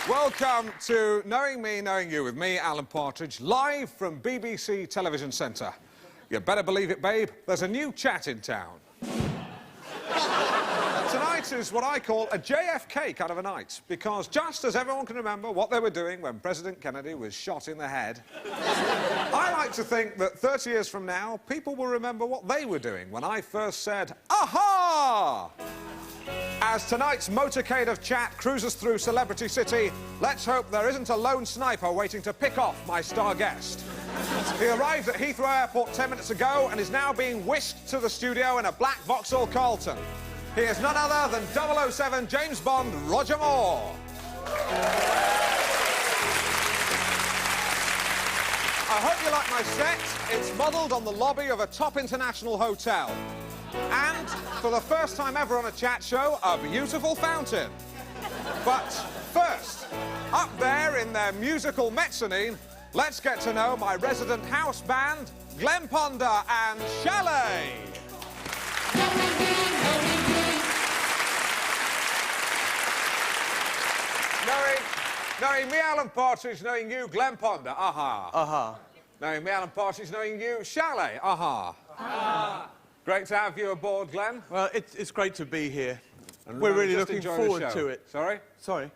Welcome to Knowing Me, Knowing You with me, Alan Partridge, live from BBC Television Centre. You better believe it, babe, there's a new chat in town. Tonight is what I call a JFK kind of a night, because just as everyone can remember what they were doing when President Kennedy was shot in the head, I like to think that 30 years from now, people will remember what they were doing when I first said, aha! As tonight's motorcade of chat cruises through Celebrity City, let's hope there isn't a lone sniper waiting to pick off my star guest. He arrived at Heathrow Airport 10 minutes ago and is now being whisked to the studio in a black Vauxhall Carlton. He is none other than 007 James Bond, Roger Moore. I hope you like my set. It's modelled on the lobby of a top international hotel. And, for the first time ever on a chat show, a beautiful fountain. But first, up there in their musical mezzanine, let's get to know my resident house band, Glenn Ponder and Chalet. Knowing me, Alan Partridge, knowing you, Glenn Ponder, aha. Aha. Knowing me, Alan Partridge, knowing you, Chalet, aha. Aha. Great to have you aboard, Glenn. Well, it's great to be here. And we're really looking forward to it. Sorry? Sorry.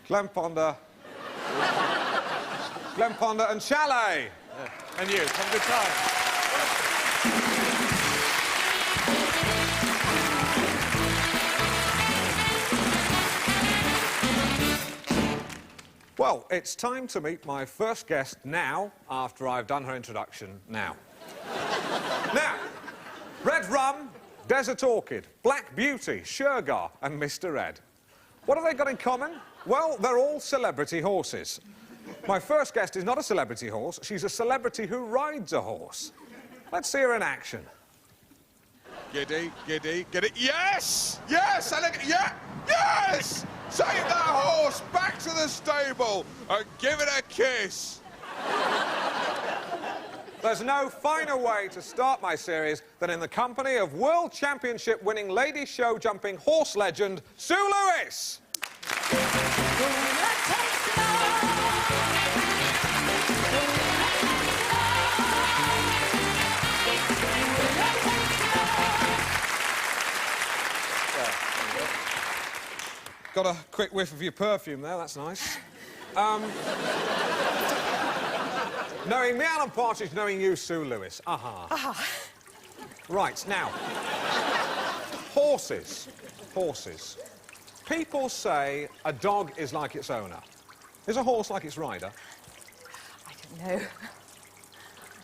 Glenn Ponder. Glenn Ponder and Chalet. Yeah. And you. Have a good time. Well, it's time to meet my first guest now, after I've done her introduction now. Now, Red Rum, Desert Orchid, Black Beauty, Shergar and Mr. Red. What have they got in common? Well, they're all celebrity horses. My first guest is not a celebrity horse, she's a celebrity who rides a horse. Let's see her in action. Giddy, giddy, giddy. Yes! Yes! Yeah! Yes! Take that horse back to the stable and give it a kiss. There's no finer way to start my series than in the company of World Championship winning lady show jumping horse legend, Sue Lewis. Got a quick whiff of your perfume there, that's nice. Knowing me, Alan Partridge, knowing you, Sue Lewis. Aha. Aha. Right, now, horses. Horses. People say a dog is like its owner. Is a horse like its rider? I don't know.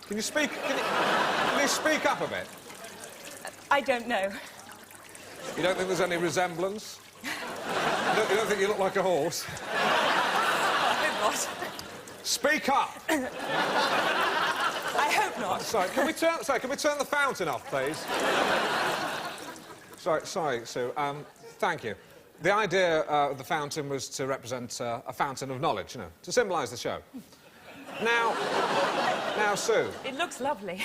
Can you speak up a bit? I don't know. You don't think there's any resemblance? You don't think you look like a horse? I hope not. Speak up! I hope not. Sorry, can we turn the fountain off, please? Sorry, Sue. Thank you. The idea of the fountain was to represent a fountain of knowledge, you know, to symbolise the show. Now, Sue. It looks lovely.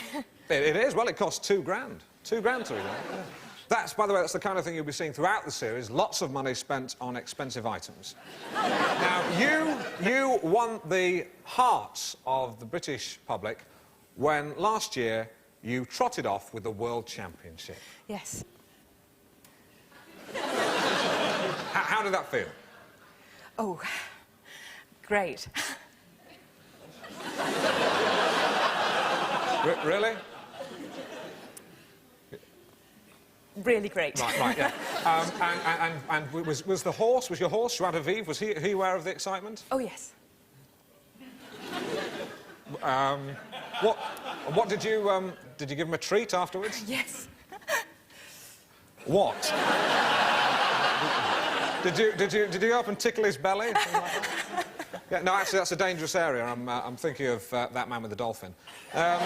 It is. Well, it costs £2 grand. £2 grand to read that. Yeah. That's, by the way, that's the kind of thing you'll be seeing throughout the series. Lots of money spent on expensive items. Now, you won the hearts of the British public when last year you trotted off with the World Championship. Yes. How did that feel? Oh, great. Really? Really great. Right, yeah. And was your horse, Joie de Vivre, was he aware of the excitement? Oh, yes. What did you give him a treat afterwards? Yes. What? Did you go up and tickle his belly? Like that? Yeah, no, actually, that's a dangerous area. I'm thinking of that man with the dolphin. Now,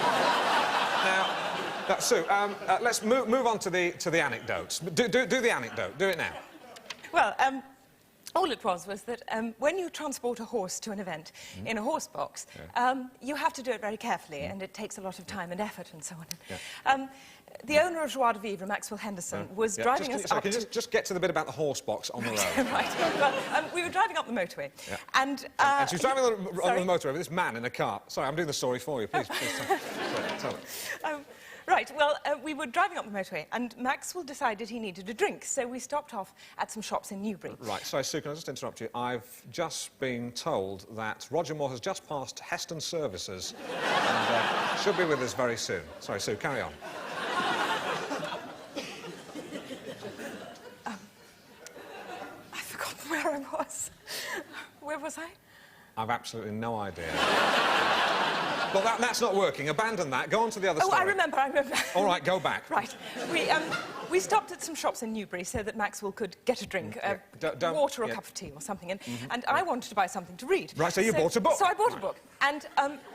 Sue, let's move on to the anecdotes. Do the anecdote. Do it now. Well, all it was that when you transport a horse to an event in a horse box, you have to do it very carefully, and it takes a lot of time and effort and so on. Yeah. the owner of Joie de Vivre, Maxwell Henderson, was driving us up can you just get to the bit about the horse box on the road? Right. Well, we were driving up the motorway, and she was driving on the motorway with this man in a car. Sorry, I'm doing the story for you. Please tell it. Right, well, we were driving up the motorway, and Maxwell decided he needed a drink, so we stopped off at some shops in Newbury. Right, sorry, Sue, can I just interrupt you? I've just been told that Roger Moore has just passed Heston Services and should be with us very soon. Sorry, Sue, carry on. I've forgotten where I was. Where was I? I've absolutely no idea. Well, that's not working. Abandon that. Go on to the other story. I remember. All right, go back. Right. We stopped at some shops in Newbury so that Maxwell could get a drink, water or a cup of tea or something, and I wanted to buy something to read. Right, so you bought a book. So I bought a book. And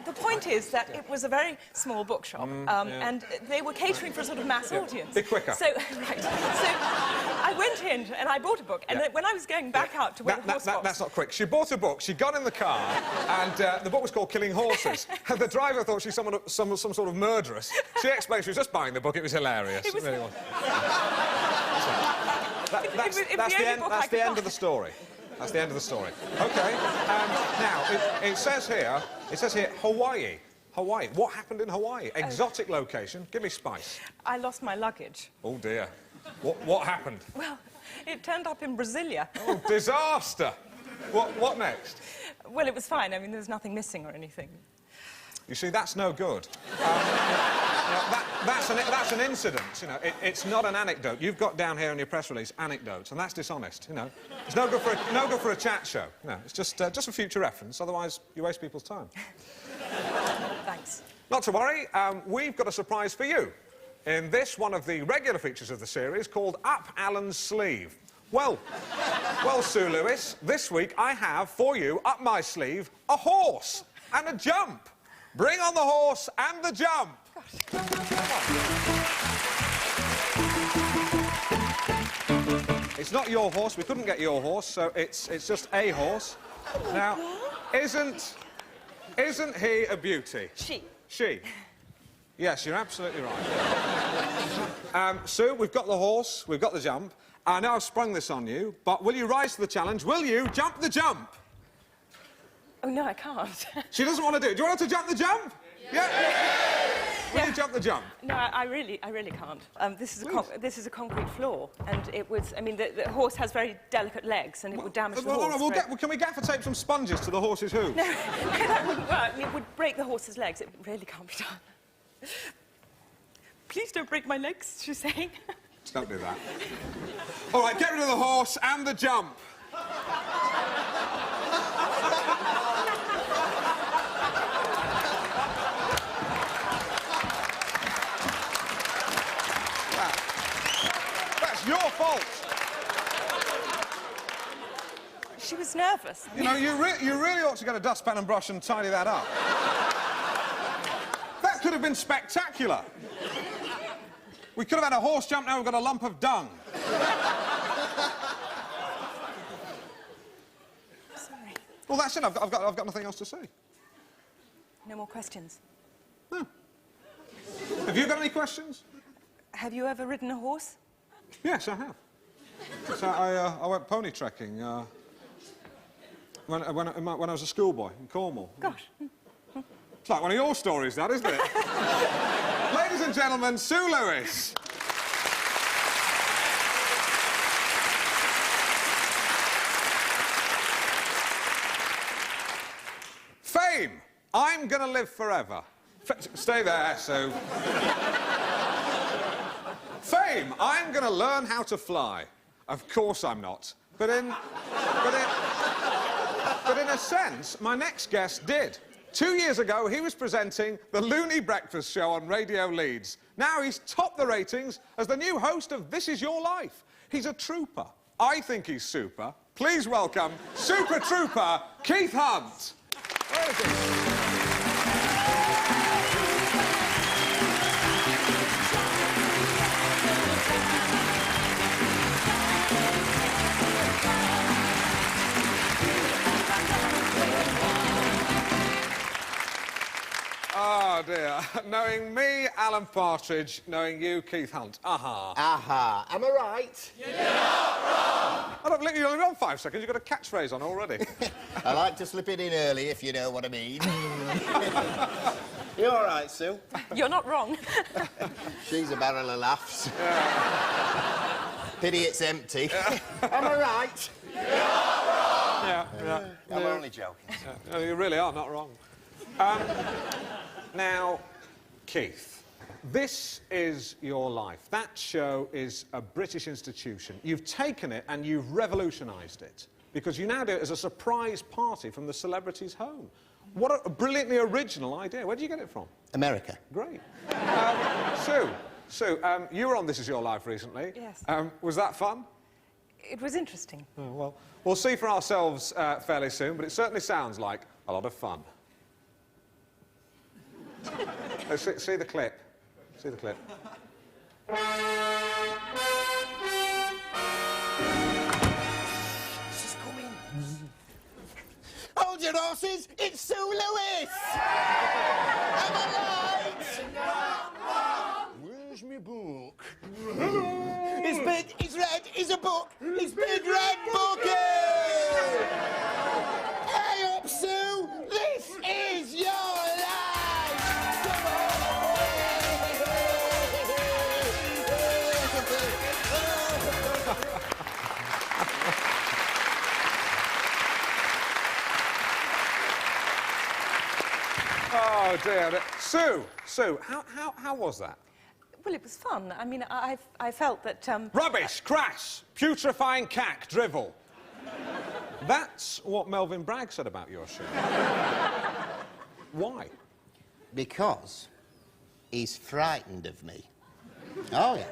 the point is that it was a very small bookshop, and they were catering for a sort of mass audience. Be quicker. So, right. So I went in and I bought a book, and then when I was going back out to where the horse was... That's not quick. She bought a book, she got in the car, and the book was called Killing Horses. And the driver thought she was some sort of murderess. She explained she was just buying the book. It was hilarious. It really was. That's the end of the story. That's the end of the story. OK. Now, it says here, Hawaii. Hawaii. What happened in Hawaii? Exotic location. Give me spice. I lost my luggage. Oh, dear. What happened? Well, it turned up in Brasilia. Oh, disaster. What next? Well, it was fine. I mean, there was nothing missing or anything. You see, that's no good. That's an incident, you know. It's not an anecdote. You've got down here in your press release anecdotes, and that's dishonest, you know. It's no good for a chat show. You know, it's just for future reference. Otherwise, you waste people's time. Thanks. Not to worry. We've got a surprise for you in this one of the regular features of the series called Up Alan's Sleeve. Well, Sue Lewis, this week I have for you up my sleeve a horse and a jump. Bring on the horse and the jump. It's not your horse. We couldn't get your horse, so it's just a horse. Now, isn't he a beauty? She. Yes, you're absolutely right. Sue, we've got the horse, we've got the jump. I know I've sprung this on you, but will you rise to the challenge? Will you jump the jump? Oh, no, I can't. She doesn't want to do it. Do you want her to jump the jump? Yeah? Will you jump the jump? No, I really can't. This is a concrete floor, and it was... I mean, the horse has very delicate legs, and it would damage the horse. Can we gaffer tape some sponges to the horse's hooves? No, that wouldn't work. It would break the horse's legs. It really can't be done. Please don't break my legs, she's saying. Don't do that. All right, get rid of the horse and the jump. That's your fault. She was nervous. You know, you really ought to get a dustpan and brush and tidy that up. That could have been spectacular. We could have had a horse jump, now we've got a lump of dung. Sorry. Well, that's it. I've got nothing else to say. No more questions. No. Have you got any questions? Have you ever ridden a horse? Yes, I have. So I went pony trekking when I was a schoolboy in Cornwall. Gosh. It's like one of your stories, that, isn't it? Ladies and gentlemen, Sue Lewis. Fame. I'm gonna live forever. Stay there, Sue. Fame. I'm gonna learn how to fly. Of course I'm not. But in a sense, my next guest did. 2 years ago, he was presenting the Looney Breakfast Show on Radio Leeds. Now he's topped the ratings as the new host of This Is Your Life. He's a trooper. I think he's super. Please welcome Super Trooper Keith Hunt. Where is he? Oh, dear. Knowing me, Alan Partridge, knowing you, Keith Hunt. Aha. Aha. Am I right? You're not wrong! I don't believe you've only got 5 seconds. You've got a catchphrase on already. I like to slip it in early, if you know what I mean. You all right, Sue? You're not wrong. She's a barrel of laughs. Yeah. Pity it's empty. Yeah. Am I right? You're not wrong! Yeah. I'm only joking. No, you really are not wrong. Now, Keith, this is your life. That show is a British institution. You've taken it and you've revolutionised it because you now do it as a surprise party from the celebrity's home. What a brilliantly original idea. Where did you get it from? America. Great. Sue, you were on This Is Your Life recently. Yes. Was that fun? It was interesting. Oh, well, we'll see for ourselves fairly soon, but it certainly sounds like a lot of fun. See the clip. See the clip. She's coming. Hold your horses, it's Sue Lewis! Am I right? Where's my book? It's big, it's red, it's a book, it's big red bookie! Hey up, Sue! This is your life! Come Oh, dear. Sue, how was that? Well, it was fun. I mean, I felt that... Rubbish, crass, putrefying cack, drivel. That's what Melvin Bragg said about your show. Why? Because he's frightened of me. Oh, yeah.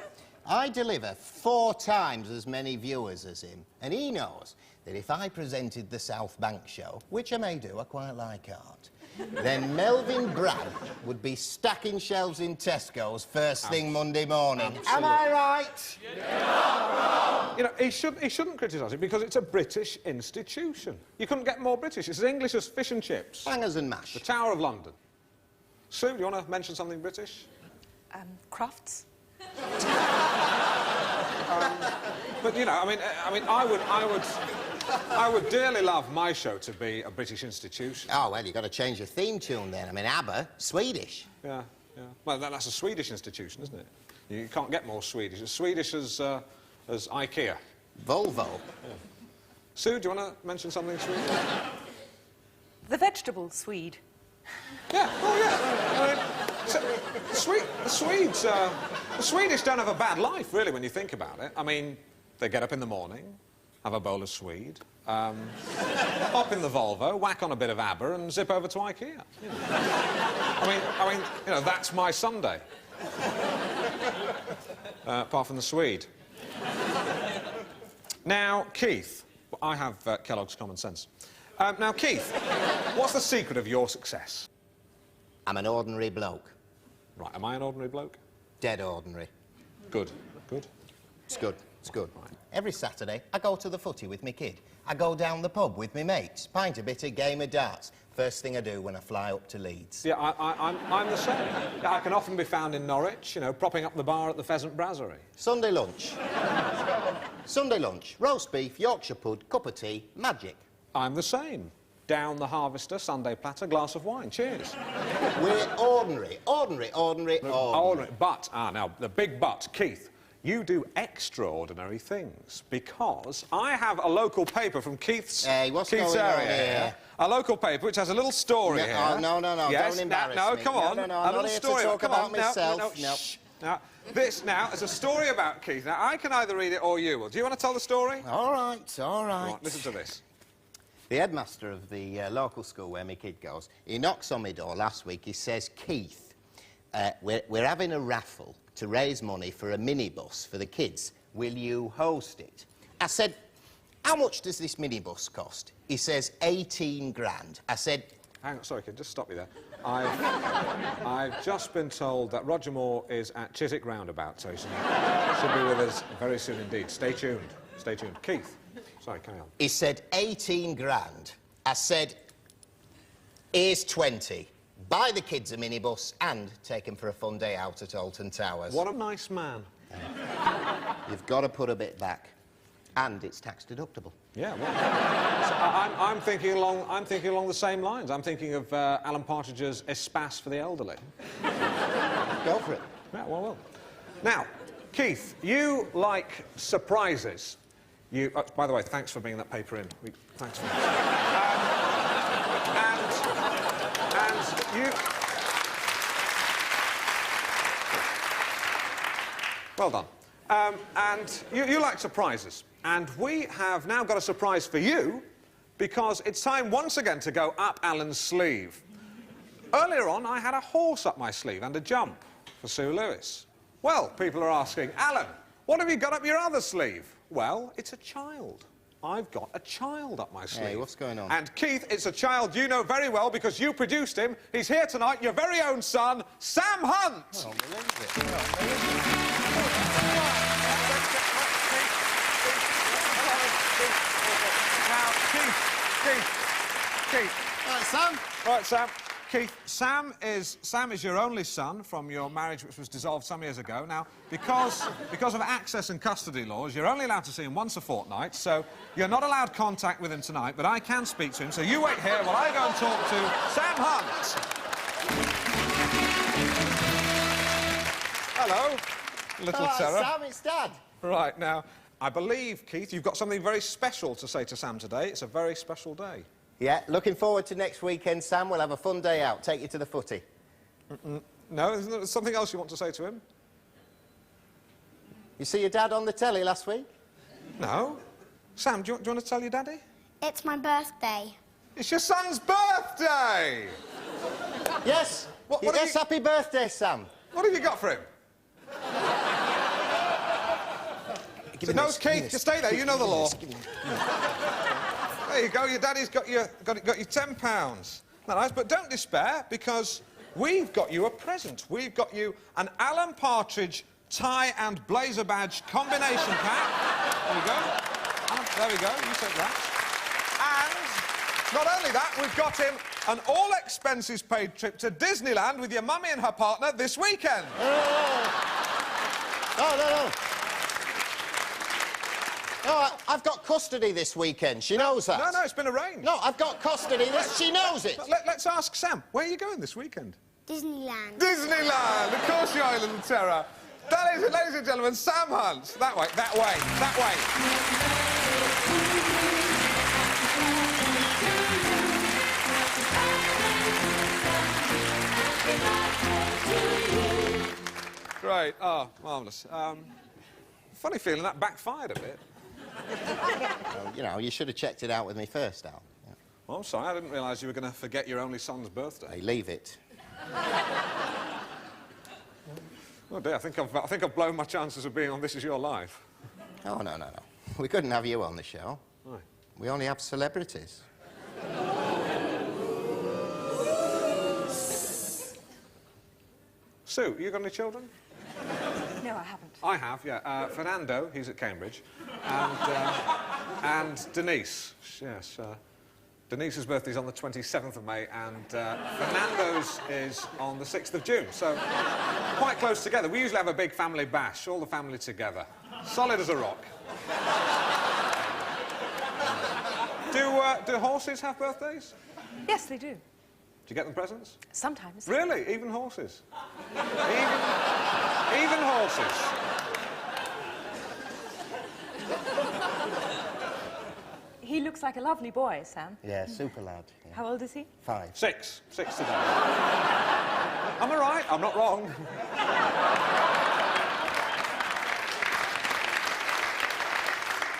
I deliver 4 times as many viewers as him, and he knows that if I presented the South Bank show, which I may do, I quite like art, then Melvin Bragg would be stacking shelves in Tesco's first thing Monday morning. Am I right? Yeah. You know, he shouldn't criticise it because it's a British institution. You couldn't get more British. It's as English as fish and chips. Bangers and mash. The Tower of London. Sue, do you want to mention something British? Crafts. But you know, I would dearly love my show to be a British institution. Oh, well, you've got to change your theme tune then. I mean, ABBA, Swedish. Yeah. Well, that's a Swedish institution, isn't it? You can't get more Swedish. As Swedish as IKEA. Volvo. Yeah. Sue, do you want to mention something Swedish? The vegetable Swede. Yeah. Oh, yeah. I mean, the Swedish don't have a bad life, really, when you think about it. I mean, they get up in the morning, have a bowl of Swede, hop in the Volvo, whack on a bit of ABBA and zip over to IKEA. You know. I mean, you know, that's my Sunday. Apart from the Swede. Now, Keith, I have Kellogg's common sense. Now, Keith, what's the secret of your success? I'm an ordinary bloke. Right, am I an ordinary bloke? Dead ordinary. Good. Good? It's good. It's good. Right. Every Saturday, I go to the footy with my kid. I go down the pub with my mates, pint a bit of game of darts. First thing I do when I fly up to Leeds. Yeah, I'm the same. I can often be found in Norwich, you know, propping up the bar at the Pheasant Brasserie. Sunday lunch. Sunday lunch. Roast beef, Yorkshire pud, cup of tea, magic. I'm the same. Down the Harvester, Sunday platter, glass of wine. Cheers. We're ordinary. Ordinary. But, now, the big but, Keith, you do extraordinary things because I have a local paper from Keith's going on here? A local paper which has a little story here. Oh, no, Yes, don't embarrass no, me. come on. No, a I'm little not here story. to talk come about on. myself. No. Shh. Now, this now is a story about Keith. Now, I can either read it or you will. Do you want to tell the story? All right. Right, listen to this. The headmaster of the local school where my kid goes, he knocks on my door last week. He says, Keith, we're having a raffle to raise money for a minibus for the kids. Will you host it? I said, how much does this minibus cost? He says, 18 grand. I said... Hang on, sorry, kid, just stop you there. I've just been told that Roger Moore is at Chiswick Roundabout, so he should be with us very soon indeed. Stay tuned. Stay tuned. Keith, sorry, carry on. He said, 18 grand. I said, here's 20. buy the kids a minibus and take them for a fun day out at Alton Towers. What a nice man. You've got to put a bit back. And it's tax deductible. Yeah, well, so I'm thinking along the same lines. I'm thinking of Alan Partridge's Espace for the Elderly. Go for it. Yeah, well. Now, Keith, you like surprises. You, by the way, thanks for bringing that paper in. Thanks for that. And you... Well done. And you like surprises. And we have now got a surprise for you, because it's time once again to go up Alan's sleeve. Earlier on, I had a horse up my sleeve and a jump for Sue Lewis. Well, people are asking, Alan, what have you got up your other sleeve? Well, it's a child. I've got a child up my sleeve. Hey, what's going on? And Keith, it's a child you know very well because you produced him. He's here tonight, your very own son, Sam Hunt. I don't believe it. Keith. All right, Sam. All right, Sam. Keith, Sam is your only son from your marriage, which was dissolved some years ago. Now, because of access and custody laws, you're only allowed to see him once a fortnight, so you're not allowed contact with him tonight, but I can speak to him, so you wait here while I go and talk to Sam Hunt. Hello, little Sarah. Sam, it's Dad. Right, now, I believe, Keith, you've got something very special to say to Sam today. It's a very special day. Yeah, looking forward to next weekend, Sam. We'll have a fun day out. Take you to the footy. No, isn't there something else you want to say to him? You see your dad on the telly last week? No. Sam, do you want to tell your daddy? It's my birthday. It's your son's birthday! Yes. Yes, happy birthday, Sam. What have you got for him? No, Keith, just stay there. You know the law. There you go. Your daddy's got you £10. Nice, but don't despair, because we've got you a present. We've got you an Alan Partridge tie and blazer badge combination pack. There you go. There we go. You take that. And not only that, we've got him an all-expenses-paid trip to Disneyland with your mummy and her partner this weekend. No. No, I've got custody this weekend. She knows that. No, it's been arranged. No, I've got custody. She knows it. Let's ask Sam. Where are you going this weekend? Disneyland. Disneyland! Of course, you island of terror. Ladies and gentlemen, Sam Hunt. That way, that way, that way. Great. Oh, marvellous. Funny feeling that backfired a bit. Well, you know, you should have checked it out with me first, Al. Yeah. Well, I'm sorry, I didn't realise you were going to forget your only son's birthday. Hey, leave it. Oh dear, I think I've blown my chances of being on This Is Your Life. Oh, no. We couldn't have you on the show. Right. We only have celebrities. Sue, you got any children? No, I haven't. I have, yeah. Fernando, he's at Cambridge, and Denise. Yes, Denise's birthday's on the 27th of May, and Fernando's is on the 6th of June, so quite close together. We usually have a big family bash, all the family together. Solid as a rock. Do horses have birthdays? Yes, they do. Do you get them presents? Sometimes. Really? Even horses? Even horses? He looks like a lovely boy, Sam. Yeah, super lad. Yeah. How old is he? 5. 6 today. Am I right? I'm not wrong.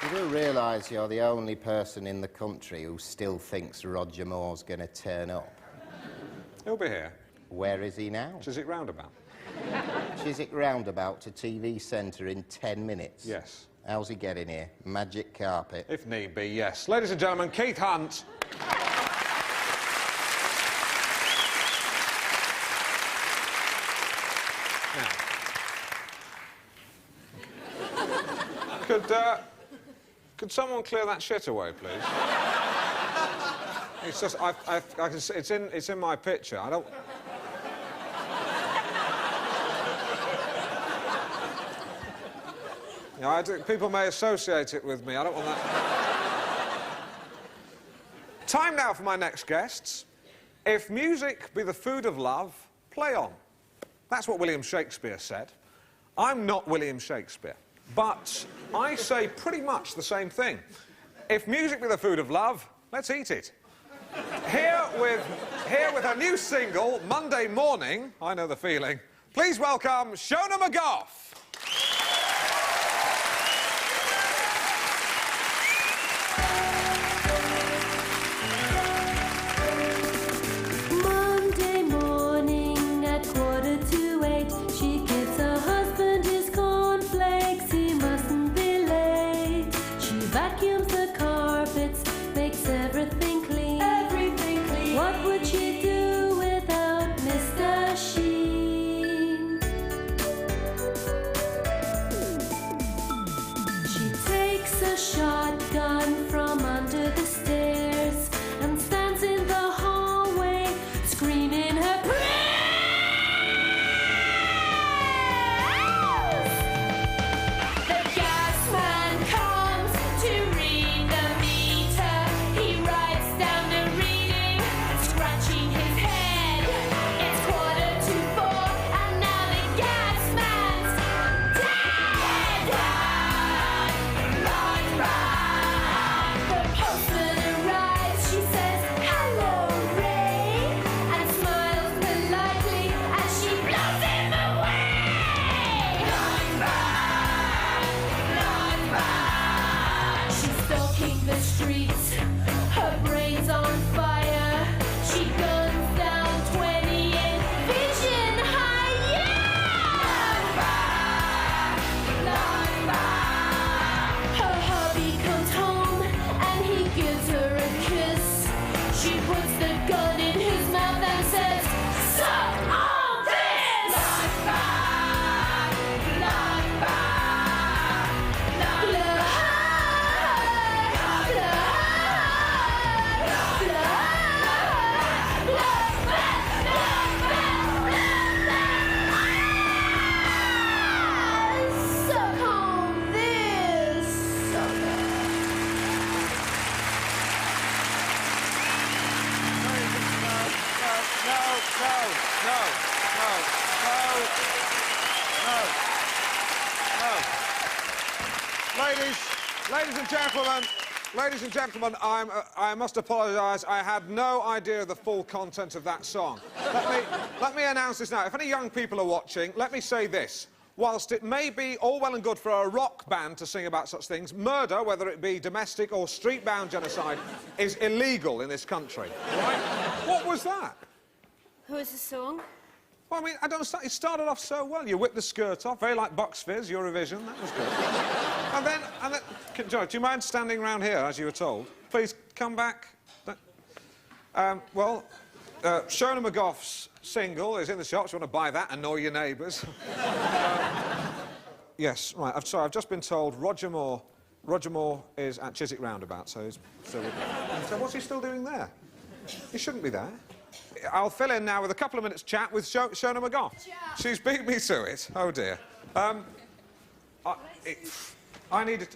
You do realise you're the only person in the country who still thinks Roger Moore's going to turn up? He'll be here. Where is he now? Chiswick Roundabout. Chiswick Roundabout to TV Centre in 10 minutes? Yes. How's he getting here? Magic carpet? If need be, yes. Ladies and gentlemen, Keith Hunt. Now. Could someone clear that shit away, please? It's just, I can see, it's in my picture. I don't... You know, people may associate it with me. I don't want that. Time now for my next guests. If music be the food of love, play on. That's what William Shakespeare said. I'm not William Shakespeare, but I say pretty much the same thing. If music be the food of love, let's eat it. Here with her new single, Monday Morning, I know the feeling, please welcome Shona McGough. Monday morning at 7:45, she gives her husband his cornflakes, he mustn't be late. She vacuums the carpets, makes everything clean. Everything clean. What would she do without Mr. Sheen? She takes a shotgun from under the stairs and stands in the hallway screaming her prayers. The gas man comes to read the meter. He writes down the reading, scratching his head. It's 4:45 and now the gas man's dead. Run, run. The postman arrives. She says, "Hello, Ray," and smiles politely as she blows him away. Run, run, run, run. She's stalking the streets. Her brain's on fire. She guns down 20 in vision high. Yeah! Run, run. Her hubby comes home and he gives her a kiss. She puts the gun in his mouth and says, "Suck on this!" Run, run, run, run. Suck on this, sucker. Ladies and gentlemen, I must apologise. I had no idea of the full content of that song. Let me announce this now. If any young people are watching, let me say this. Whilst it may be all well and good for a rock band to sing about such things, murder, whether it be domestic or street-bound genocide, is illegal in this country. Right? What was that? Who is the song? Well, I mean, I don't understand. It started off so well. You whipped the skirt off, very like Box Fizz, Eurovision. That was good. and then, Joe, do you mind standing round here, as you were told? Please come back. Shona McGough's single is in the shops. You want to buy that? Annoy your neighbours. Yes, right. I'm sorry. I've just been told Roger Moore is at Chiswick Roundabout, so he's still. So what's he still doing there? He shouldn't be there. I'll fill in now with a couple of minutes chat with Shona McGough. She's beat me to it. Oh dear. I need a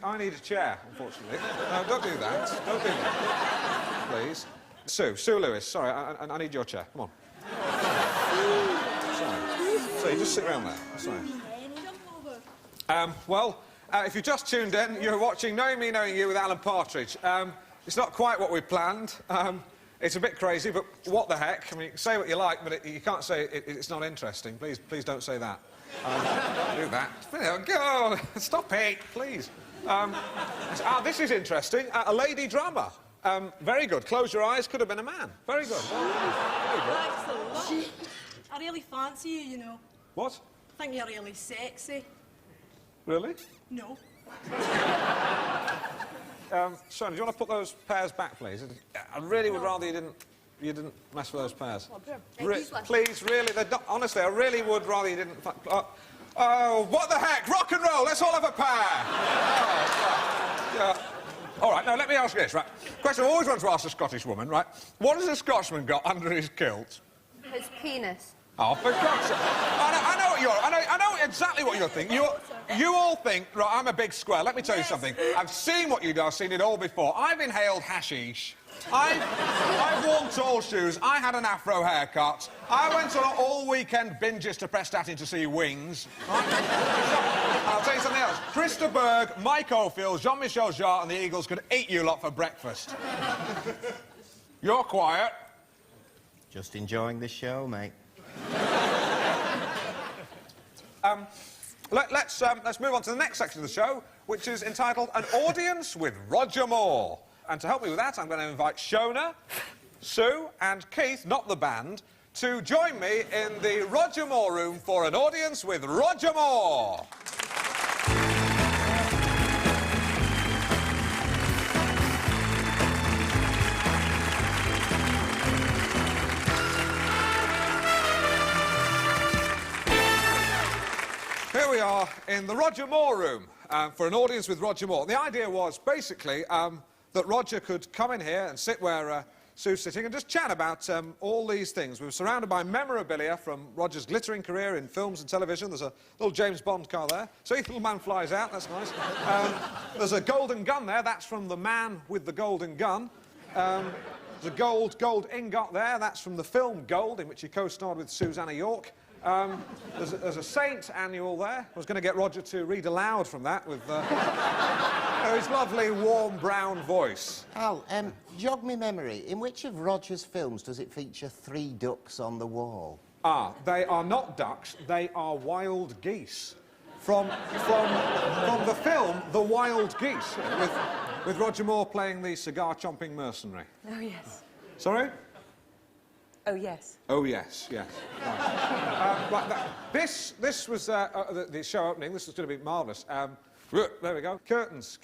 chair, unfortunately. No, don't do that. Don't do that. Please. Sue Lewis. Sorry, I need your chair. Come on. Sorry, just sit around there. Sorry. If you just tuned in, you're watching Knowing Me, Knowing You with Alan Partridge. It's not quite what we planned. It's a bit crazy, but what the heck? I mean, say what you like, but you can't say it's not interesting. Please don't say that. Do that. Go! Stop it, please. This is interesting. A lady drummer. Very good. Close your eyes. Could have been a man. Very good. Very good. Thanks a lot. I really fancy you, you know. What? I think you're really sexy. Really? No. Shona, do you want to put those pears back, please? I really would rather you didn't mess with those pears. Please, really, honestly, I really would rather you didn't. Oh, what the heck? Rock and roll. Let's all have a pear. All right, now let me ask you this, right? Question I always want to ask a Scottish woman, right? What has a Scotsman got under his kilt? His penis. Oh, for God's sake. I know exactly what you're thinking. You all think, right, I'm a big square. Let me tell you something. I've seen what you do. I've seen it all before. I've inhaled hashish. I've worn tall shoes. I had an afro haircut. I went on all-weekend binges to Prestatyn to see Wings. Right? I'll tell you something else. Krista Berg, Mike Oldfield, Jean-Michel Jarre and the Eagles could eat you lot for breakfast. You're quiet. Just enjoying the show, mate. Let's move on to the next section of the show, which is entitled An Audience with Roger Moore. And to help me with that, I'm going to invite Shona, Sue and Keith, not the band, to join me in the Roger Moore room for An Audience with Roger Moore. Here we are in the Roger Moore room for An Audience with Roger Moore. The idea was basically that Roger could come in here and sit where Sue's sitting and just chat about all these things. We were surrounded by memorabilia from Roger's glittering career in films and television. There's a little James Bond car there. See, little man flies out, that's nice. There's a golden gun there, that's from The Man with the Golden Gun. There's a gold ingot there, that's from the film Gold, in which he co-starred with Susanna York. There's a Saint annual there. I was going to get Roger to read aloud from that with his lovely, warm, brown voice. Al, jog me memory. In which of Roger's films does it feature 3 ducks on the wall? Ah, they are not ducks, they are wild geese. From the film The Wild Geese, with Roger Moore playing the cigar-chomping mercenary. Oh, yes. Sorry? Oh, yes. Oh, yes, yes. Right. This was the show opening. This was going to be marvellous. There we go. Curtains.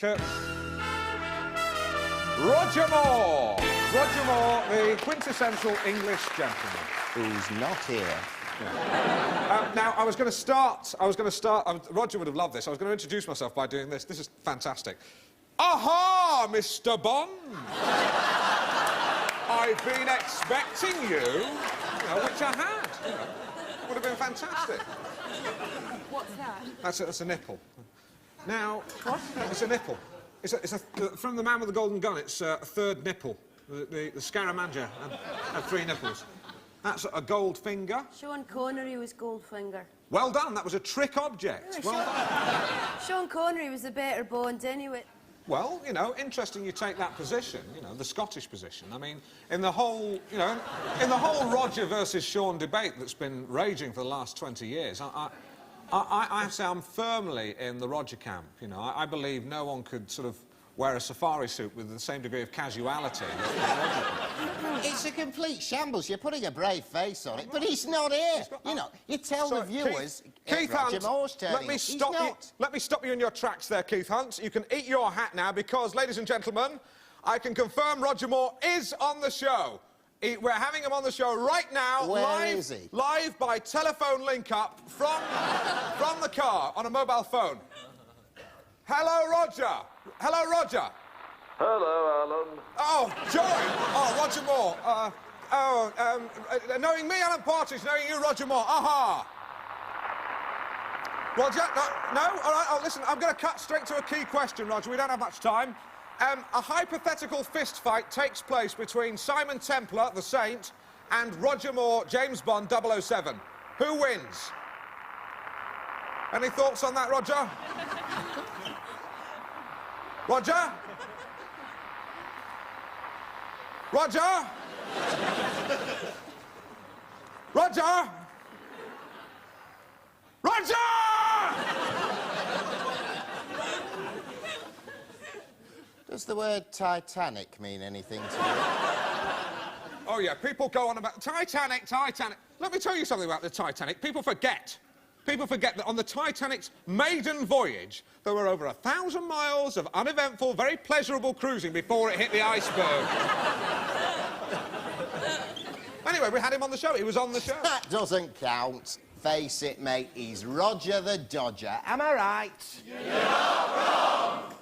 Roger Moore! Roger Moore, the quintessential English gentleman. Who's not here. Yeah. Now, I was going to start... Roger would have loved this. I was going to introduce myself by doing this. This is fantastic. Aha, Mr. Bond! I've been expecting you, which I had. Would have been fantastic. What's that? That's a nipple. Now, what? It's a nipple. From The Man with the Golden Gun, it's a third nipple. The Scaramanga had 3 nipples. That's a gold finger. Sean Connery was Goldfinger. Well done, that was a trick object. Well done. Sean Connery was the better Bond anyway. Well, interesting you take that position, the Scottish position. I mean, in the whole Roger versus Sean debate that's been raging for the last 20 years, I have to say I'm firmly in the Roger camp, I believe no one could sort of wear a safari suit with the same degree of casuality. It's a complete shambles. You're putting a brave face on it, but he's not here. You tell the viewers... Keith Roger Hunt, Moore's turning. let me stop you in your tracks there, Keith Hunt. You can eat your hat now because, ladies and gentlemen, I can confirm Roger Moore is on the show. We're having him on the show right now. Where is he? Live by telephone link-up from the car on a mobile phone. Hello, Roger. Hello, Roger. Hello, Alan. Oh, joy. Oh, Roger Moore. Knowing me, Alan Partridge, knowing you, Roger Moore. Aha. Roger, no? All right, listen, I'm going to cut straight to a key question, Roger. We don't have much time. A hypothetical fist fight takes place between Simon Templar, the Saint, and Roger Moore, James Bond, 007. Who wins? Any thoughts on that, Roger? Roger? Roger? Roger? Roger! Does the word Titanic mean anything to you? Oh, yeah, people go on about... Titanic. Let me tell you something about the Titanic. People forget that on the Titanic's maiden voyage, there were over 1,000 miles of uneventful, very pleasurable cruising before it hit the iceberg. Anyway, we had him on the show. He was on the show. That doesn't count. Face it, mate, he's Roger the Dodger. Am I right? You're wrong!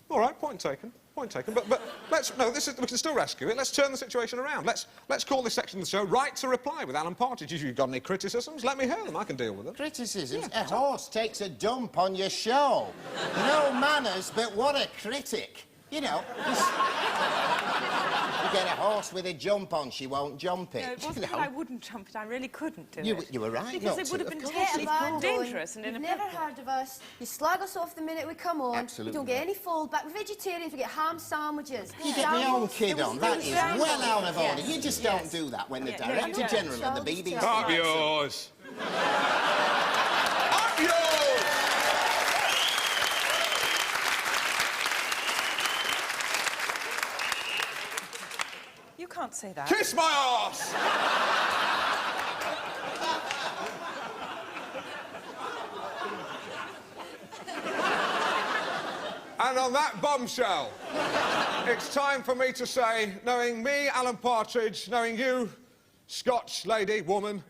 All right, point taken. Point taken. But let's... No, this is... We can still rescue it. Let's turn the situation around. Let's call this section of the show Right to Reply with Alan Partridge. If you've got any criticisms, let me hear them. I can deal with them. Criticisms? Yeah. A horse takes a dump on your show. No manners, but what a critic. You know, you get a horse with a jump on, she won't jump it. No, it wasn't You that know. I wouldn't jump it, I really couldn't do it. You were right Because not it would have to, been of course. terribly dangerous and You've inappropriate. never heard of us. You slag us off the minute we come on. Absolutely You don't get not. any fallback. We're vegetarians, we get ham sandwiches. You get my own kid It was on, that is well out of order. Yes. You just don't do that when the Yeah, Director yeah. General of the BBC... Up yours. Up yours. You can't say that. Kiss my arse. And on that bombshell, it's time for me to say, knowing me, Alan Partridge, knowing you, Scotch lady, woman,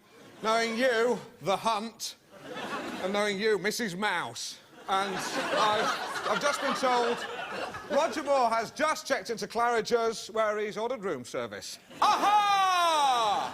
knowing you, The Hunt, and knowing you, Mrs. Mouse, and I've just been told Roger Moore has just checked into Claridge's where he's ordered room service. Aha!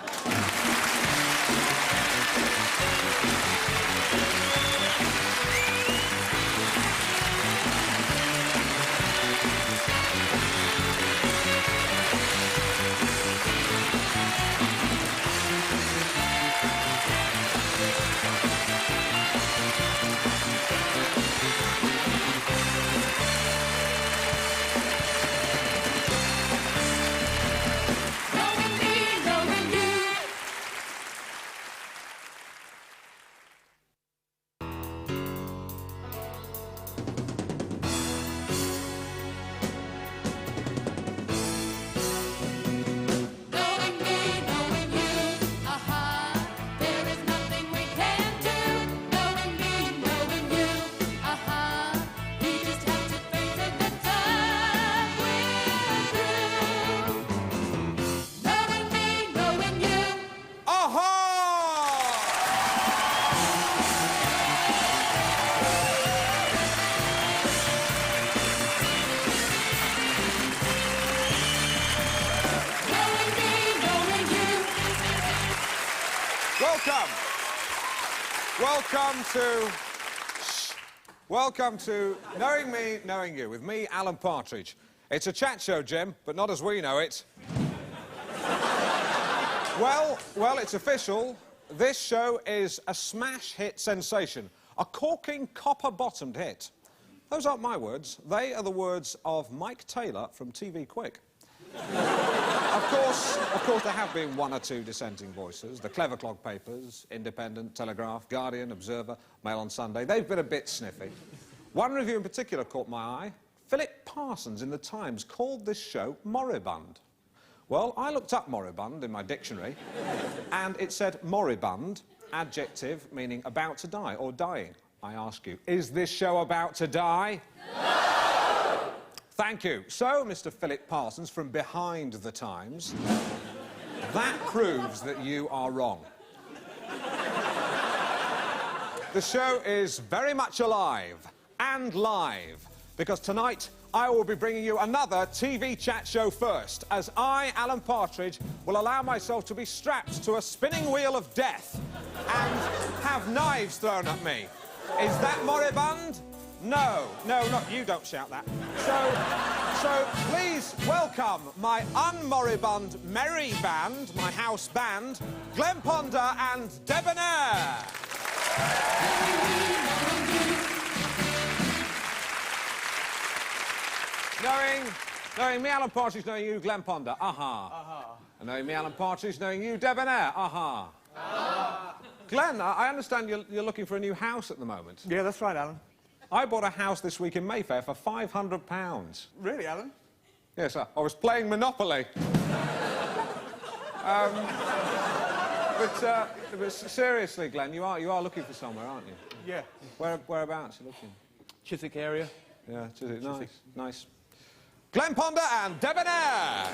Welcome to Knowing Me, Knowing You, with me, Alan Partridge. It's a chat show, Jim, but not as we know it. Well, it's official. This show is a smash hit sensation, a corking, copper-bottomed hit. Those aren't my words. They are the words of Mike Taylor from TV Quick. Of course, there have been one or two dissenting voices. The Clever Clog papers, Independent, Telegraph, Guardian, Observer, Mail on Sunday. They've been a bit sniffy. One review in particular caught my eye. Philip Parsons in The Times called this show moribund. Well, I looked up moribund in my dictionary, and it said moribund, adjective meaning about to die or dying. I ask you, is this show about to die? No! Thank you. So, Mr. Philip Parsons from behind The Times, that proves that you are wrong. The show is very much alive and live, because tonight I will be bringing you another TV chat show first, as I, Alan Partridge, will allow myself to be strapped to a spinning wheel of death and have knives thrown at me. Is that moribund? No, not you, don't shout that. So please welcome my unmoribund merry band, my house band, Glenn Ponder and Debonair. Knowing me, Alan Partridge, knowing you, Glenn Ponder, aha. And knowing me, Alan Partridge, knowing you, Debonair, aha. Glenn, I understand you're looking for a new house at the moment. Yeah, that's right, Alan. I bought a house this week in Mayfair for £500. Really, Alan? Yes, sir. I was playing Monopoly. But seriously, Glenn, you are looking for somewhere, aren't you? Yeah. Whereabouts are you looking? Chiswick area. Yeah, Chiswick. Nice. Glenn Ponder and Debonair.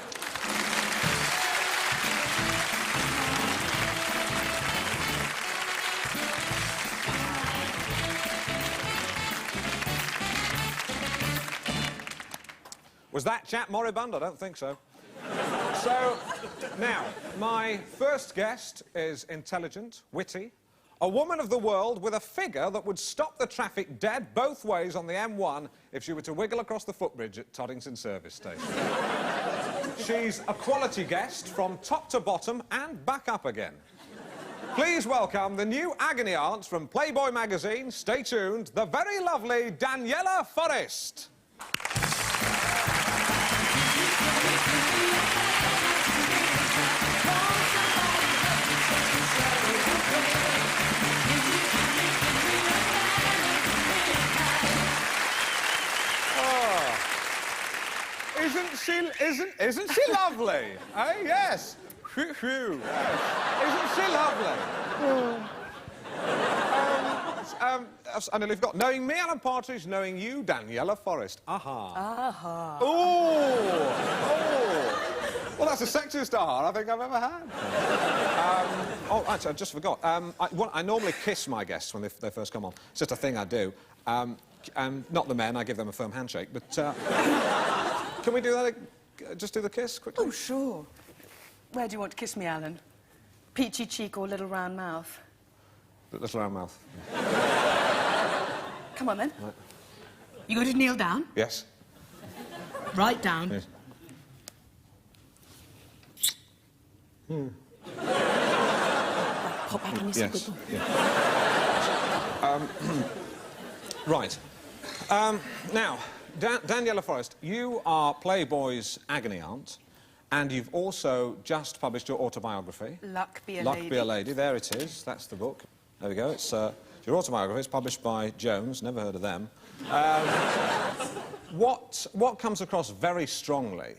Was that chap moribund? I don't think so. So, now, my first guest is intelligent, witty, a woman of the world with a figure that would stop the traffic dead both ways on the M1 if she were to wiggle across the footbridge at Toddington Service Station. She's a quality guest from top to bottom and back up again. Please welcome the new agony aunt from Playboy magazine, stay tuned, the very lovely Daniela Forrest. Isn't she lovely? Eh, yes. Phew, phew. Yes. Isn't she lovely? I nearly forgot. Knowing me, Alan Partridge, knowing you, Daniela Forrest. Aha. Aha. Oh. Well, that's the sexiest aha I think I've ever had. Oh, actually, I just forgot. I normally kiss my guests when they first come on. It's just a thing I do. Not the men, I give them a firm handshake, but... Can we do that? Just do the kiss quickly? Oh, sure. Where do you want to kiss me, Alan? Peachy cheek or little round mouth? Little round mouth. Come on, then. Right. You going to kneel down? Yes. Right down. Yes. Pop back on your seat. Yes. Yeah. Right. Now, Daniela Forrest, you are Playboy's agony aunt, and you've also just published your autobiography. Luck Be a Luck Lady. Be a Lady. There it is. That's the book. There we go. It's your autobiography. It's published by Jones. Never heard of them. What comes across very strongly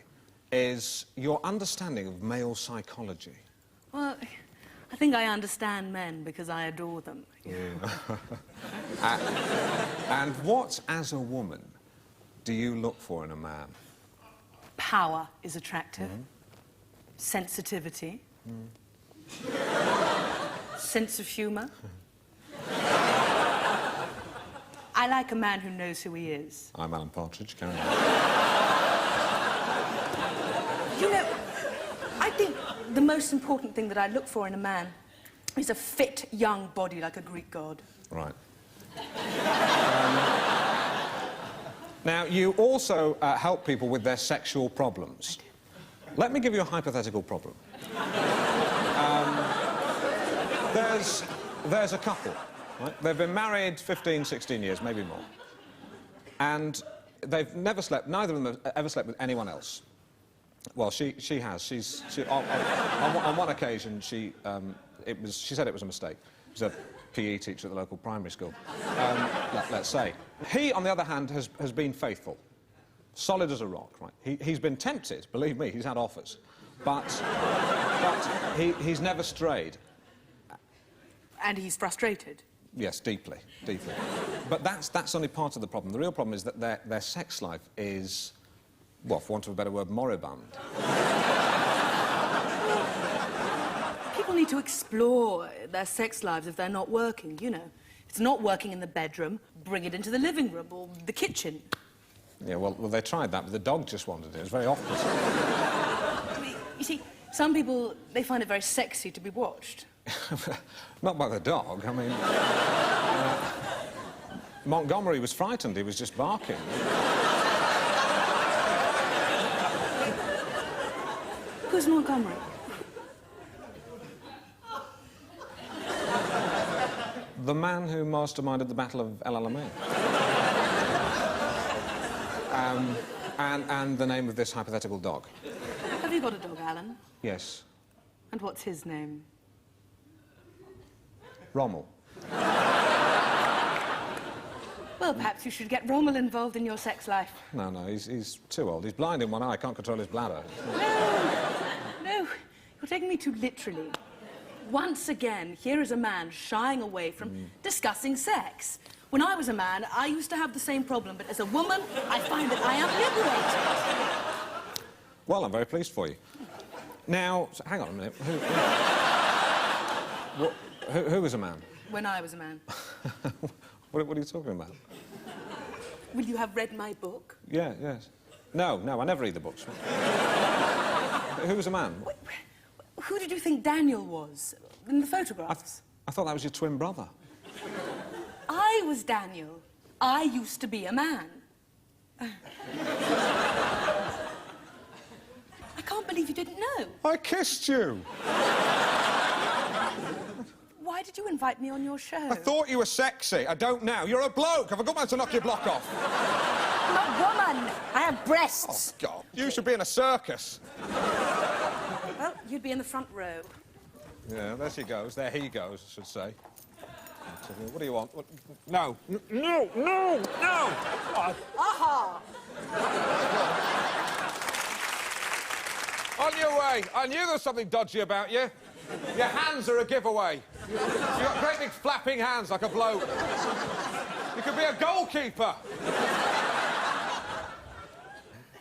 is your understanding of male psychology. Well, I think I understand men because I adore them. Yeah. And what, as a woman, do you look for in a man? Power is attractive. Sensitivity. Sense of humour. I like a man who knows who he is. I'm Alan Partridge. Carry on. You know, I think the most important thing that I look for in a man is a fit, young body like a Greek god. Right. Now, you also help people with their sexual problems. Let me give you a hypothetical problem. There's a couple, right? They've been married 15, 16 years, maybe more. And they've never slept, neither of them have ever slept with anyone else. Well, she has. On one occasion, she said it was a mistake. She was a PE teacher at the local primary school, let's say. He, on the other hand, has been faithful. Solid as a rock, right? He's been tempted, believe me, he's had offers. But he's never strayed. And he's frustrated. Yes, deeply, deeply. But that's only part of the problem. The real problem is that their sex life is, well, for want of a better word, moribund. People need to explore their sex lives if they're not working, you know. If it's not working in the bedroom, bring it into the living room or the kitchen. Yeah, well, they tried that, but the dog just wanted it. It was very obvious. I mean, you see, some people, they find it very sexy to be watched. Not by the dog, I mean... Montgomery was frightened, he was just barking. Who's Montgomery? The man who masterminded the Battle of El Alamein. And the name of this hypothetical dog. Have you got a dog, Alan? Yes. And what's his name? Rommel. Well, perhaps you should get Rommel involved in your sex life. No, he's too old. He's blind in one eye, can't control his bladder. No, you're taking me too literally. Once again, here is a man shying away from discussing sex. When I was a man, I used to have the same problem, but as a woman, I find that I am liberated. Well, I'm very pleased for you. Now, hang on a minute. Who was a man? When I was a man. What are you talking about? Will you have read my book? Yeah, yes. No, I never read the books. Who was a man? Who did you think Daniel was in the photographs? I thought that was your twin brother. I was Daniel. I used to be a man. I can't believe you didn't know. I kissed you. Why did you invite me on your show? I thought you were sexy. I don't now. You're a bloke. Have I got man to knock your block off? I'm a woman. I have breasts. Oh, God. You should be in a circus. Well, you'd be in the front row. Yeah, there she goes. There he goes, I should say. What do you want? What? No. No! Aha! On your way. I knew there was something dodgy about you. Your hands are a giveaway. You've got great big flapping hands like a bloke. You could be a goalkeeper.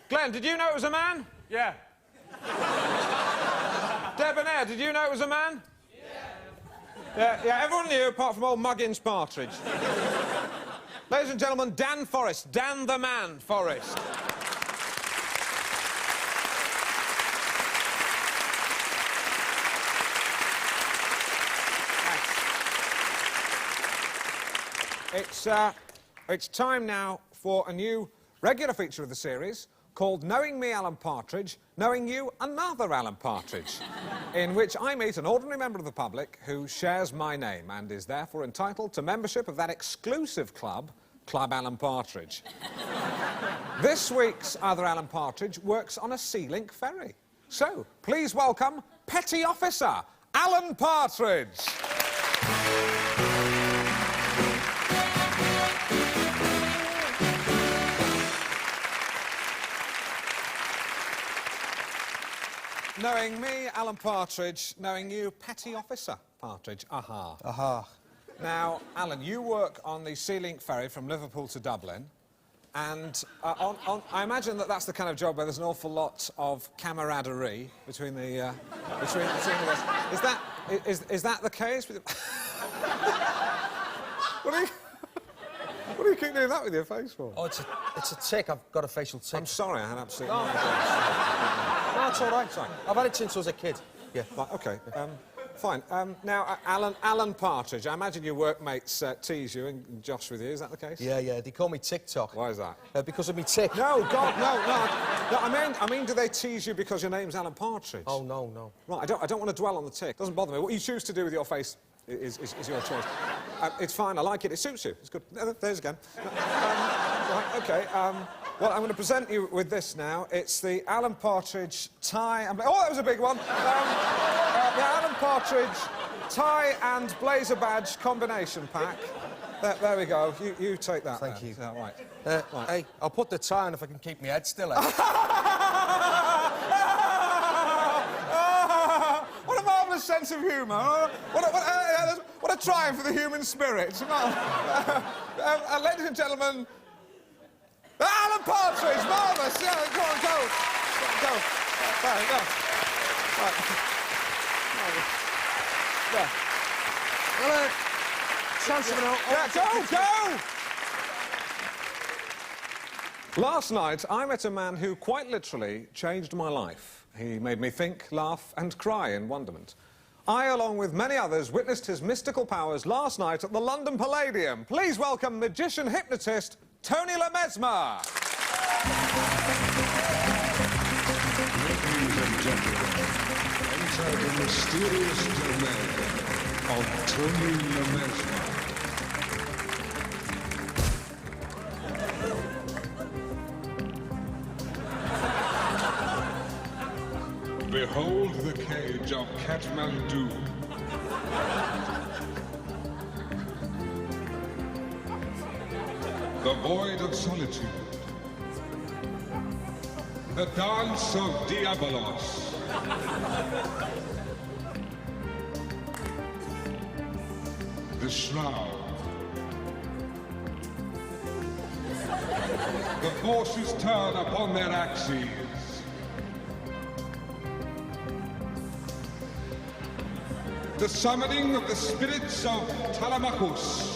Glenn, did you know it was a man? Yeah. Debonair, did you know it was a man? Yeah, everyone knew, apart from old Muggins Partridge. Ladies and gentlemen, Dan Forrest. Dan the Man Forrest. It's time now for a new regular feature of the series called Knowing Me, Alan Partridge, Knowing You, Another Alan Partridge, in which I meet an ordinary member of the public who shares my name and is therefore entitled to membership of that exclusive club, Club Alan Partridge. This week's other Alan Partridge works on a Sea Link ferry. So, please welcome Petty Officer Alan Partridge. Knowing me, Alan Partridge. Knowing you, Petty Officer Partridge. Aha. Aha. Now, Alan, you work on the Sea Link ferry from Liverpool to Dublin, and I imagine that that's the kind of job where there's an awful lot of camaraderie between the between the guys. Is that the case? What do you keep doing that with your face for? Oh, it's a tick. I've got a facial tick. I'm sorry, I had absolutely no idea. No, it's all right. Sorry. I've had it since I was a kid. Yeah. Right, OK. Fine. Now, Alan Partridge, I imagine your workmates tease you and josh with you. Is that the case? Yeah. They call me TikTok. Why is that? Because of me tick. No, God, no. I mean, do they tease you because your name's Alan Partridge? Oh, no. Right, I don't want to dwell on the tick. Doesn't bother me. What you choose to do with your face is your choice. It's fine. I like it. It suits you. It's good. There's again. Right, OK. Well, I'm going to present you with this now. It's the Alan Partridge tie... Oh, that was a big one. The Alan Partridge tie and blazer badge combination pack. There we go. You take that. Thank you. Right. Right. Hey, I'll put the tie on if I can keep my head still. What a marvellous sense of humour. What a triumph for the human spirit. Ladies and gentlemen... Alan Partridge, marvellous! Yeah, go on, go. Right, go. Right. There. Well, chance of an out. Yeah, go! Last night, I met a man who quite literally changed my life. He made me think, laugh and cry in wonderment. I, along with many others, witnessed his mystical powers last night at the London Palladium. Please welcome magician-hypnotist Tony Le Mesmer. Ladies and gentlemen, enter the mysterious domain of Tony Le Mesmer. Behold the cage of Kathmandu. The void of solitude. The dance of Diabolos. The shroud. The forces turn upon their axes. The summoning of the spirits of Telemachus.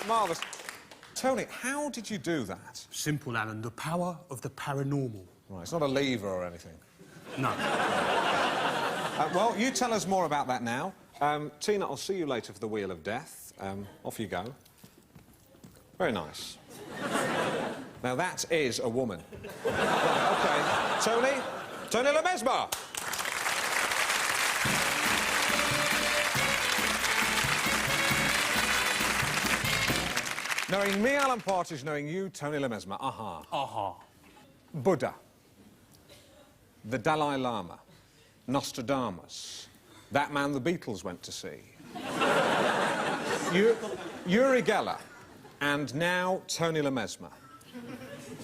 marvellous. Tony, how did you do that? Simple, Alan. The power of the paranormal. Right, it's not a lever or anything. No. Well, you tell us more about that now. Tina, I'll see you later for the Wheel of Death. Off you go. Very nice. Now, that is a woman. Right, OK. Tony Lemesmer! Knowing me, Alan Partridge, knowing you, Tony Lemesmer. Aha. Aha. Buddha. The Dalai Lama. Nostradamus. That man the Beatles went to see. Uri Geller. And now Tony Lemesmer.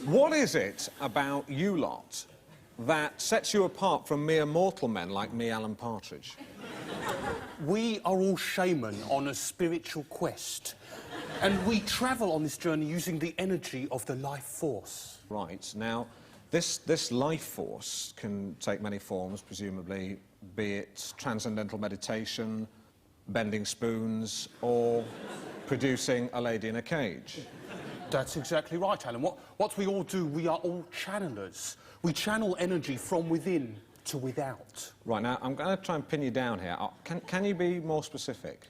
What is it about you lot that sets you apart from mere mortal men like me, Alan Partridge? We are all shaman on a spiritual quest. And we travel on this journey using the energy of the life force. Right. Now, this life force can take many forms, presumably, be it transcendental meditation, bending spoons, or producing a lady in a cage. That's exactly right, Alan. What we all do, we are all channelers. We channel energy from within to without. Right, now, I'm going to try and pin you down here. Can you be more specific?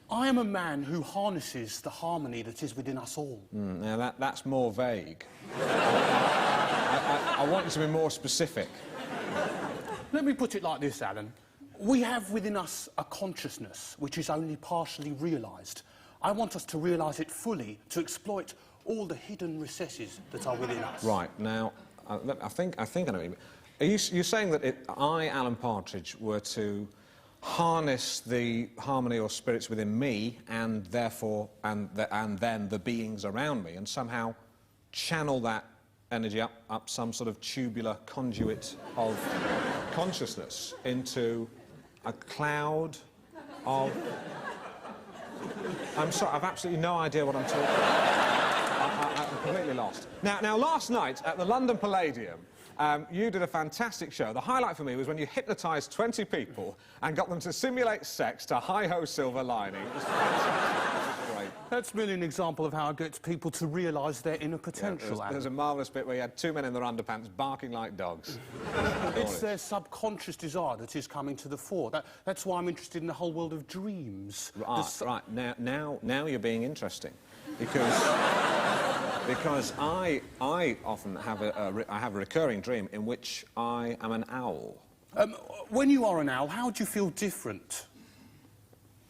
I am a man who harnesses the harmony that is within us all. Now, that's more vague. I want you to be more specific. Let me put it like this, Alan. We have within us a consciousness which is only partially realised. I want us to realise it fully, to exploit all the hidden recesses that are within us. Right, now, I think I know what you mean. You're saying that I, Alan Partridge, were to harness the harmony or spirits within me and therefore, and then the beings around me, and somehow channel that energy up some sort of tubular conduit of consciousness into a cloud of... I'm sorry, I've absolutely no idea what I'm talking about. I'm completely lost. Now, last night at the London Palladium, you did a fantastic show. The highlight for me was when you hypnotised 20 people and got them to simulate sex to Hi-Ho Silver Lining. It was fantastic. Great. That's merely an example of how I get people to realise their inner potential. Yeah, there's a marvellous bit where you had two men in their underpants barking like dogs. It's their subconscious desire that is coming to the fore. That's why I'm interested in the whole world of dreams. Right. Now you're being interesting. Because I often have a recurring dream in which I am an owl. When you are an owl, how do you feel different?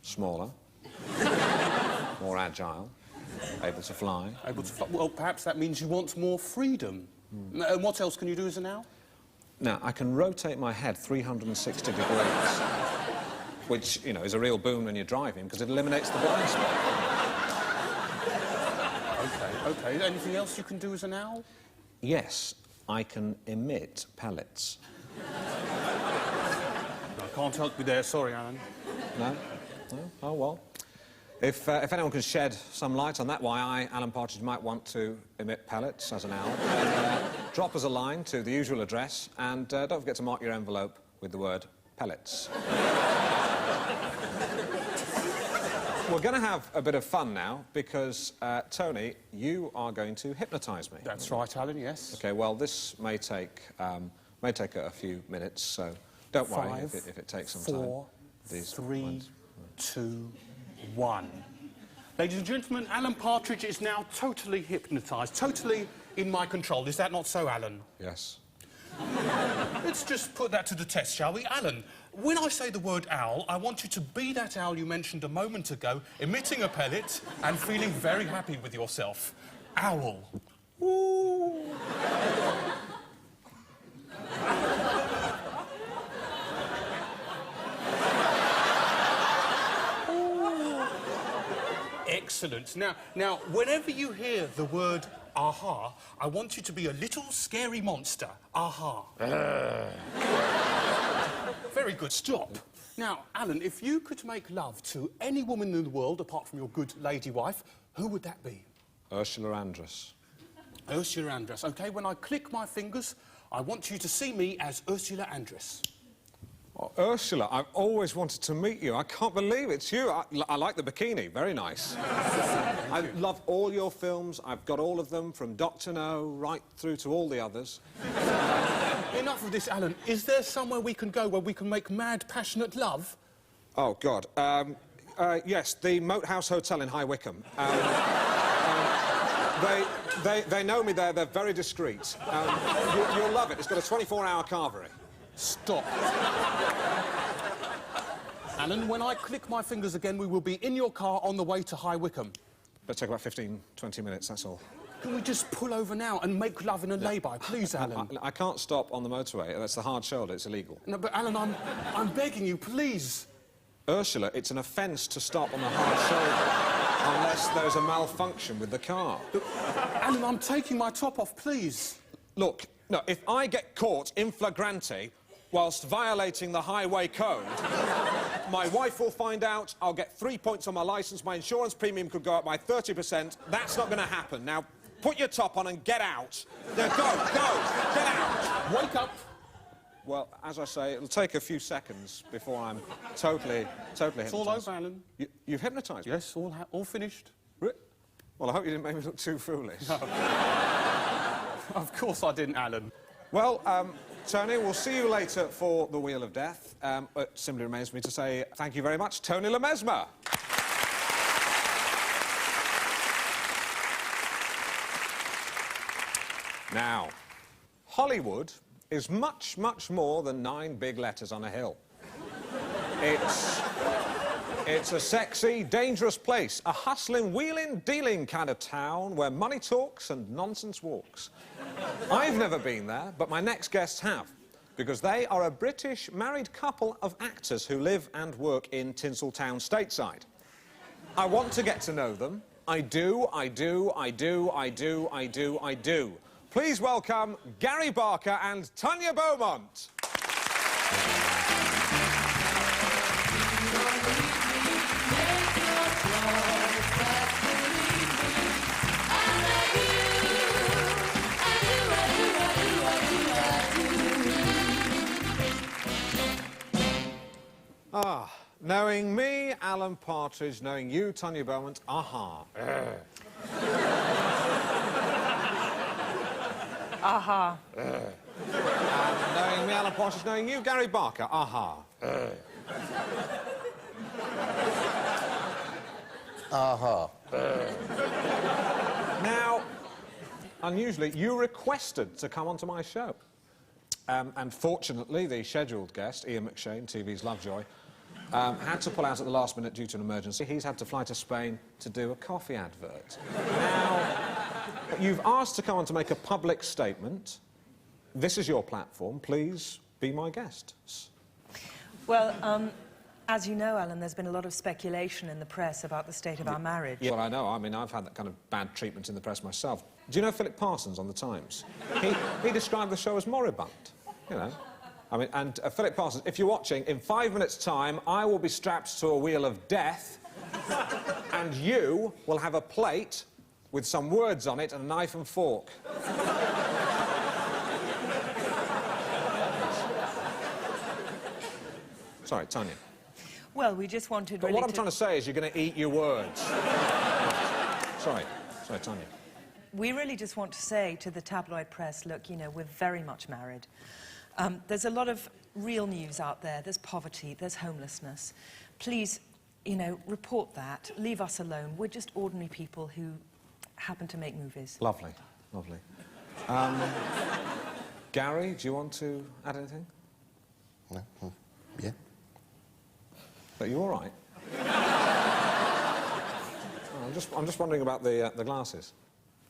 Smaller. More agile. Able to fly. Able to fly. Well, perhaps that means you want more freedom. And what else can you do as an owl? Now, I can rotate my head 360 degrees, which, you know, is a real boon when you're driving, because it eliminates the blind spot. OK. Anything else you can do as an owl? Yes, I can emit pellets. I can't help you there, sorry, Alan. No? Oh, well. If anyone can shed some light on that, why I, Alan Partridge, might want to emit pellets as an owl, then, drop us a line to the usual address, and don't forget to mark your envelope with the word pellets. We're going to have a bit of fun now, because, Tony, you are going to hypnotise me. That's right, Alan, yes. OK, well, this may take a few minutes, so don't worry if it takes some time. 4, 3, 2, 1. Ladies and gentlemen, Alan Partridge is now totally hypnotised, totally in my control. Is that not so, Alan? Yes. Let's just put that to the test, shall we? Alan, when I say the word owl, I want you to be that owl you mentioned a moment ago, emitting a pellet and feeling very happy with yourself. Owl. Ooh. Excellent. Now, whenever you hear the word aha, I want you to be a little scary monster. Aha. Very good. Stop. Now, Alan, if you could make love to any woman in the world, apart from your good lady wife, who would that be? Ursula Andress. Ursula Andress. OK, when I click my fingers, I want you to see me as Ursula Andress. Oh, Ursula, I've always wanted to meet you. I can't believe it's you. I like the bikini. Very nice. I love all your films. I've got all of them, from Dr. No right through to all the others. Enough of this, Alan. Is there somewhere we can go where we can make mad, passionate love? Oh, God. Yes, the Moat House Hotel in High Wycombe. They know me there. They're very discreet. You'll love it. It's got a 24-hour carvery. Stop. Alan, when I click my fingers again, we will be in your car on the way to High Wycombe. It'll take about 15, 20 minutes, that's all. Can we just pull over now and make love in a lay-by, please, Alan? I can't stop on the motorway. That's the hard shoulder. It's illegal. No, but, Alan, I'm begging you, please. Ursula, it's an offence to stop on the hard shoulder unless there's a malfunction with the car. Look, Alan, I'm taking my top off, please. Look, no, if I get caught in flagrante whilst violating the highway code, my wife will find out, I'll get 3 points on my licence, my insurance premium could go up by 30%. That's not going to happen. Now, put your top on and get out. Now, go, get out. Wake up. Well, as I say, it'll take a few seconds before I'm totally hypnotised. It's all over, Alan. You've hypnotised me? Yes, all finished. Well, I hope you didn't make me look too foolish. No. Of course I didn't, Alan. Well, Tony, we'll see you later for the Wheel of Death. It simply remains for me to say thank you very much, Tony Le Mesmer. Now, Hollywood is much, much more than 9 big letters on a hill. It's a sexy, dangerous place, a hustling, wheeling, dealing kind of town where money talks and nonsense walks. I've never been there, but my next guests have, because they are a British married couple of actors who live and work in Tinseltown stateside. I want to get to know them. I do. Please welcome Gary Barker and Tanya Beaumont. Knowing me, Alan Partridge, knowing you, Tanya Beaumont, aha. Aha. Knowing me, Alan Partridge, knowing you, Gary Barker, aha. Aha. Now, unusually, you requested to come onto my show. And fortunately, the scheduled guest, Ian McShane, TV's Lovejoy, had to pull out at the last minute due to an emergency. He's had to fly to Spain to do a coffee advert. Now, you've asked to come on to make a public statement. This is your platform. Please be my guests. Well, as you know, Alan, there's been a lot of speculation in the press about the state of our marriage. Yeah, well, I know. I mean, I've had that kind of bad treatment in the press myself. Do you know Philip Parsons on The Times? He described the show as moribund, you know. I mean, and Philip Parsons, if you're watching, in 5 minutes' time, I will be strapped to a wheel of death, and you will have a plate with some words on it and a knife and fork. Sorry, Tanya. Well, we just wanted... But what I'm trying to say is you're going to eat your words. Sorry, Tanya. We really just want to say to the tabloid press, look, you know, we're very much married. There's a lot of real news out there. There's poverty, there's homelessness. Please, you know, report that. Leave us alone. We're just ordinary people who happen to make movies. Lovely, lovely. Gary, do you want to add anything? No. Yeah. Are you all right? I'm just wondering about the glasses.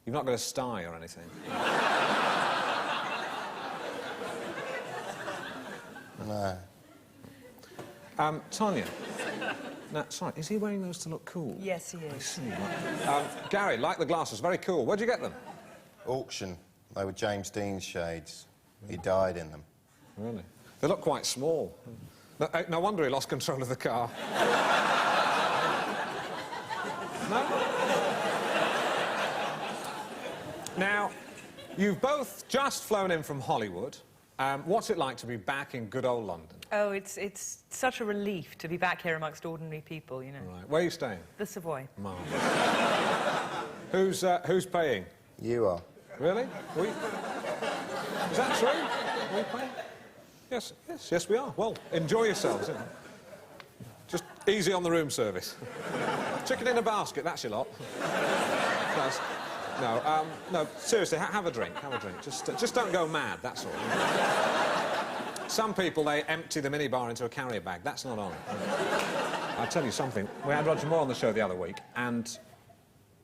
You've not got a sty or anything? No. Tanya. Now, sorry, is he wearing those to look cool? Yes, he is. I see. Gary, like the glasses, very cool. Where'd you get them? Auction. They were James Dean's shades. He died in them. Really? They look quite small. No wonder he lost control of the car. No? Now, you've both just flown in from Hollywood. What's it like to be back in good old London? Oh, it's such a relief to be back here amongst ordinary people, you know. Right. Where are you staying? The Savoy. Marvellous. Who's paying? You are. Really? Is that true? Are we paying? Yes, we are. Well, enjoy yourselves, you know. Just easy on the room service. Chicken in a basket, that's your lot. No, seriously, have a drink, Just don't go mad, that's all. Some people, they empty the minibar into a carrier bag. That's not on. I'll tell you something. We had Roger Moore on the show the other week, and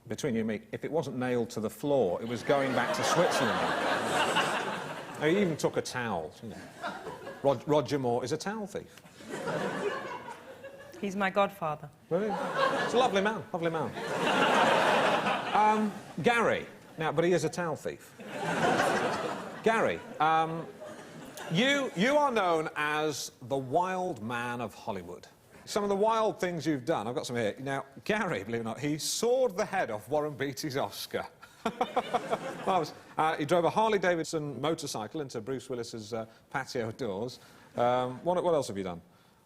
between you and me, if it wasn't nailed to the floor, it was going back to Switzerland. He even took a towel, you know. Roger Moore is a towel thief. He's my godfather. Really? He's a lovely man, lovely man. Gary. Now, but he is a towel thief. Gary, you are known as the wild man of Hollywood. Some of the wild things you've done, I've got some here. Now, Gary, believe it or not, he sawed the head off Warren Beatty's Oscar. He drove a Harley-Davidson motorcycle into Bruce Willis's patio doors. What else have you done?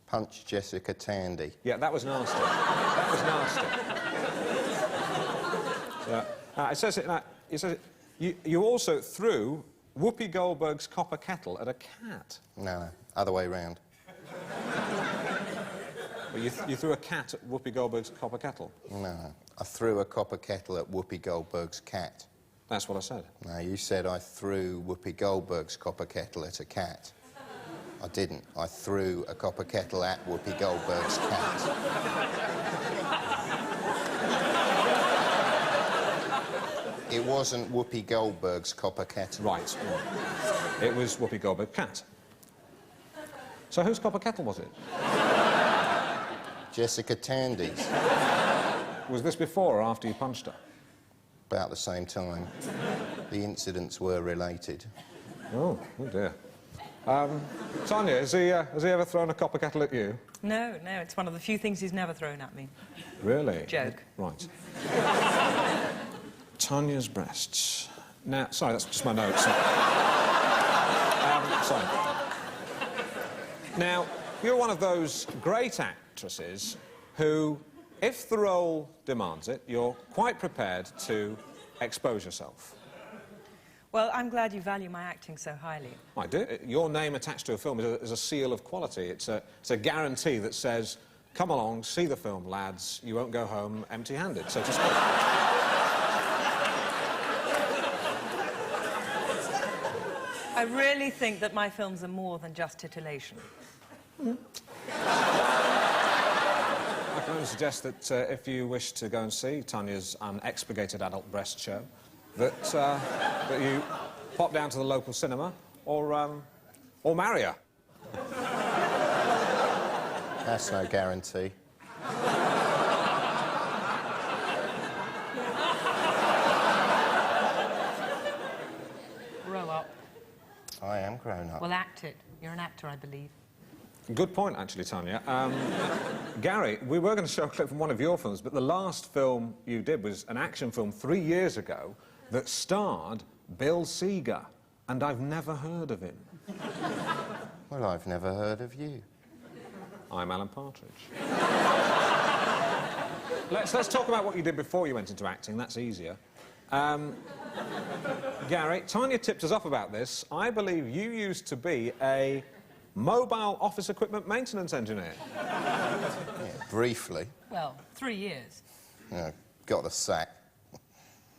Punched Jessica Tandy. Yeah, that was nasty. That was nasty. It says you also threw Whoopi Goldberg's copper kettle at a cat. No, other way round. Well, you threw a cat at Whoopi Goldberg's copper kettle? No, I threw a copper kettle at Whoopi Goldberg's cat. That's what I said. No, you said I threw Whoopi Goldberg's copper kettle at a cat. I didn't. I threw a copper kettle at Whoopi Goldberg's cat. It wasn't Whoopi Goldberg's copper kettle. Right. It was Whoopi Goldberg's cat. So whose copper kettle was it? Jessica Tandy's. Was this before or after you punched her? About the same time. The incidents were related. Oh dear. Tanya, has he ever thrown a copper kettle at you? No, it's one of the few things he's never thrown at me. Really? Joke. Right. Tanya's breasts. Now, sorry, that's just my notes. Sorry. Now, you're one of those great actresses who, if the role demands it, you're quite prepared to expose yourself. Well, I'm glad you value my acting so highly. I do. Your name attached to a film is a seal of quality. It's a guarantee that says, come along, see the film, lads. You won't go home empty-handed, so to speak. I really think that my films are more than just titillation. I can only suggest that if you wish to go and see Tanya's unexpurgated adult breast show, that you pop down to the local cinema or marry her. That's no guarantee. Grow up. I am grown up. Well, act it. You're an actor, I believe. Good point, actually, Tanya. Gary, we were going to show a clip from one of your films, but the last film you did was an action film 3 years ago that starred Bill Seeger, and I've never heard of him. Well, I've never heard of you. I'm Alan Partridge. Let's talk about what you did before you went into acting. That's easier. Gary, Tanya tipped us off about this. I believe you used to be a mobile office equipment maintenance engineer. Yeah, briefly. Well, 3 years. Yeah, got the sack.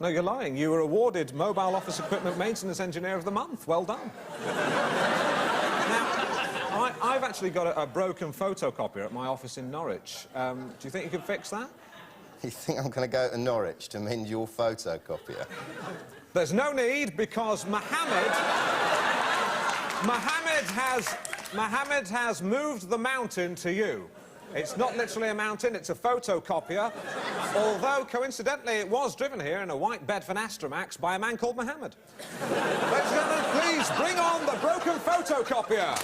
No, you're lying. You were awarded Mobile Office Equipment Maintenance Engineer of the Month. Well done. Now, I've actually got a broken photocopier at my office in Norwich. Do you think you could fix that? You think I'm going to go to Norwich to mend your photocopier? There's no need, because Mohammed has moved the mountain to you. It's not literally a mountain, it's a photocopier. Although, coincidentally, it was driven here in a white Bedford Astramax by a man called Mohammed. Ladies and gentlemen, please bring on the broken photocopier.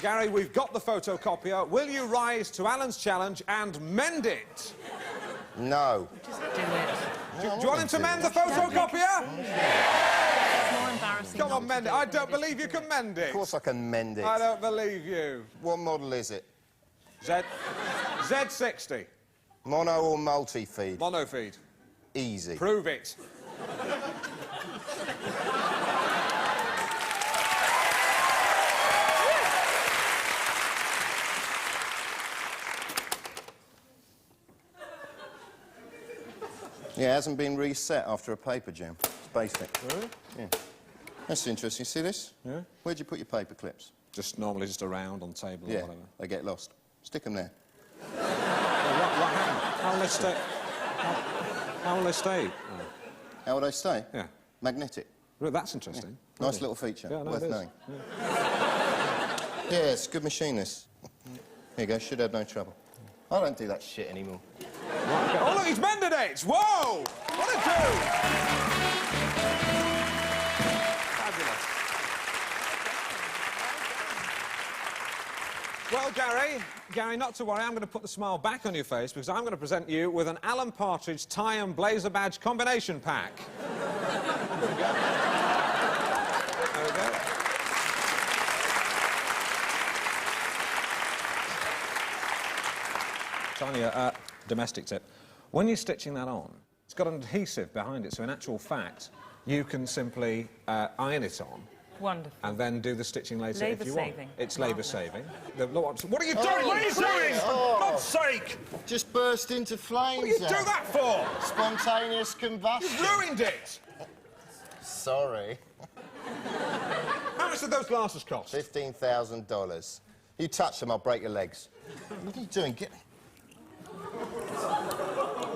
Gary, we've got the photocopier. Will you rise to Alan's challenge and mend it? No. Just do it. Do you want him to mend the photocopier? It's more embarrassing. Come on, mend it. I don't believe you can mend it. Of course I can mend it. I don't believe you. What model is it? Z60. Mono or multi-feed? Mono feed. Easy. Prove it. Yeah, it hasn't been reset after a paper jam. It's basic. Really? Yeah. That's interesting. See this? Yeah. Where'd you put your paper clips? Just normally just around on the table Yeah, or whatever. they get lost. Stick them there. What happened? How will they stay? How will they stay? How will they stay? Yeah. Magnetic. Well, that's interesting. Yeah. Nice little feature. Yeah, no, worth it is. knowing. Yeah, it's a good machine, this. Here you go, should have no trouble. I don't do that shit anymore. Right, okay. Oh, look, he's mended it! Whoa! What a dude! Fabulous. Well, Gary, not to worry, I'm going to put the smile back on your face because I'm going to present you with an Alan Partridge tie and blazer badge combination pack. There we go. There we go. Tanya, domestic tip. When you're stitching that on, it's got an adhesive behind it, so in actual fact, you can simply iron it on. Wonderful. And then do the stitching later if you want. Labour-saving. It's labour-saving. What are you doing? What are you doing? For God's sake! Just burst into flames. What do you do that for? Spontaneous combustion. You've ruined it! Sorry. How much did those glasses cost? $15,000. You touch them, I'll break your legs. What are you doing? Get...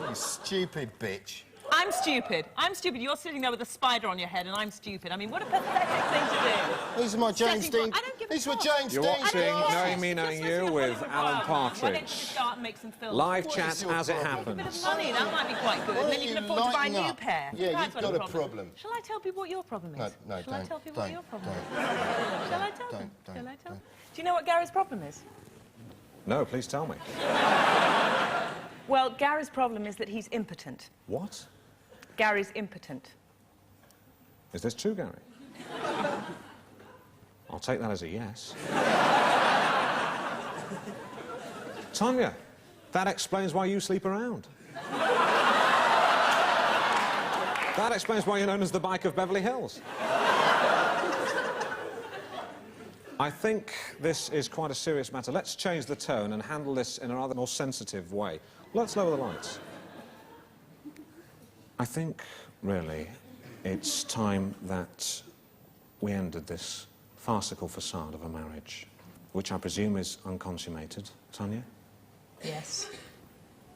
You stupid bitch. I'm stupid. I'm stupid. You're sitting there with a spider on your head, and I'm stupid. I mean, what a pathetic thing to do. These are my James Dean. I don't give a These were fuck. James You're Dean. watching Knowing Me, Knowing You with Alan Why Partridge. don't you start and make some films? Live chat as it A bit happens. of money, that might be quite good. And then you can afford to buy a new pair. Yeah, That's you've what got a problem. Shall I tell people what your problem is? No, Shall I don't. tell people what your problem is? Don't. Shall I tell them? Don't. Shall I tell them? Do you know what Gary's problem is? No, please tell me. Well, Gary's problem is that he's impotent. What? Gary's impotent. Is this true, Gary? I'll take that as a yes. Tanya, that explains why you sleep around. That explains why you're known as the Bike of Beverly Hills. I think this is quite a serious matter. Let's change the tone and handle this in a rather more sensitive way. Let's lower the lights. I think, really, it's time that we ended this farcical facade of a marriage, which I presume is unconsummated. Tanya? Yes.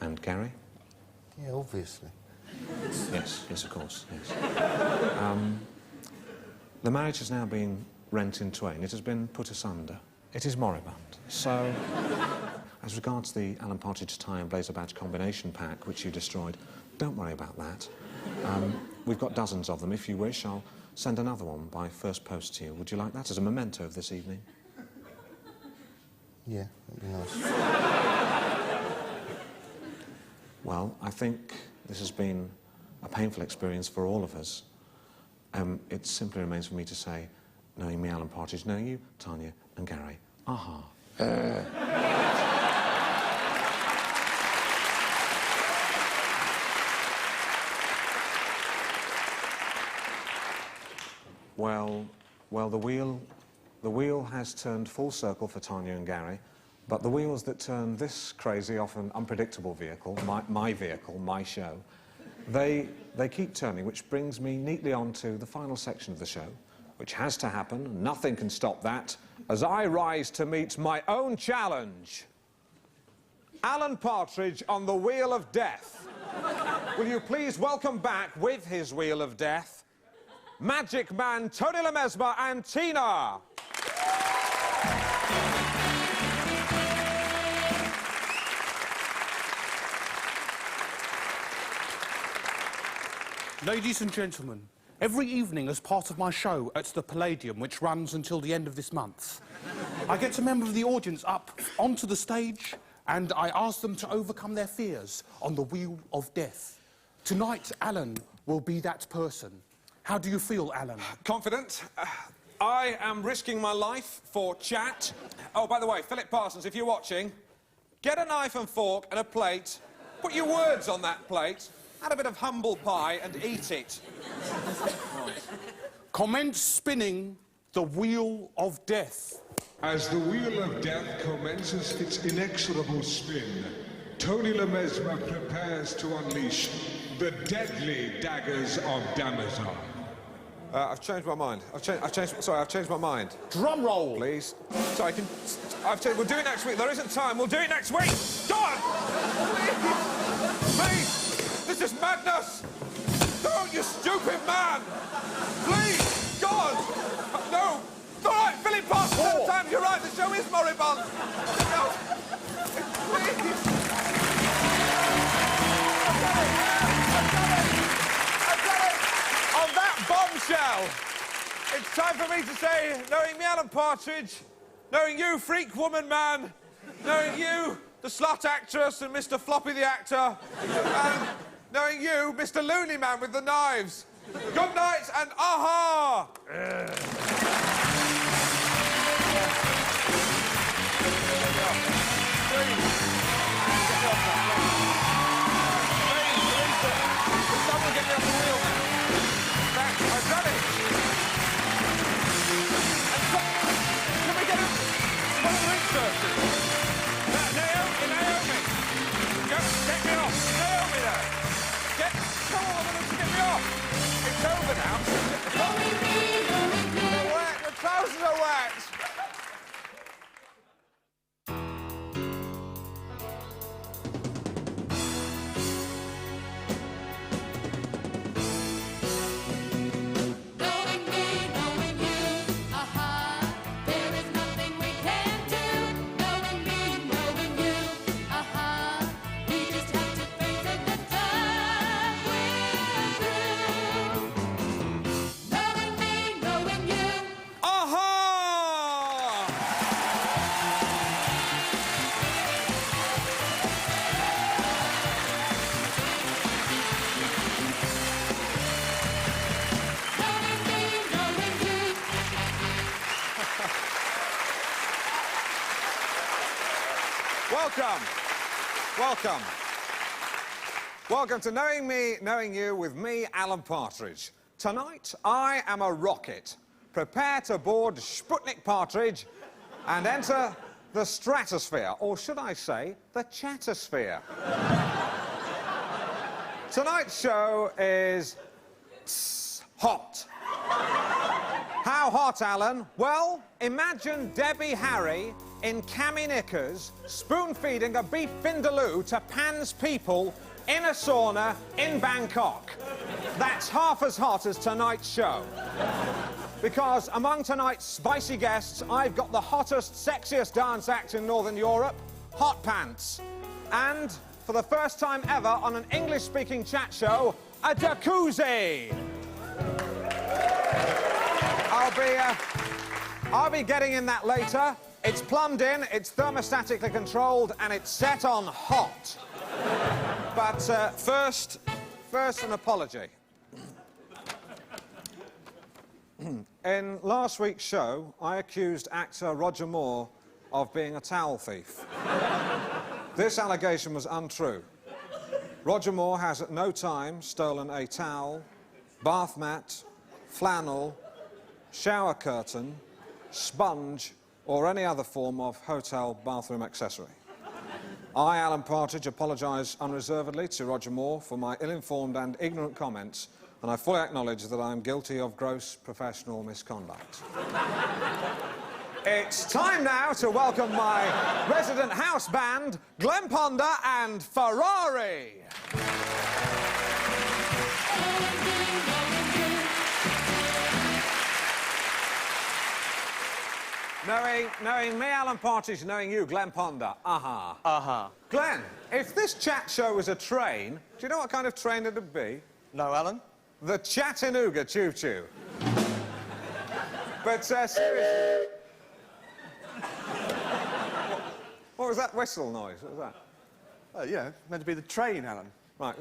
And Gary? Yeah, obviously. Yes, of course, yes. The marriage has now been rent in twain. It has been put asunder. It is moribund. So, as regards the Alan Partridge tie and blazer badge combination pack, which you destroyed, don't worry about that. We've got dozens of them. If you wish, I'll send another one by first post to you. Would you like that as a memento of this evening? Yeah, that'd be nice. Well, I think this has been a painful experience for all of us. It simply remains for me to say, knowing me, Alan Partridge, knowing you, Tanya and Gary. Aha. Well, the wheel has turned full circle for Tanya and Gary, but the wheels that turn this crazy, often unpredictable vehicle, my vehicle, my show, they keep turning, which brings me neatly on to the final section of the show, which has to happen, nothing can stop that, as I rise to meet my own challenge. Alan Partridge on the Wheel of Death. Will you please welcome back with his Wheel of Death, Magic Man Tony Lemesmer and Tina. Ladies and gentlemen, every evening as part of my show at the Palladium, which runs until the end of this month, I get a member of the audience up onto the stage and I ask them to overcome their fears on the Wheel of Death. Tonight, Alan will be that person. How do you feel, Alan? Confident. I am risking my life for chat. Oh, by the way, Philip Parsons, if you're watching, get a knife and fork and a plate, put your words on that plate, add a bit of humble pie and eat it. Commence spinning the wheel of death. As the wheel of death commences its inexorable spin, Tony Lemesmer prepares to unleash the deadly daggers of Damazon. I've changed my mind. I've changed my mind. Drum roll. Please. Sorry, we'll do it next week. There isn't time. We'll do it next week. Go on! Please! This is madness! Don't, you stupid man! Please! God! No! It's all right, Philip Parsons, sometimes you're right, the show is moribund! No! Please! I've done it! On that bombshell, it's time for me to say, knowing me, Alan Partridge, knowing you, freak woman man, knowing you, the slut actress and Mr. Floppy the actor, and knowing you, Mr. Looney Man with the knives. Good night and aha! Someone get me off the wheel now. Thanks, I've done it. Can we get a... One of the inserts? Naomi! Go, get me off. Naomi there. Come on, get me off. It's over now. They're wet. The trousers are wet. Welcome to Knowing Me, Knowing You with me, Alan Partridge. Tonight, I am a rocket. Prepare to board Sputnik Partridge and enter the stratosphere, or should I say, the chatosphere. Tonight's show is hot. How hot, Alan? Well, imagine Debbie Harry in cami knickers spoon-feeding a beef vindaloo to Pan's people in a sauna in Bangkok. That's half as hot as tonight's show. Because among tonight's spicy guests, I've got the hottest, sexiest dance act in Northern Europe, Hot Pants. And, for the first time ever on an English-speaking chat show, a jacuzzi. I'll be getting in that later. It's plumbed in, it's thermostatically controlled, and it's set on hot. But first an apology. In last week's show, I accused actor Roger Moore of being a towel thief. This allegation was untrue. Roger Moore has at no time stolen a towel, bath mat, flannel, shower curtain, sponge, or any other form of hotel bathroom accessory. I, Alan Partridge, apologise unreservedly to Roger Moore for my ill-informed and ignorant comments, and I fully acknowledge that I am guilty of gross professional misconduct. It's time now to welcome my resident house band, Glenn Ponder and Ferrari. Knowing me, Alan Partridge, knowing you, Glenn Ponder. Aha. Aha. Glenn, if this chat show was a train, do you know what kind of train it'd be? No, Alan? The Chattanooga Choo Choo. But, seriously... What was that whistle noise? What was that? Yeah, meant to be the train, Alan. Right,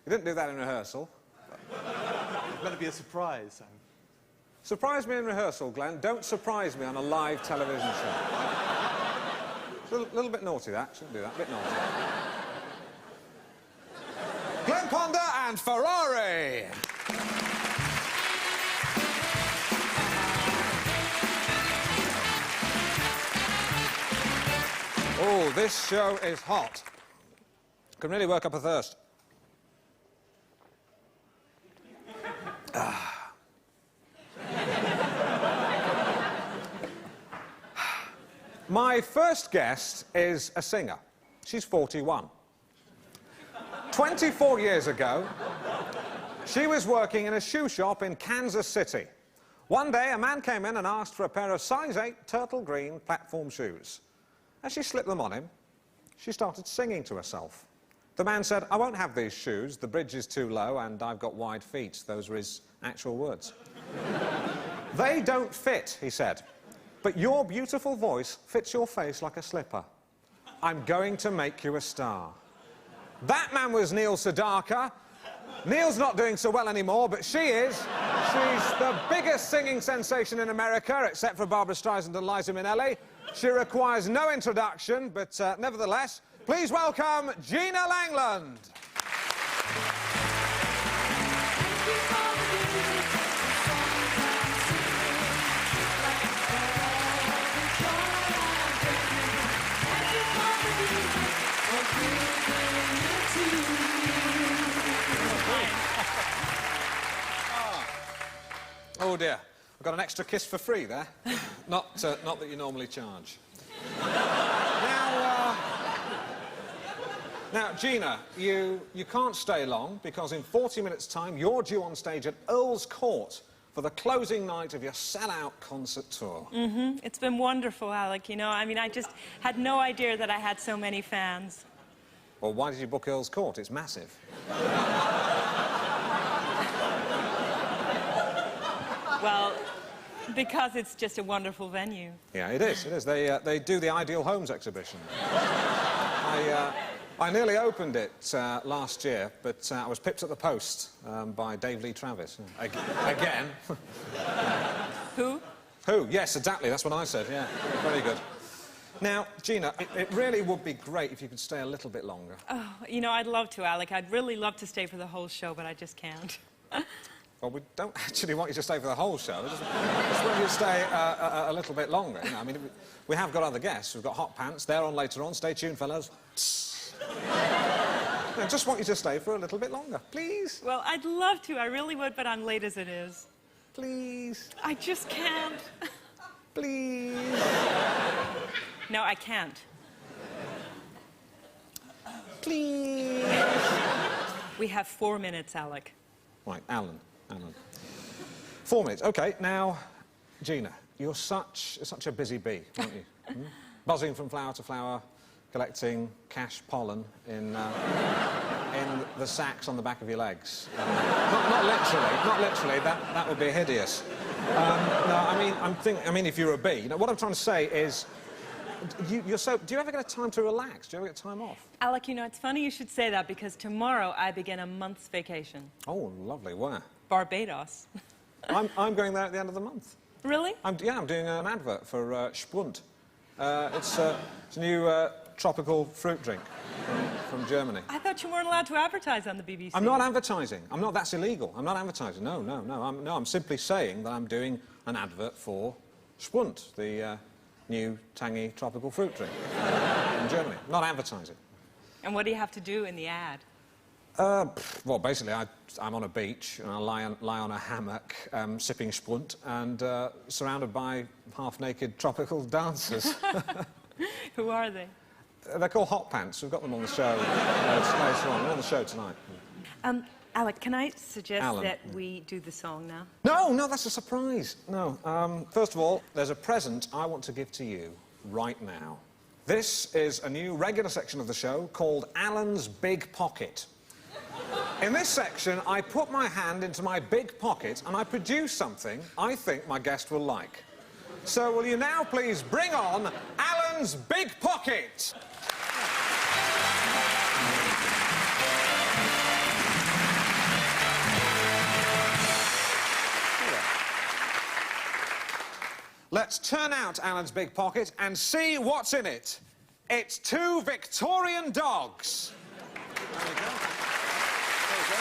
You didn't do that in rehearsal. It's meant to be a surprise, Sam. Surprise me in rehearsal, Glenn. Don't surprise me on a live television show. It's a little bit naughty, that. Shouldn't do that. A bit naughty. Glenn Ponder and Ferrari. Oh, this show is hot. Can really work up a thirst. My first guest is a singer. She's 41. 24 years ago, she was working in a shoe shop in Kansas City. One day, a man came in and asked for a pair of size 8 turtle green platform shoes. As she slipped them on him, she started singing to herself. The man said, "I won't have these shoes. The bridge is too low and I've got wide feet." Those were his actual words. "They don't fit," he said. "But your beautiful voice fits your face like a slipper. I'm going to make you a star." That man was Neil Sedaka. Neil's not doing so well anymore, but she is. She's the biggest singing sensation in America, except for Barbra Streisand and Liza Minnelli. She requires no introduction, but nevertheless, please welcome Gina Langland. Oh dear, I've got an extra kiss for free there. Not that you normally charge. Now, Gina, you can't stay long because in 40 minutes' time you're due on stage at Earl's Court for the closing night of your sell-out concert tour. Mm-hmm. It's been wonderful, Alec. You know, I mean, I just had no idea that I had so many fans. Well, why did you book Earl's Court? It's massive. Well, because it's just a wonderful venue. Yeah, it is, it is. They do the Ideal Homes exhibition. I nearly opened it last year, but I was pipped at the post by Dave Lee Travis. Again. Who? Who? Yes, exactly. That's what I said, yeah. Very good. Now, Gina, it really would be great if you could stay a little bit longer. Oh, you know, I'd love to, Alec. I'd really love to stay for the whole show, but I just can't. Well, we don't actually want you to stay for the whole show. We just want you to stay a little bit longer. You know, I mean, we have got other guests. We've got Hot Pants. They're on later on. Stay tuned, fellas. I just want you to stay for a little bit longer, please. Well, I'd love to. I really would, but I'm late as it is. Please. I just can't. Please. No, I can't. Please. We have 4 minutes, Alec. Right, Alan. 4 minutes. OK, now, Gina, you're such a busy bee, aren't you? Buzzing from flower to flower, collecting cash pollen in the sacs on the back of your legs. Not literally. That would be hideous. No, I mean, if you're a bee, you know, what I'm trying to say is, do you ever get a time to relax? Do you ever get time off? Alec, you know, it's funny you should say that because tomorrow I begin a month's vacation. Oh, lovely. Where? Barbados. I'm going there at the end of the month. Really? I'm doing an advert for Spunt. It's a new tropical fruit drink from Germany. I thought you weren't allowed to advertise on the BBC. I'm not advertising. That's illegal. I'm not advertising. No. I'm simply saying that I'm doing an advert for Spunt, the new tangy tropical fruit drink in Germany. Not advertising. And what do you have to do in the ad? Well, basically, I'm on a beach and I lie on a hammock, sipping Spunt and surrounded by half-naked tropical dancers. Who are they? They're called Hot Pants. We've got them on the show later on. They're on the show tonight. Alec, can I suggest Alan. that we do the song now? No, that's a surprise. No. First of all, there's a present I want to give to you right now. This is a new regular section of the show called Alan's Big Pocket. In this section, I put my hand into my big pocket and I produce something I think my guest will like. So will you now please bring on Alan's Big Pocket? Let's turn out Alan's big pocket and see what's in it. It's 2 Victorian dogs. There you go. There you go.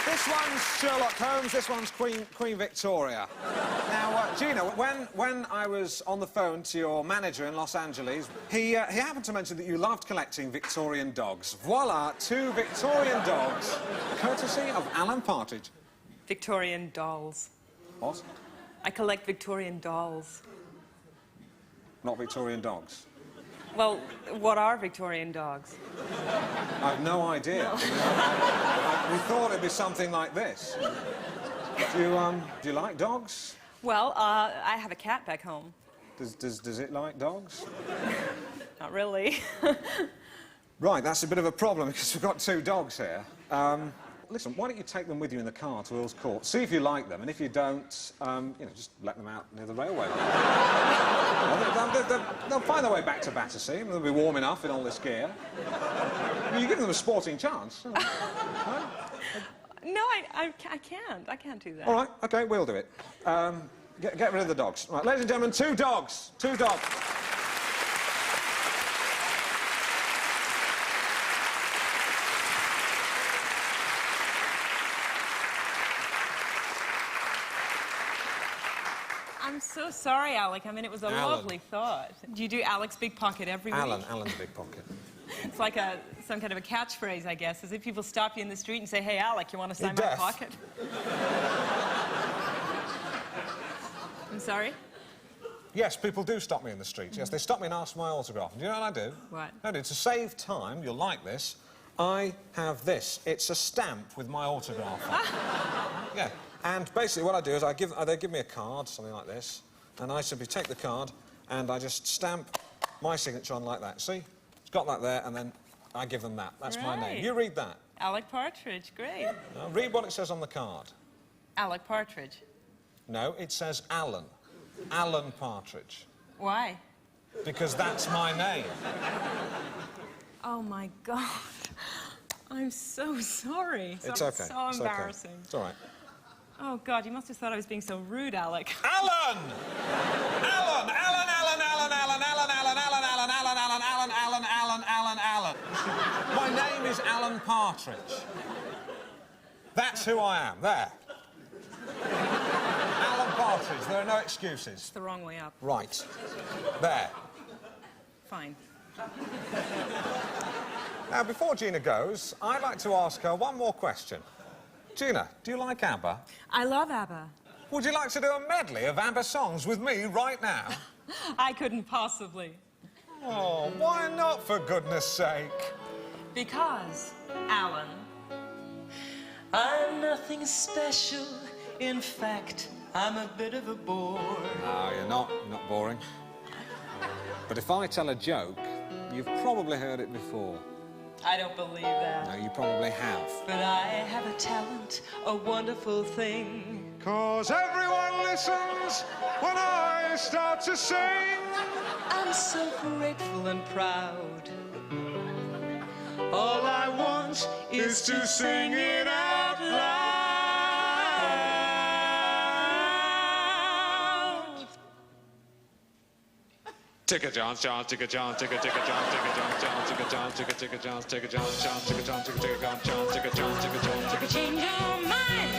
This one's Sherlock Holmes, this one's Queen Victoria. Now, Gina, when I was on the phone to your manager in Los Angeles, he happened to mention that you loved collecting Victorian dogs. Voila, 2 Victorian dogs, courtesy of Alan Partridge. Victorian dolls. What? I collect Victorian dolls. Not Victorian dogs? Well, what are Victorian dogs? I've no idea. No. We thought it'd be something like this. Do you like dogs? Well, I have a cat back home. Does it like dogs? Not really. Right, that's a bit of a problem because we've got 2 dogs here. Listen, why don't you take them with you in the car to Earl's Court? See if you like them, and if you don't, you know, just let them out near the railway. They'll find their way back to Battersea, and they'll be warm enough in all this gear. I mean, you give them a sporting chance. No, I can't. I can't do that. All right, OK, we'll do it. Get rid of the dogs. Right, ladies and gentlemen, 2 dogs. 2 dogs. I'm so sorry, Alec. I mean, it was a lovely thought. Do you do Alec's Big Pocket every week? Alan's Big Pocket. It's like some kind of a catchphrase, I guess, as if people stop you in the street and say, "Hey, Alec, you want to sign my pocket?" I'm sorry? Yes, people do stop me in the street. Yes, they stop me and ask for my autograph. And do you know what I do? What? I do. To save time, you'll like this, I have this. It's a stamp with my autograph on it. Yeah. And basically what I do is they give me a card, something like this, and I simply take the card and I just stamp my signature on like that. See? It's got that there, and then I give them that. That's my name. You read that. Alec Partridge, great. Now, read what it says on the card. Alec Partridge. No, it says Alan. Alan Partridge. Why? Because that's my name. Oh, my God. I'm so sorry. It's OK. So embarrassing. Okay. It's all right. Oh, God, you must have thought I was being so rude, Alec. Alan! Alan! Alan, Alan, Alan, Alan, Alan, Alan, Alan, Alan, Alan, Alan, Alan, Alan, Alan, Alan, Alan. My name is Alan Partridge. That's who I am. There. Alan Partridge. There are no excuses. It's the wrong way up. Right. There. Fine. Now, before Gina goes, I'd like to ask her one more question. Gina, do you like ABBA? I love ABBA. Would you like to do a medley of ABBA songs with me right now? I couldn't possibly. Oh, why not, for goodness sake? Because, Alan, I'm nothing special. In fact, I'm a bit of a bore. No, you're not boring. But if I tell a joke, you've probably heard it before. I don't believe that. No, you probably have. But I have a talent, a wonderful thing. 'Cause everyone listens when I start to sing. I'm so grateful and proud. All I want is to sing it out loud. Ticka John, ticka John, ticka John, ticka John, ticka John, ticka John, ticka John, ticka John, ticka John, ticka John. Change your mind.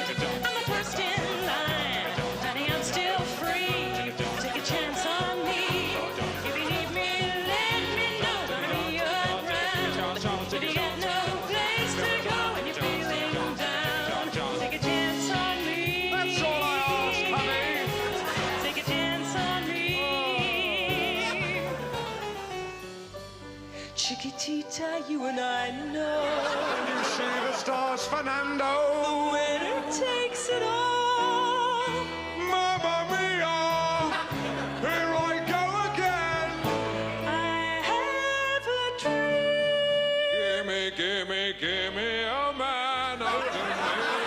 I'm the first in line. Honey, I'm still free. Take a chance on me. If you need me, let me know. Gonna be around. If you got no place to go and you're feeling down, take a chance on me. That's all I ask, honey. Take a chance on me. Chiquitita, you and I know. When you see the stars, Fernando. The winner takes it all. Mamma mia, here I go again. I have a dream. Give me a man of the midnight.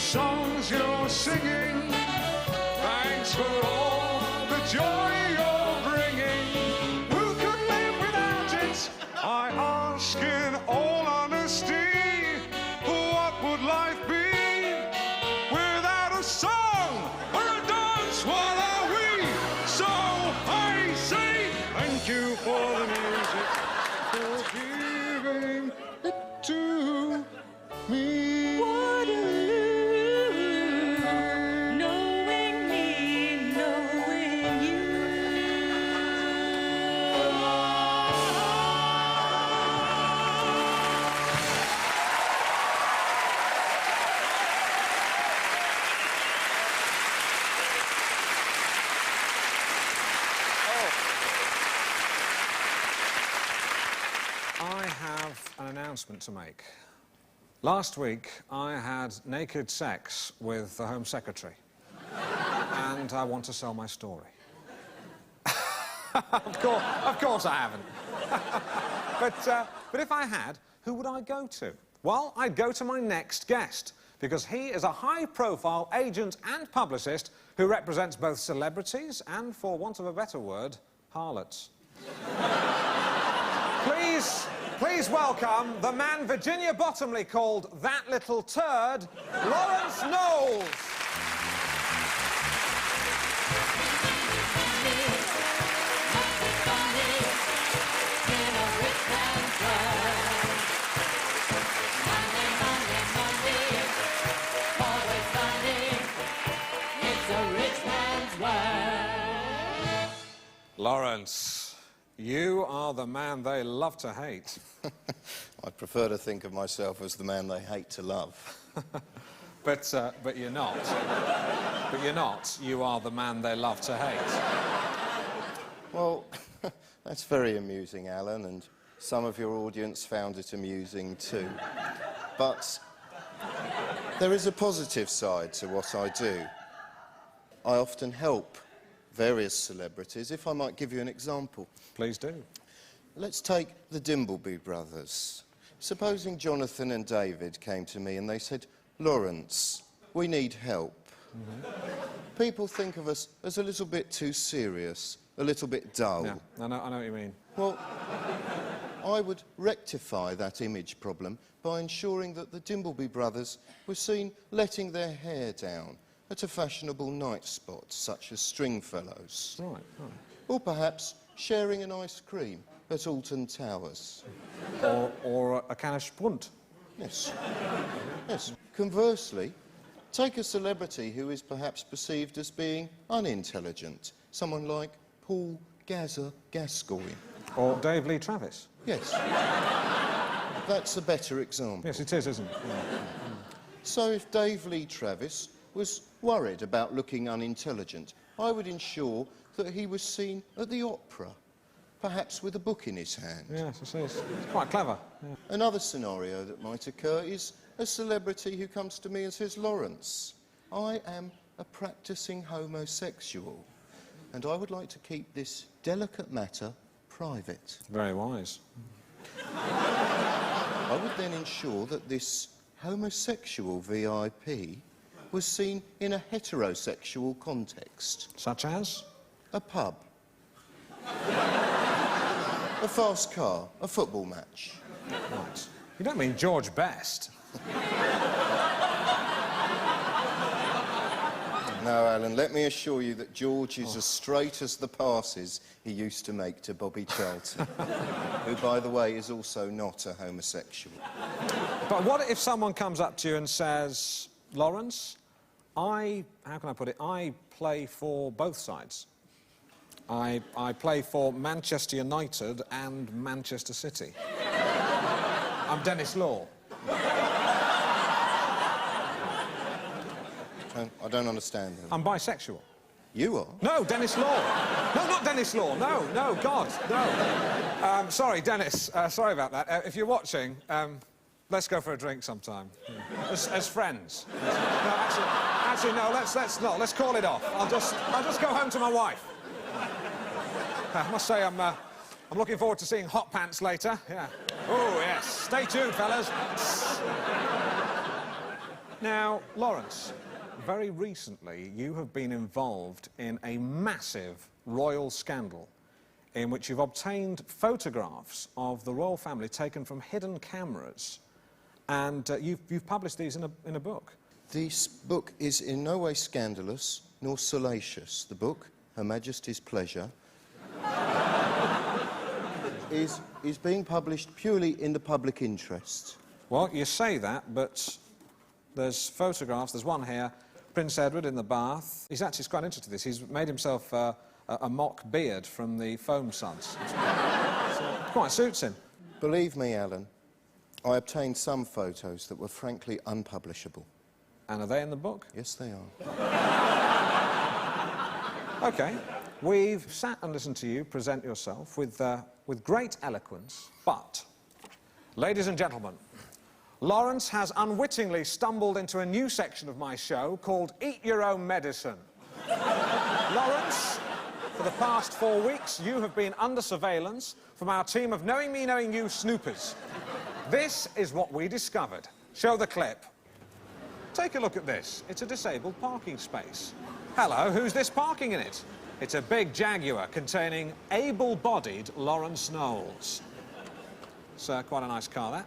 songs you're singing. Thanks for all the joy you're bringing. Who could live without it? I ask in all honesty, what would life be without a song or a dance? What are we? So I say thank you for the music, for giving it to me. I have an announcement to make. Last week, I had naked sex with the Home Secretary. And I want to sell my story. Of course I haven't. But if I had, who would I go to? Well, I'd go to my next guest, because he is a high-profile agent and publicist who represents both celebrities and, for want of a better word, harlots. Please welcome the man Virginia Bottomley called that little turd, Lawrence Knowles. Lawrence, you are the man they love to hate. I'd prefer to think of myself as the man they hate to love. But you're not. But you're not. You are the man they love to hate. Well, that's very amusing, Alan, and some of your audience found it amusing too. But there is a positive side to what I do. I often help various celebrities. If I might give you an example. Please do. Let's take the Dimbleby brothers. Supposing Jonathan and David came to me and they said, Lawrence, we need help. People think of us as a little bit too serious, a little bit dull. Yeah, I know what you mean. Well, I would rectify that image problem by ensuring that the Dimbleby brothers were seen letting their hair down at a fashionable night spot, such as Stringfellows. Right. Or perhaps sharing an ice cream at Alton Towers. Or a can of Spunt. Yes. Yes. Conversely, take a celebrity who is perhaps perceived as being unintelligent. Someone like Paul Gazza Gascoigne. Or Dave Lee Travis. Yes. That's a better example. Yes, it is, isn't it? Yeah. So if Dave Lee Travis was worried about looking unintelligent, I would ensure that he was seen at the opera, perhaps with a book in his hand. Yes, I see. It's quite clever. Yeah. Another scenario that might occur is a celebrity who comes to me and says, Lawrence, I am a practising homosexual, and I would like to keep this delicate matter private. Very wise. I would then ensure that this homosexual VIP was seen in a heterosexual context. Such as? A pub. A fast car. A football match. Right. You don't mean George Best? No, Alan, let me assure you that George is as straight as the passes he used to make to Bobby Charlton, who, by the way, is also not a homosexual. But what if someone comes up to you and says, Lawrence, how can I put it? I play for both sides. I play for Manchester United and Manchester City. I'm Dennis Law. I don't understand that. I'm bisexual. You are? No, Dennis Law. No, not Dennis Law. No, God, no. Sorry, Dennis. Sorry about that. If you're watching, let's go for a drink sometime. As friends. No, actually, no. Let's not. Let's call it off. I'll just go home to my wife. I must say, I'm looking forward to seeing Hot Pants later. Yeah. Oh yes. Stay tuned, fellas. Now, Lawrence, very recently you have been involved in a massive royal scandal in which you've obtained photographs of the royal family taken from hidden cameras, and you've published these in a book. This book is in no way scandalous nor salacious. The book, Her Majesty's Pleasure, is being published purely in the public interest. Well, you say that, but there's photographs. There's one here, Prince Edward in the bath. He's actually quite interested in this. He's made himself a mock beard from the foam suds. So quite suits him. Believe me, Alan, I obtained some photos that were frankly unpublishable. And are they in the book? Yes, they are. OK. We've sat and listened to you present yourself with great eloquence, but, ladies and gentlemen, Lawrence has unwittingly stumbled into a new section of my show called Eat Your Own Medicine. Lawrence, for the past 4 weeks, you have been under surveillance from our team of Knowing Me, Knowing You snoopers. This is what we discovered. Show the clip. Take a look at this. It's a disabled parking space. Hello, who's this parking in it? It's a big Jaguar containing able-bodied Lawrence Knowles. So, quite a nice car, that.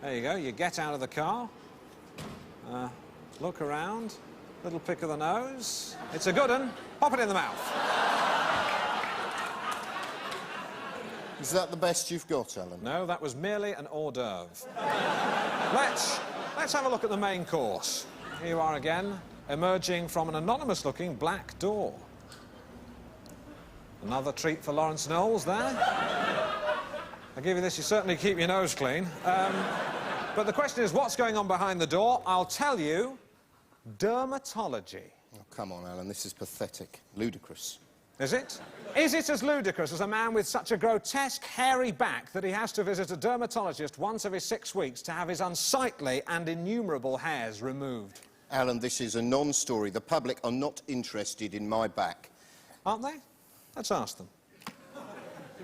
There you go. You get out of the car, look around, little pick of the nose. It's a good one. Pop it in the mouth. Is that the best you've got, Alan? No, that was merely an hors d'oeuvre. Let's have a look at the main course. Here you are again, emerging from an anonymous-looking black door. Another treat for Lawrence Knowles there. I give you this, you certainly keep your nose clean. But the question is, what's going on behind the door? I'll tell you, dermatology. Oh, come on, Alan, this is pathetic. Ludicrous. Is it? Is it as ludicrous as a man with such a grotesque, hairy back that he has to visit a dermatologist once every 6 weeks to have his unsightly and innumerable hairs removed? Alan, this is a non-story. The public are not interested in my back. Aren't they? Let's ask them.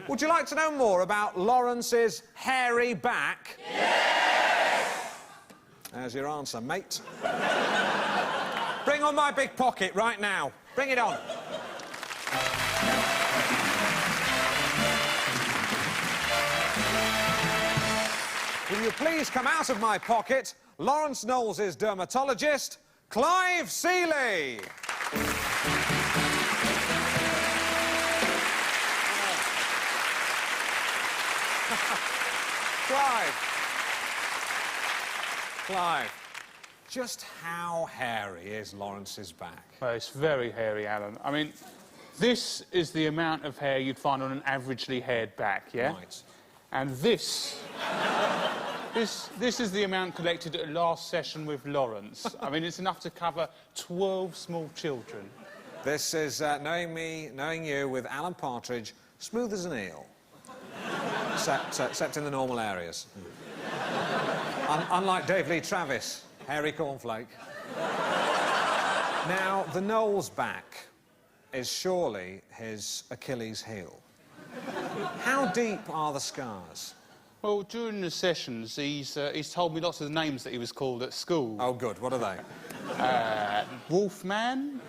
Would you like to know more about Lawrence's hairy back? Yes! There's your answer, mate. Bring on my big pocket right now. Bring it on. Will you please come out of my pocket, Lawrence Knowles' dermatologist, Clive Seeley. Clive, just how hairy is Lawrence's back? Well, it's very hairy, Alan. I mean, this is the amount of hair you'd find on an averagely haired back, yeah? Right. And this is the amount collected at last session with Lawrence. I mean, it's enough to cover 12 small children. This is Knowing Me, Knowing You with Alan Partridge, smooth as an eel. Except in the normal areas. Unlike Dave Lee Travis, hairy cornflake. Now, the Knowles back is surely his Achilles heel. How deep are the scars? Well, during the sessions, he's told me lots of the names that he was called at school. Oh, good. What are they? Wolfman,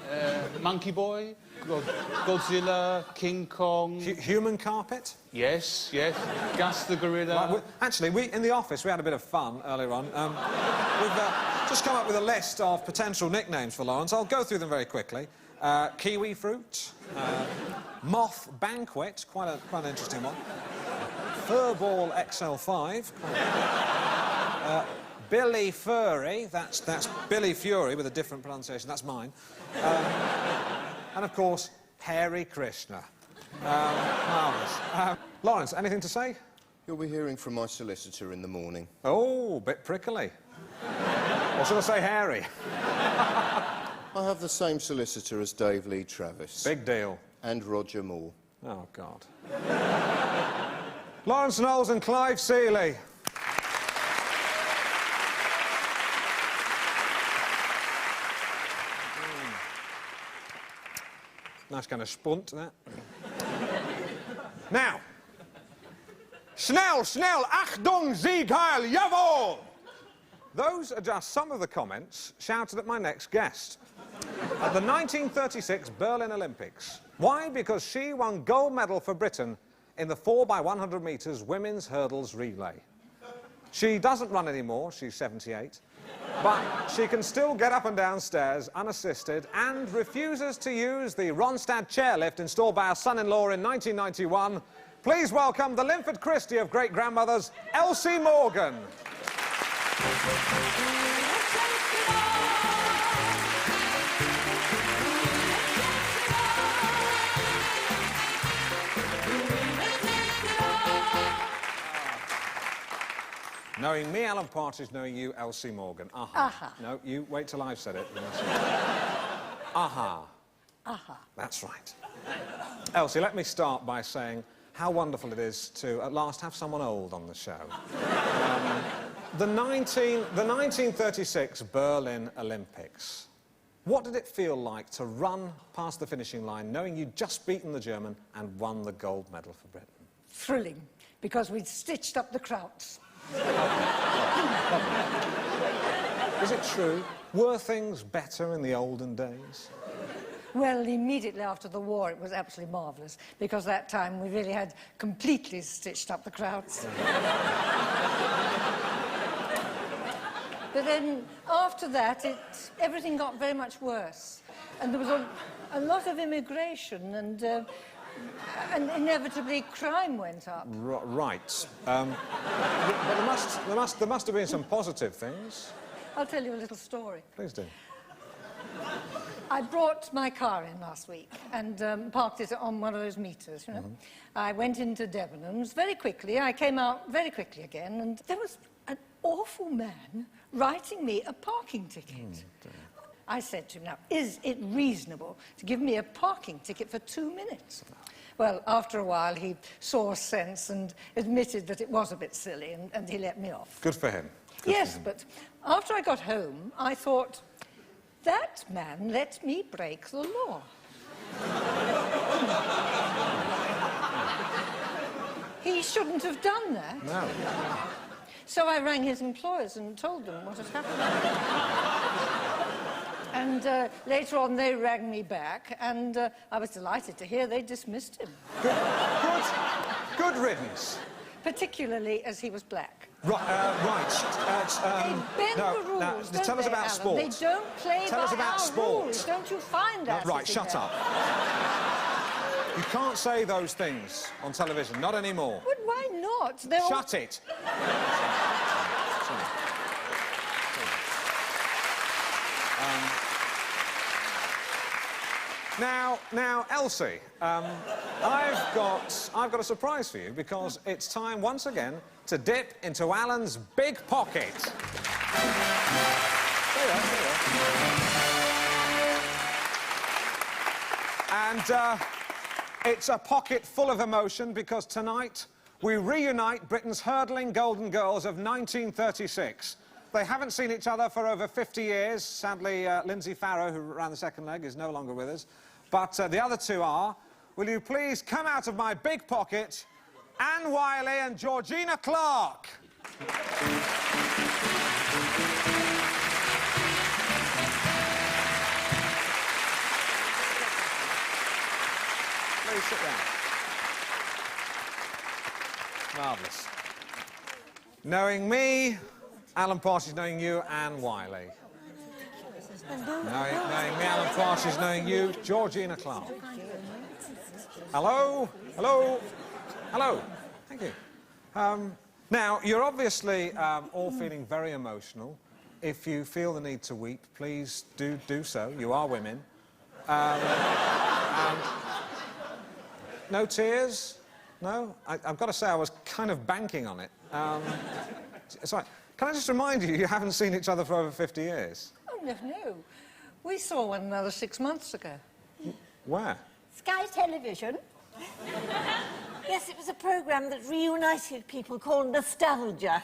Monkey Boy, Godzilla, King Kong... Human carpet? Yes, yes. Gus the Gorilla... Right, actually, in the office, we had a bit of fun earlier on. We've just come up with a list of potential nicknames for Lawrence. I'll go through them very quickly. Kiwi Fruit, Moth Banquet, quite an interesting one. Furball XL5. Billy Furry, that's Billy Fury with a different pronunciation, that's mine. And of course, Hairy Krishna. Marvellous. Lawrence, anything to say? You'll be hearing from my solicitor in the morning. Oh, bit prickly. Or should I say hairy? I have the same solicitor as Dave Lee Travis. Big deal. And Roger Moore. Oh, God. Lawrence Knowles and Clive Seeley. Nice kind of spunt, that. Now. Snel, snel, Achtung, Sieg, Heil, jawohl! those are just some of the comments shouted at my next guest at the 1936 Berlin Olympics. Why? Because she won gold medal for Britain in the 4x100 metres women's hurdles relay. She doesn't run anymore, she's 78, but she can still get up and down stairs unassisted and refuses to use the Ronstadt chairlift installed by her son-in-law in 1991. Please welcome the Linford Christie of great-grandmothers, Elsie Morgan. Knowing me, Alan Partridge, knowing you, Elsie Morgan. Aha. No, you wait till I've said it. Aha. Aha. That's right. Elsie, let me start by saying how wonderful it is to, at last, have someone old on the show. The 1936 Berlin Olympics. What did it feel like to run past the finishing line knowing you'd just beaten the German and won the gold medal for Britain? Thrilling, because we'd stitched up the crowds. Is it true? Were things better in the olden days? Well, immediately after the war, it was absolutely marvellous, because that time we really had completely stitched up the crowds. But then, after that, everything got very much worse. And there was a lot of immigration, and inevitably crime went up. Right. But there must have been some positive things. I'll tell you a little story. Please do. I brought my car in last week and parked it on one of those meters, you know. I went into Debenhams very quickly. I came out very quickly again, and there was an awful man writing me a parking ticket. I said to him, now, is it reasonable to give me a parking ticket for 2 minutes? Well, after a while, he saw sense and admitted that it was a bit silly, and he let me off. Good for him. Yes, but after I got home, I thought, that man let me break the law. He shouldn't have done that. No. So I rang his employers and told them what had happened. And later on, they rang me back, and I was delighted to hear they dismissed him. Good riddance. Particularly as he was black. Right. They bend the rules, don't tell us they, about Alan? sport. They don't play Tell us by about our sport. rules. Don't you find that? Right, shut there? up. You can't say those things on television, not anymore. But why not? Shut it. Now, Elsie, I've got a surprise for you, because it's time once again to dip into Alan's big pocket. There you are. And it's a pocket full of emotion, because tonight we reunite Britain's hurdling golden girls of 1936. They haven't seen each other for over 50 years. Sadly, Lindsay Farrow, who ran the second leg, is no longer with us. But the other two are. Will you please come out of my big pocket, Anne Wiley and Georgina Clark? Please sit down. Marvellous. Knowing me, Alan Partridge, knowing you, Anne Wiley. Knowing me, Alan Partridge, knowing you, Georgina Clark. Hello? Hello? Hello? Thank you. Now, you're obviously all feeling very emotional. If you feel the need to weep, please do so. You are women. No tears? No? I've got to say, I was kind of banking on it. Sorry. Can I just remind you, you haven't seen each other for over 50 years? Oh, no. We saw one another 6 months ago. Where? Sky Television. Yes, it was a programme that reunited people called Nostalgia.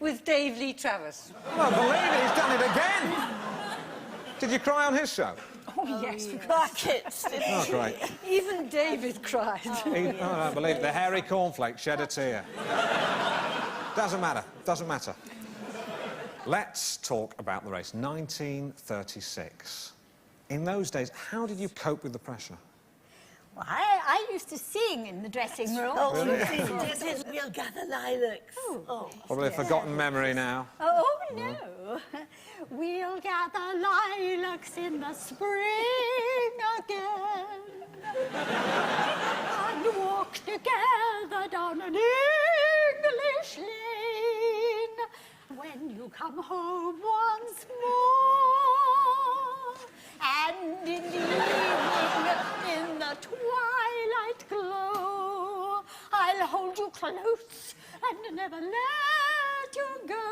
With Dave Lee Travis. I don't believe it, he's done it again! Did you cry on his show? Oh, yes, we buckets. Oh, great. Even David cried. I don't believe it. The hairy cornflake shed a tear. Doesn't matter. Let's talk about the race. 1936. In those days, how did you cope with the pressure? Well, I used to sing in the dressing room. Oh, Really? we'll gather lilacs. Oh. Probably a forgotten memory now. Oh, no. We'll gather lilacs in the spring again and walk together down an English lane when you come home once more. And in the evening, in the twilight glow, I'll hold you close and never let you go.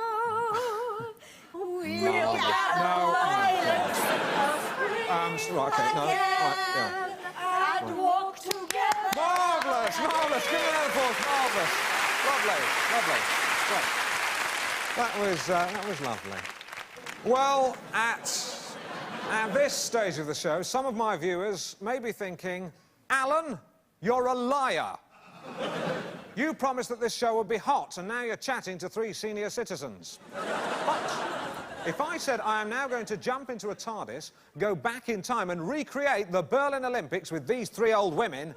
We'll gather lilacs in the spring right, okay, no, right, yeah. and walk together. Marvellous, marvellous. Give me another applause. Marvellous. Lovely, lovely. Great. That was lovely. Well, at this stage of the show, some of my viewers may be thinking, Alan, you're a liar. You promised that this show would be hot, and now you're chatting to 3 senior citizens. But if I said I am now going to jump into a TARDIS, go back in time and recreate the Berlin Olympics with these 3 old women,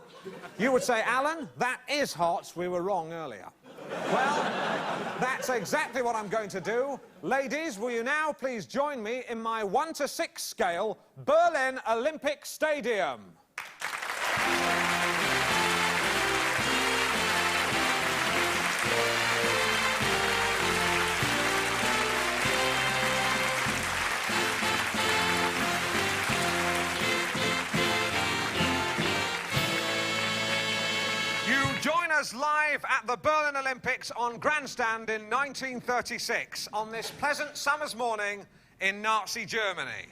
you would say, Alan, that is hot. We were wrong earlier. Well, that's exactly what I'm going to do. Ladies, will you now please join me in my 1 to 6 scale Berlin Olympic Stadium? Join us live at the Berlin Olympics on Grandstand in 1936 on this pleasant summer's morning in Nazi Germany.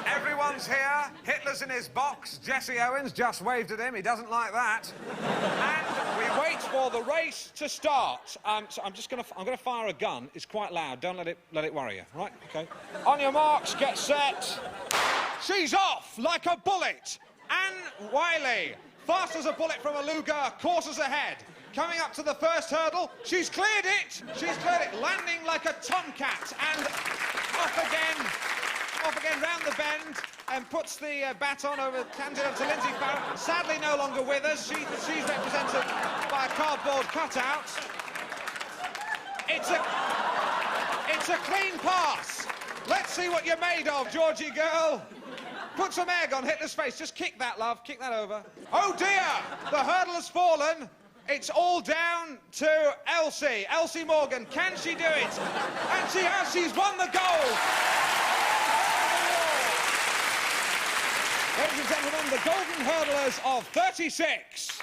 Everyone's here. Hitler's in his box. Jesse Owens just waved at him. He doesn't like that. And we wait for the race to start. So I'm going to fire a gun. It's quite loud. Don't let it worry you. Right? Okay. On your marks, get set. She's off like a bullet. Anne Wiley. Fast as a bullet from a Luger, courses ahead. Coming up to the first hurdle, she's cleared it! She's cleared it, landing like a tomcat, and off again round the bend, and puts the baton over, hands it over to Lindsay Farrell. Sadly no longer with us, she's represented by a cardboard cutout. It's a clean pass. Let's see what you're made of, Georgie girl. Put some egg on Hitler's face. Just kick that, love. Kick that over. Oh, dear! The hurdle has fallen. It's all down to Elsie. Elsie Morgan. Can she do it? And she has. She's won the gold. Ladies and gentlemen, the golden hurdlers of 36.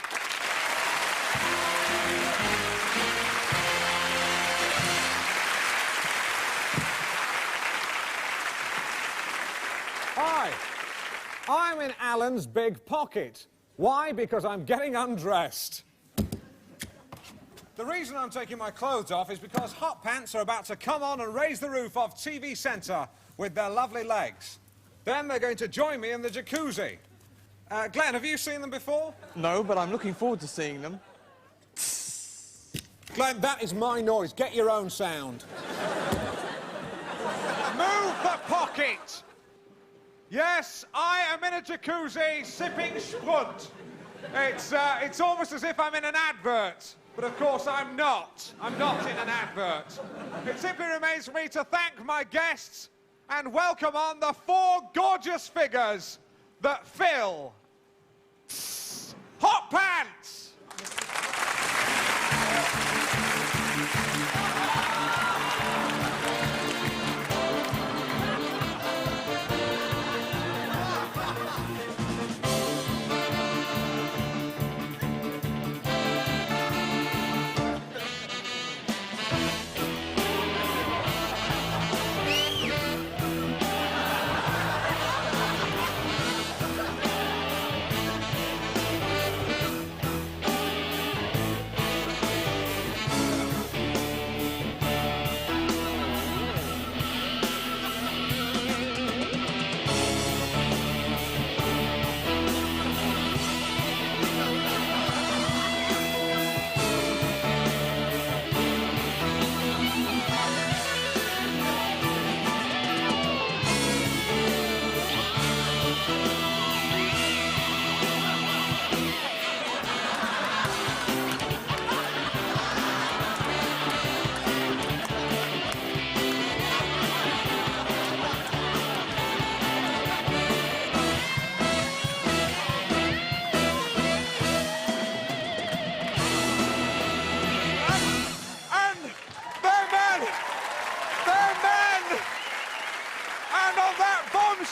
Hi. I'm in Alan's big pocket. Why? Because I'm getting undressed. The reason I'm taking my clothes off is because hot pants are about to come on and raise the roof of TV Centre with their lovely legs. Then they're going to join me in the jacuzzi. Glenn, have you seen them before? No, but I'm looking forward to seeing them. Glenn, that is my noise. Get your own sound. Move the pocket! Yes, I am in a jacuzzi sipping sprunt. It's almost as if I'm in an advert. But of course I'm not. I'm not in an advert. It simply remains for me to thank my guests and welcome on the 4 gorgeous figures that fill Hot Pants.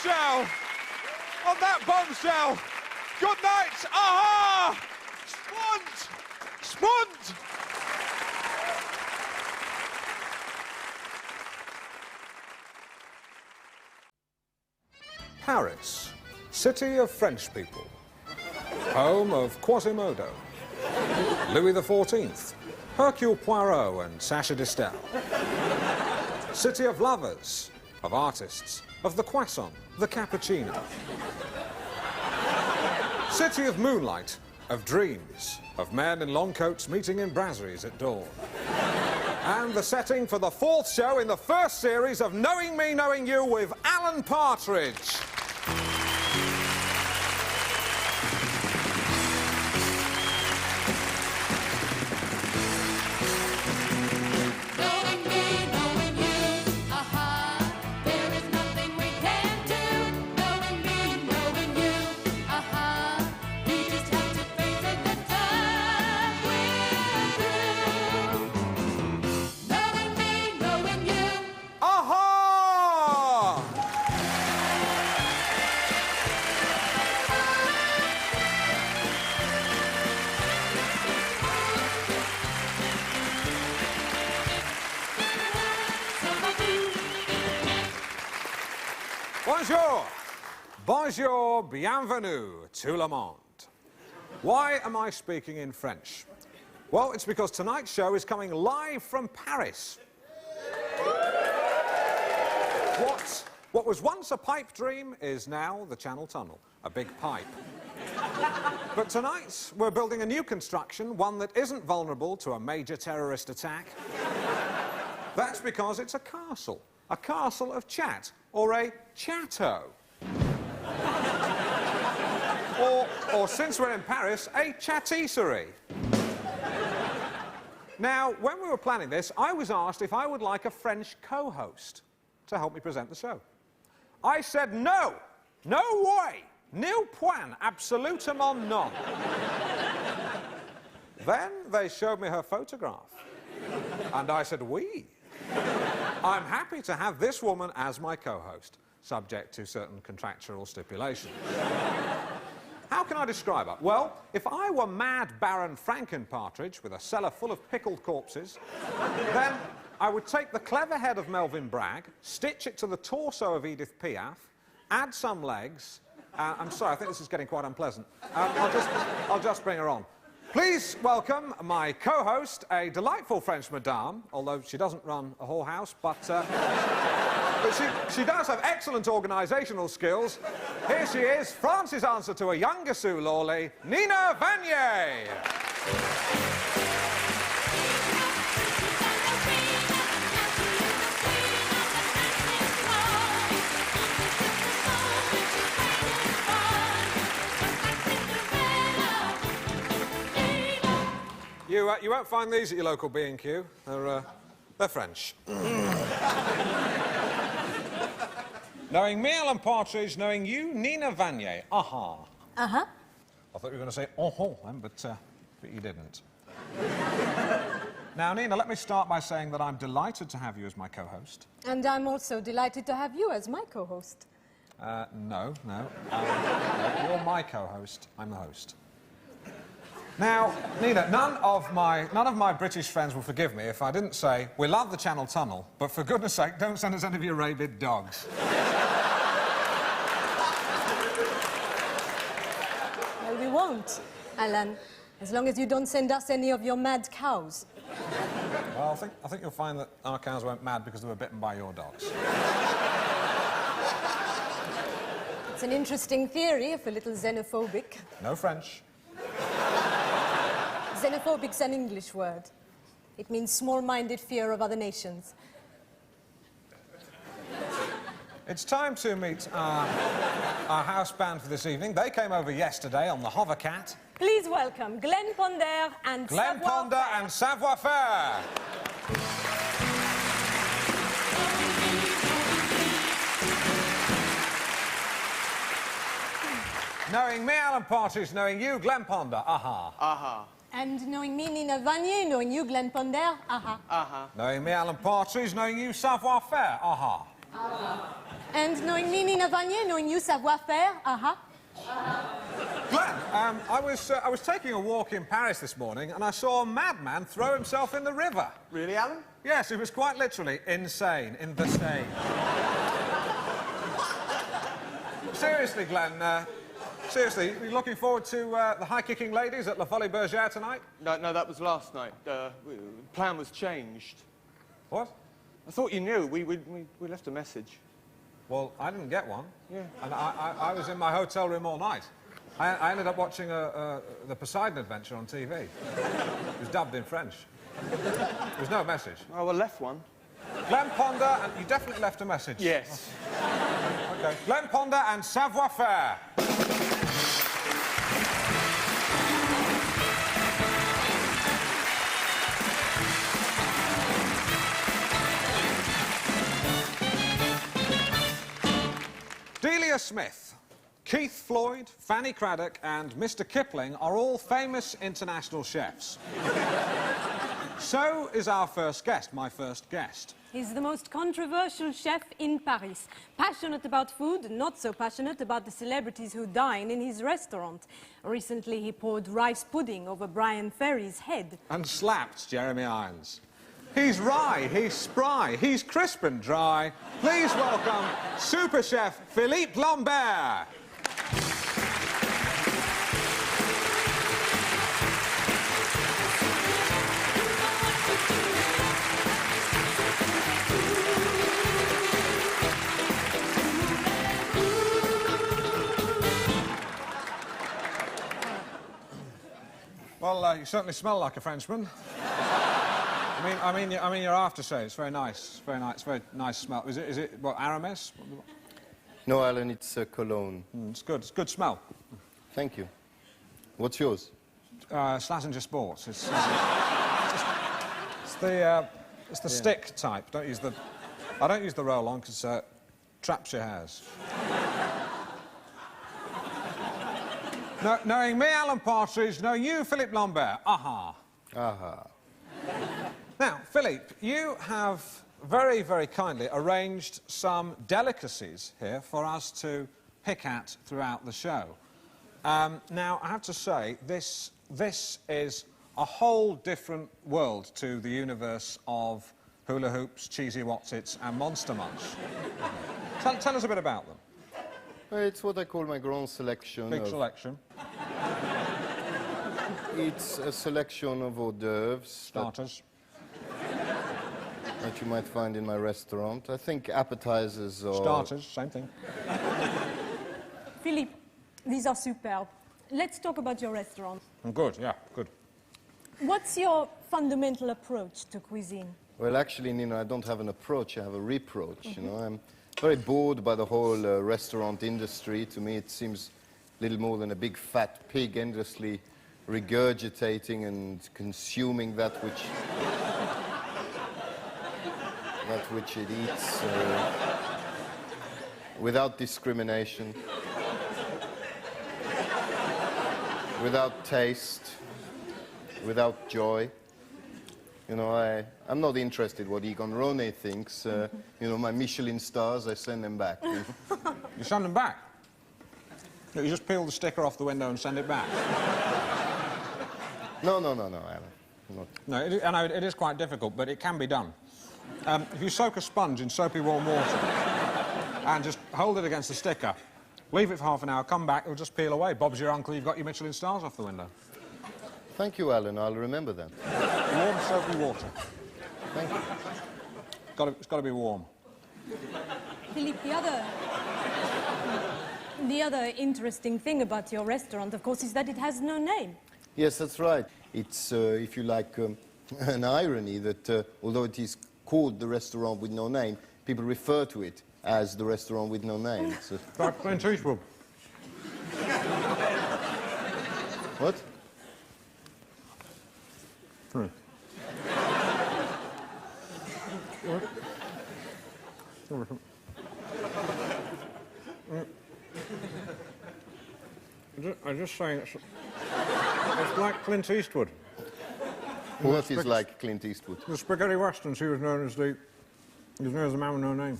bombshell! On that bombshell! Good night! Aha! Spunt! Spunt! Paris, city of French people. Home of Quasimodo, Louis XIV, Hercule Poirot and Sacha Distel. City of lovers, of artists, of the croissant, the cappuccino. City of moonlight, of dreams, of men in long coats meeting in brasseries at dawn. And the setting for the 4th show in the 1st series of Knowing Me, Knowing You with Alan Partridge. Bonjour, bonjour, bienvenue tout le monde. Why am I speaking in French? Well, it's because tonight's show is coming live from Paris. What was once a pipe dream is now the Channel Tunnel, a big pipe. But tonight, we're building a new construction, one that isn't vulnerable to a major terrorist attack. That's because it's a castle of chat, or a chateau. or since we're in Paris, a chatisserie. Now, when we were planning this, I was asked if I would like a French co-host to help me present the show. I said no, no way, nil point, absolument non. Then they showed me her photograph, and I said, oui. I'm happy to have this woman as my co-host, subject to certain contractual stipulations. How can I describe her? Well, if I were Mad Baron Franken Partridge with a cellar full of pickled corpses, then I would take the clever head of Melvin Bragg, stitch it to the torso of Edith Piaf, add some legs... I'm sorry, I think this is getting quite unpleasant. I'll just bring her on. Please welcome my co-host, a delightful French madame, although she doesn't run a whorehouse, but she does have excellent organisational skills. Here she is, France's answer to a younger Sue Lawley, Nina Vanier. You won't find these at your local B&Q. They're French. Knowing me, Alan Partridge, knowing you, Nina Vanier. Aha. Uh-huh. I thought you were going to say oh then, but you didn't. Now, Nina, let me start by saying that I'm delighted to have you as my co-host. And I'm also delighted to have you as my co-host. No. You're my co-host. I'm the host. Now, Nina, none of my British friends will forgive me if I didn't say, we love the Channel Tunnel, but for goodness sake, don't send us any of your rabid dogs. Well, we won't, Alan, as long as you don't send us any of your mad cows. Well, I think you'll find that our cows weren't mad because they were bitten by your dogs. It's an interesting theory, if a little xenophobic. No French. Xenophobic's an English word. It means small-minded fear of other nations. It's time to meet our house band for this evening. They came over yesterday on the Hovercat. Please welcome Glenn Ponder and Glenn Ponder and Savoir-Faire. Knowing me, Alan Partridge, knowing you, Glenn Ponder. Aha. Aha. And knowing me, Nina Vanier, knowing you, Glenn Ponder. Aha. Aha. Knowing me, Alan Partridge, knowing you, Savoir-Faire. Aha. And knowing me, Nina Vanier, knowing you, savoir-faire, Glenn, I was taking a walk in Paris this morning and I saw a madman throw himself in the river. Really, Alan? Yes, it was quite literally insane, in the Seine. Seriously, Glenn, seriously, are you looking forward to the high-kicking ladies at La Folie Bergère tonight? No, that was last night. Plan was changed. What? I thought you knew. We left a message. Well, I didn't get one. Yeah. And I was in my hotel room all night. I ended up watching the Poseidon Adventure on TV. It was dubbed in French. There was no message. Oh, I left one. Glenn Ponder, and you definitely left a message. Yes. OK. Glenn Ponder and savoir-faire. Delia Smith, Keith Floyd, Fanny Craddock and Mr. Kipling are all famous international chefs. So is our first guest, my first guest. He's the most controversial chef in Paris. Passionate about food, not so passionate about the celebrities who dine in his restaurant. Recently, he poured rice pudding over Brian Ferry's head. And slapped Jeremy Irons. He's wry, he's spry, he's crisp and dry. Please welcome super chef Philippe Lambert. Well, you certainly smell like a Frenchman. I mean, your aftershave. It's very nice. Very nice. Very nice smell. Is it what, Aramis? No, Alan, it's cologne. It's good. It's good smell. Thank you. What's yours? Slazenger Sports. It's the stick type. I don't use the roll-on because traps your hairs. Knowing me, Alan Partridge, knowing you, Philippe Lambert. Aha. Aha. Now, Philippe, you have very, very kindly arranged some delicacies here for us to pick at throughout the show. Now, I have to say, this is a whole different world to the universe of hula hoops, cheesy Wotsits and Monster Munch. Tell us a bit about them. It's what I call my grand selection. Big selection. It's a selection of hors d'oeuvres. Starters. That you might find in my restaurant. I think appetizers or... Starters, same thing. Philippe, these are superb. Let's talk about your restaurant. Good, yeah, good. What's your fundamental approach to cuisine? Well, actually, Nina, I don't have an approach, I have a reproach, you know. I'm very bored by the whole restaurant industry. To me, it seems little more than a big fat pig endlessly regurgitating and consuming that which it eats without discrimination, without taste, without joy. You know, I'm not interested what Egon Ronay thinks. You know, my Michelin stars, I send them back. You send them back? You just peel the sticker off the window and send it back? No, Alan. Not. No, I know it is quite difficult, but it can be done. If you soak a sponge in soapy warm water and just hold it against the sticker, leave it for half an hour, come back, it'll just peel away. Bob's your uncle, you've got your Michelin stars off the window. Thank you, Alan. I'll remember that. Warm soapy water. Thank you. It's got to be warm. Philippe, the other interesting thing about your restaurant, of course, is that it has no name. Yes, that's right. It's, if you like, an irony that although it is called the restaurant with no name, people refer to it as the restaurant with no name. So... Like Clint Eastwood. What? I'm just saying it's like Clint Eastwood. What is like Clint Eastwood? The spaghetti westerns, he was known as the man with no name.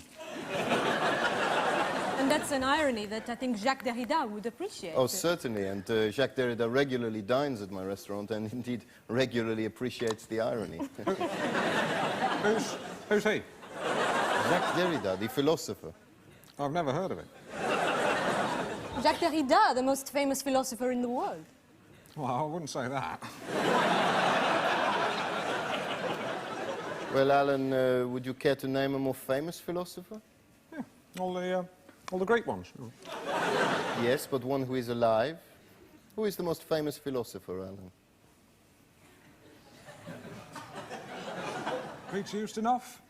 And that's an irony that I think Jacques Derrida would appreciate. Oh, certainly, and Jacques Derrida regularly dines at my restaurant and indeed regularly appreciates the irony. Who's he? Jacques Derrida, the philosopher. I've never heard of it. Jacques Derrida, the most famous philosopher in the world. Well, I wouldn't say that. Well, Alan, would you care to name a more famous philosopher? Yeah, all the Greek ones. Yes, but one who is alive. Who is the most famous philosopher, Alan? Greeks used enough?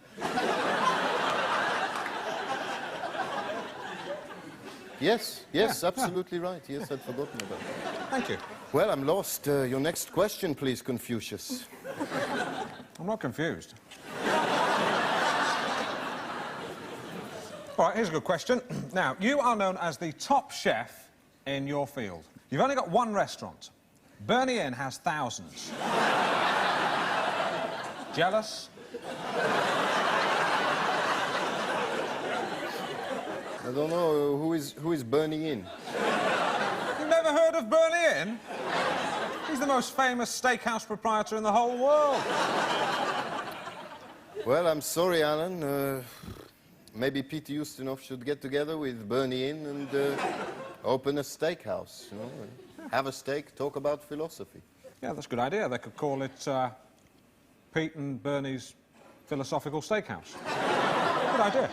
Yes, absolutely right. Yes, I'd forgotten about that. Thank you. Well, I'm lost. Your next question, please, Confucius. I'm not confused. All right, here's a good question. Now, you are known as the top chef in your field. You've only got one restaurant. Bernie Inn has thousands. Jealous? I don't know who is Bernie Inn. You've never heard of Bernie Inn? He's the most famous steakhouse proprietor in the whole world. Well, I'm sorry, Alan. Maybe Peter Ustinov should get together with Bernie Inn and open a steakhouse, you know, and have a steak, talk about philosophy. Yeah, that's a good idea. They could call it Pete and Bernie's Philosophical Steakhouse. Good idea.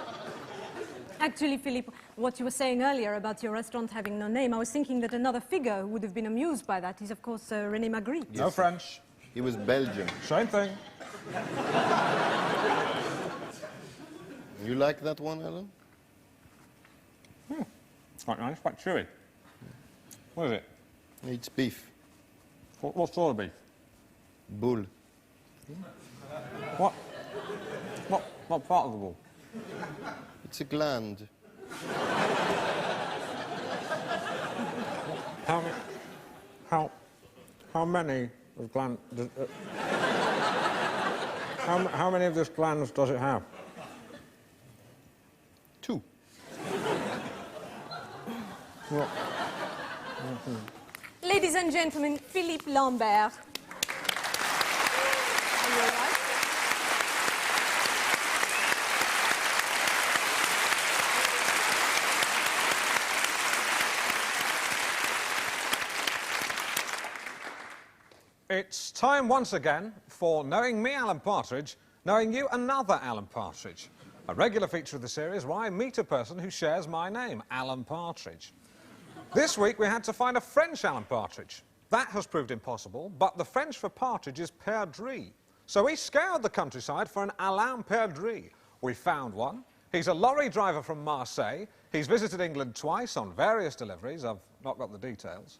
Actually, Philippe, what you were saying earlier about your restaurant having no name, I was thinking that another figure who would have been amused by that is, of course, René Magritte. No French. He was Belgian. Same thing. You like that one, Alan? It's quite nice, quite chewy. What is it? It's beef. What sort of beef? Bull. What part of the bull? It's a gland. How many of glands? How many of this glands does it have? 2. What? Ladies and gentlemen, Philippe Lambert. Are you all right? It's time once again for Knowing Me, Alan Partridge, Knowing You, Another Alan Partridge. A regular feature of the series where I meet a person who shares my name, Alan Partridge. This week we had to find a French Alan Partridge. That has proved impossible, but the French for partridge is perdrix. So we scoured the countryside for an Alain Perdrix. We found one. He's a lorry driver from Marseille. He's visited England twice on various deliveries. I've not got the details.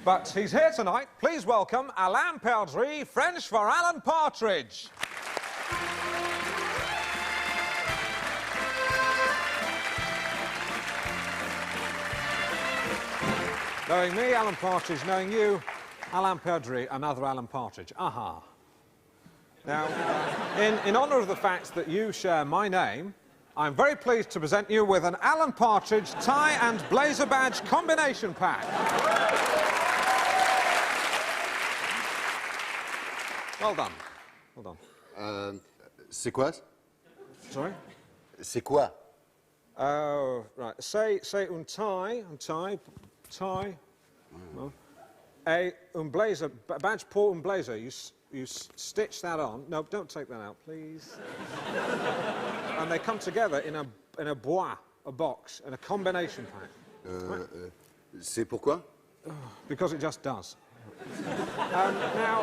But he's here tonight. Please welcome Alan Partridge, French for Alan Partridge. Knowing me, Alan Partridge. Knowing you, Alan Partridge, another Alan Partridge. Aha. Now, in honour of the fact that you share my name, I'm very pleased to present you with an Alan Partridge tie and blazer badge combination pack. Well done. Well done. C'est quoi? Sorry? C'est quoi? Oh, right. Say un tie, tie. No. Un blazer, badge pour un blazer. You stitch that on. No, don't take that out, please. And they come together in a bois, a box, in a combination pack. Right. C'est pourquoi? Because it just does. Now,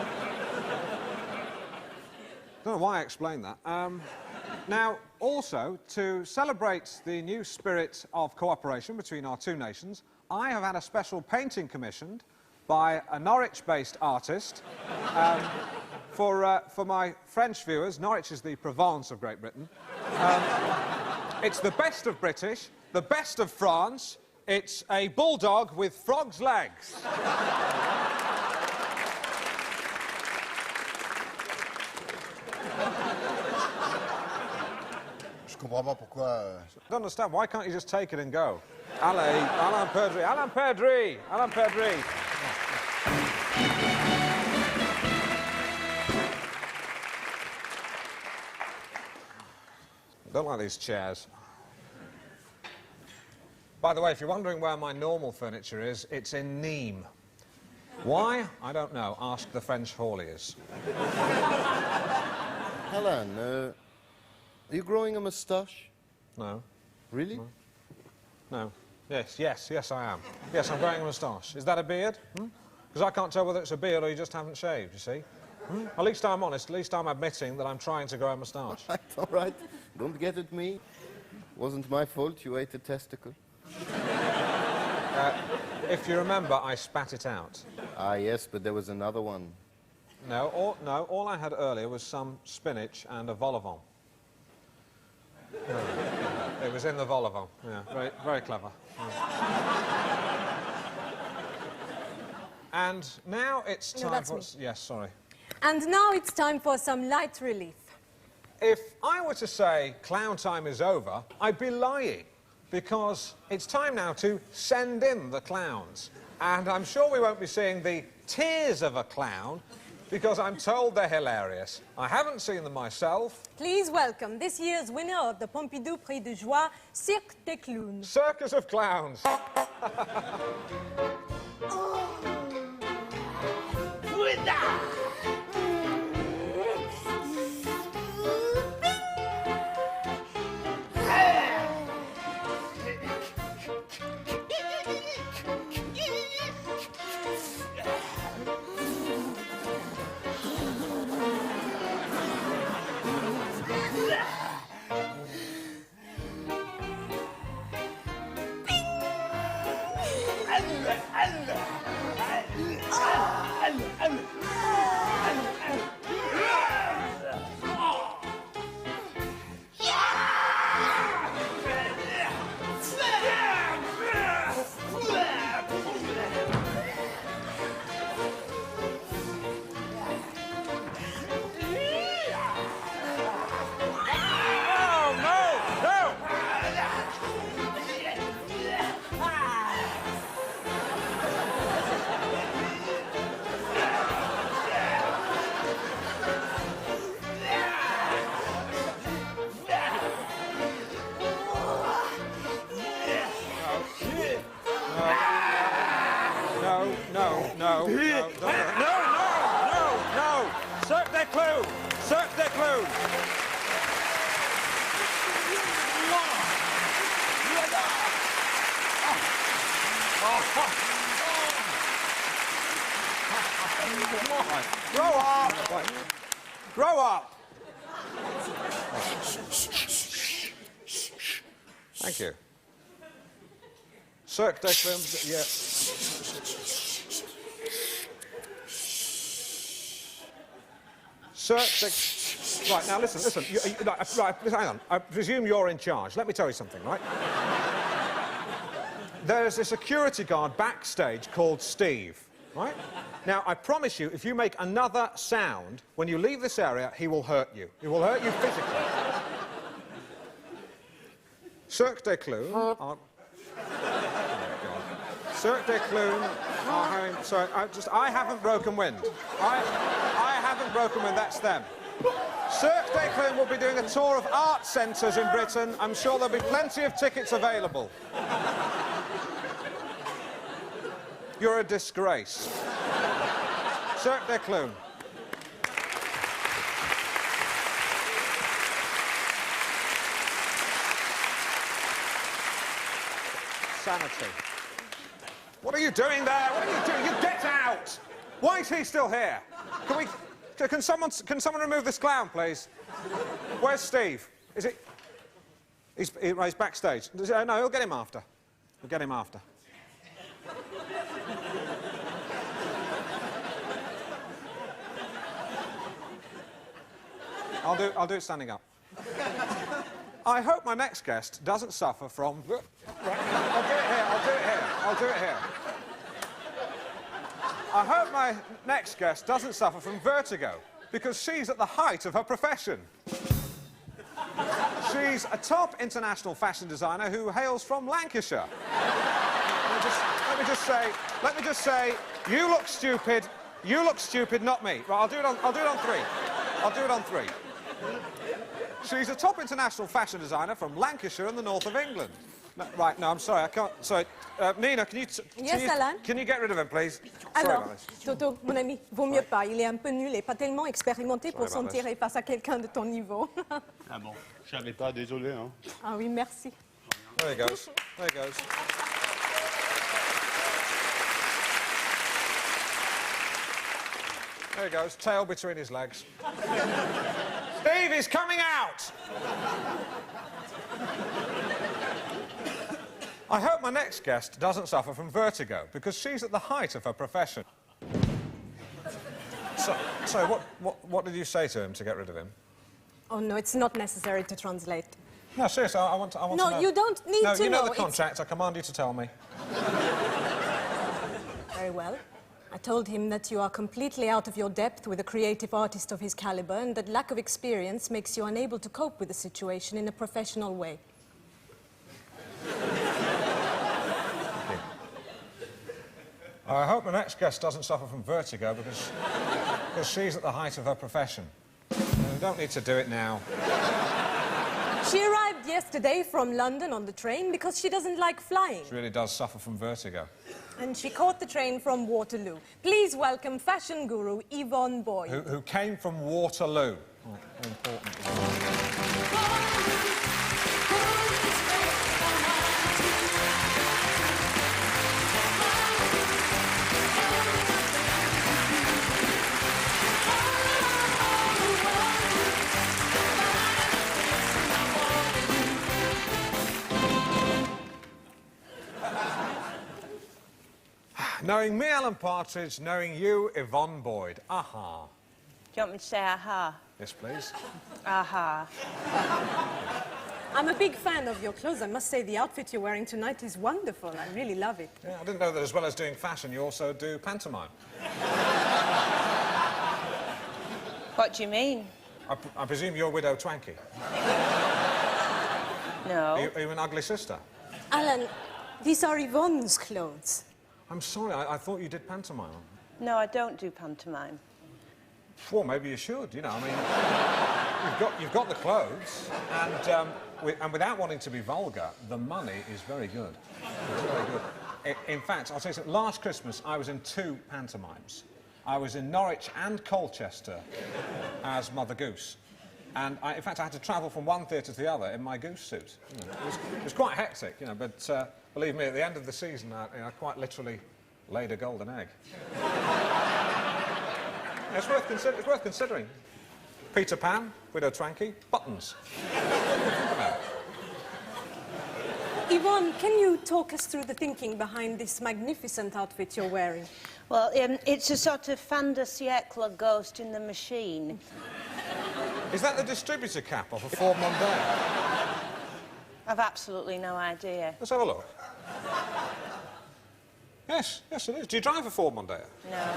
I don't know why I explained that. Now, also, to celebrate the new spirit of cooperation between our two nations, I have had a special painting commissioned by a Norwich-based artist. For my French viewers, Norwich is the Provence of Great Britain. It's the best of British, the best of France. It's a bulldog with frog's legs. comprends pas pourquoi... I don't understand. Why can't you just take it and go? Allez, Alan Partridge. Alan Partridge. Alan Partridge. I don't like these chairs. By the way, if you're wondering where my normal furniture is, it's in Nîmes. Why? I don't know. Ask the French hauliers. Alan, are you growing a moustache? No. Really? No. No. Yes, I am. Yes, I'm growing a moustache. Is that a beard? Because I can't tell whether it's a beard or you just haven't shaved, you see? At least I'm honest. At least I'm admitting that I'm trying to grow a moustache. All right. Don't get at me. Wasn't my fault you ate a testicle. If you remember, I spat it out. Ah, yes, but there was another one. No, all I had earlier was some spinach and a vol au vent. It was in the vol au vent. Yeah, very, very clever. Yeah. And now it's time that's for... me. Yes, sorry. And now it's time for some light relief. If I were to say clown time is over, I'd be lying, because it's time now to send in the clowns. And I'm sure we won't be seeing the tears of a clown, because I'm told they're hilarious. I haven't seen them myself. Please welcome this year's winner of the Pompidou Prix de Joie, Cirque des Clowns. Circus of Clowns. No! Cirque des Clowns! Cirque des Clowns! Grow up! Grow up! Thank you. Cirque des Clowns, yeah. Right, now listen. Hang on. I presume you're in charge. Let me tell you something, right? There's a security guard backstage called Steve, right? Now, I promise you, if you make another sound when you leave this area, he will hurt you. He will hurt you physically. Cirque des Clowns are... Cirque des Clowns are having... Sorry, I haven't broken wind. I haven't broken wind, that's them. Cirque des Clowns will be doing a tour of art centres in Britain. I'm sure there'll be plenty of tickets available. You're a disgrace. Cirque des Clowns. Sanity. What are you doing there? What are you doing? You get out! Why is he still here? Can someone remove this clown, please? Where's Steve? Is it... He's backstage. No, we'll get him after. We'll get him after. I'll do it standing up. I hope my next guest doesn't suffer from... I'll do it here. I hope my next guest doesn't suffer from vertigo, because she's at the height of her profession. She's a top international fashion designer who hails from Lancashire. Let me just say, you look stupid, not me. Right, I'll do it on three. I'll do it on three. She's a top international fashion designer from Lancashire in the north of England. No, right, no, I'm sorry, I can't... Sorry. Nina, can you... Yes, Alan? Can you get rid of him, please? Sorry Alors, about this. Toto, mon ami, vaut mieux pas. Il est un peu nul et pas tellement expérimenté pour Sorry s'en about tirer face à quelqu'un de ton niveau. Ah bon, je savais pas, désolé, hein. Ah oui, merci. There he goes. There he goes. There he goes, tail between his legs. Steve is coming out! I hope my next guest doesn't suffer from vertigo, because she's at the height of her profession. So what did you say to him to get rid of him? Oh, no, it's not necessary to translate. No, seriously, I want to know. No, you don't need to know. No, you know the contract. I command you to tell me. Very well. I told him that you are completely out of your depth with a creative artist of his caliber and that lack of experience makes you unable to cope with the situation in a professional way. I hope the next guest doesn't suffer from vertigo because she's at the height of her profession. We don't need to do it now. She arrived yesterday from London on the train because she doesn't like flying. She really does suffer from vertigo. And she caught the train from Waterloo. Please welcome fashion guru Yvonne Boyd. Who came from Waterloo. Oh, important. Knowing me, Alan Partridge, knowing you, Yvonne Boyd. Aha. Do you want me to say aha? Yes, please. Aha. I'm a big fan of your clothes. I must say the outfit you're wearing tonight is wonderful. I really love it. Yeah, I didn't know that as well as doing fashion, you also do pantomime. What do you mean? I presume you're Widow Twankey. No. Are you an ugly sister? Alan, these are Yvonne's clothes. I'm sorry, I thought you did pantomime. No, I don't do pantomime. Well, maybe you should, you know, I mean, you've got the clothes, and without wanting to be vulgar, the money is very good. It's very good. In fact, I'll tell you something, last Christmas I was in 2 pantomimes. I was in Norwich and Colchester as Mother Goose. And in fact, I had to travel from one theatre to the other in my goose suit. You know, it was quite hectic, you know, but believe me, at the end of the season, I quite literally laid a golden egg. It's worth considering. Peter Pan, Widow Twankey, buttons. Yvonne, can you talk us through the thinking behind this magnificent outfit you're wearing? Well, it's a sort of fin de siècle ghost in the machine. Is that the distributor cap off a Ford Mondeo? I've absolutely no idea. Let's have a look. Yes, it is. Do you drive a Ford Mondeo? No.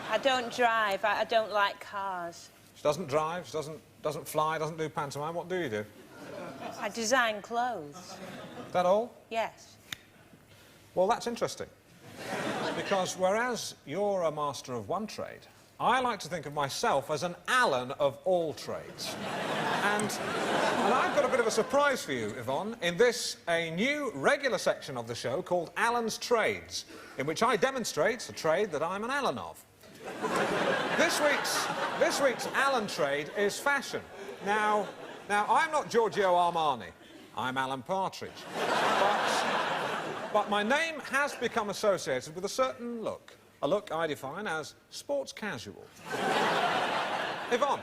I don't drive. I don't like cars. She doesn't drive, she doesn't fly, doesn't do pantomime. What do you do? I design clothes. Is that all? Yes. Well, that's interesting. Because whereas you're a master of one trade, I like to think of myself as an Alan of all trades. And I've got a bit of a surprise for you, Yvonne, in this, a new regular section of the show called Alan's Trades, in which I demonstrate a trade that I'm an Alan of. This week's Alan trade is fashion. Now, I'm not Giorgio Armani. I'm Alan Partridge. But my name has become associated with a certain look. A look I define as sports casual. Yvonne,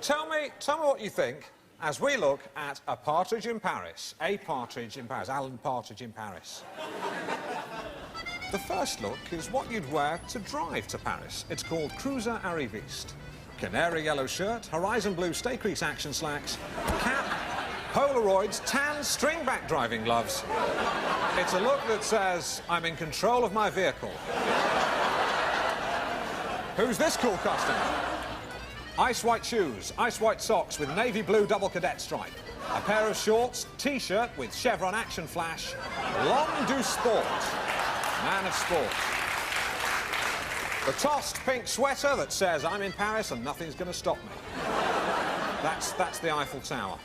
tell me what you think as we look at a partridge in Paris. A partridge in Paris. Alan Partridge in Paris. The first look is what you'd wear to drive to Paris. It's called Cruiser Arriviste. Canary yellow shirt, horizon blue stay crease action slacks, cap, Polaroids, tan string-back driving gloves. It's a look that says, I'm in control of my vehicle. Who's this cool customer? ice white shoes, ice white socks with navy blue double cadet stripe, a pair of shorts, T-shirt with chevron action flash, l'homme du sport, man of sport. The tossed pink sweater that says, I'm in Paris and nothing's going to stop me. That's the Eiffel Tower.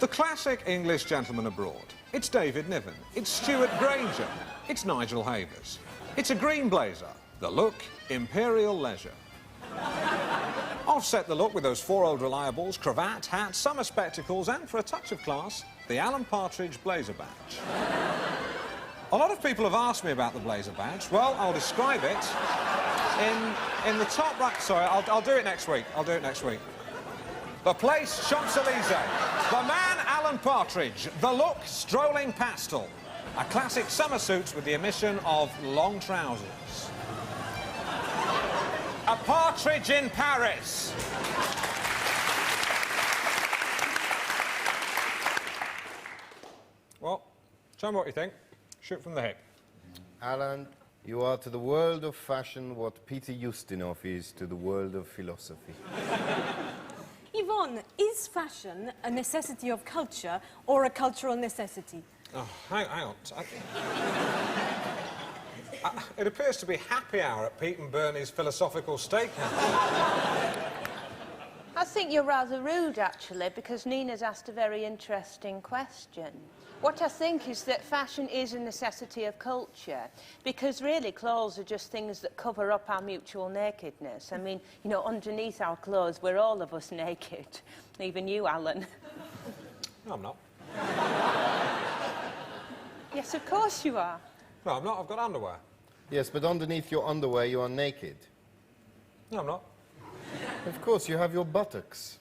The classic English gentleman abroad. It's David Niven. It's Stuart Granger. It's Nigel Havers. It's a green blazer. The look, imperial leisure. Offset the look with those 4 old reliables, cravat, hat, summer spectacles, and for a touch of class, the Alan Partridge blazer badge. A lot of people have asked me about the blazer badge. Well, I'll describe it in the top right... Sorry, I'll do it next week. I'll do it next week. The place, Champs-Élysées. The man, Alan Partridge. The look, strolling pastel. A classic summer suit with the omission of long trousers. A partridge in Paris. Well, tell me what you think. Shoot from the hip. Alan, you are to the world of fashion what Peter Ustinov is to the world of philosophy. Yvonne, is fashion a necessity of culture or a cultural necessity? Oh, hang on. It appears to be happy hour at Pete and Bernie's Philosophical Steakhouse. I think you're rather rude, actually, because Nina's asked a very interesting question. What I think is that fashion is a necessity of culture, because really clothes are just things that cover up our mutual nakedness. I mean, you know, underneath our clothes, we're all of us naked. Even you, Alan. No, I'm not. Yes, of course you are. No, I'm not. I've got underwear. Yes, but underneath your underwear you are naked. No, I'm not. Of course, you have your buttocks.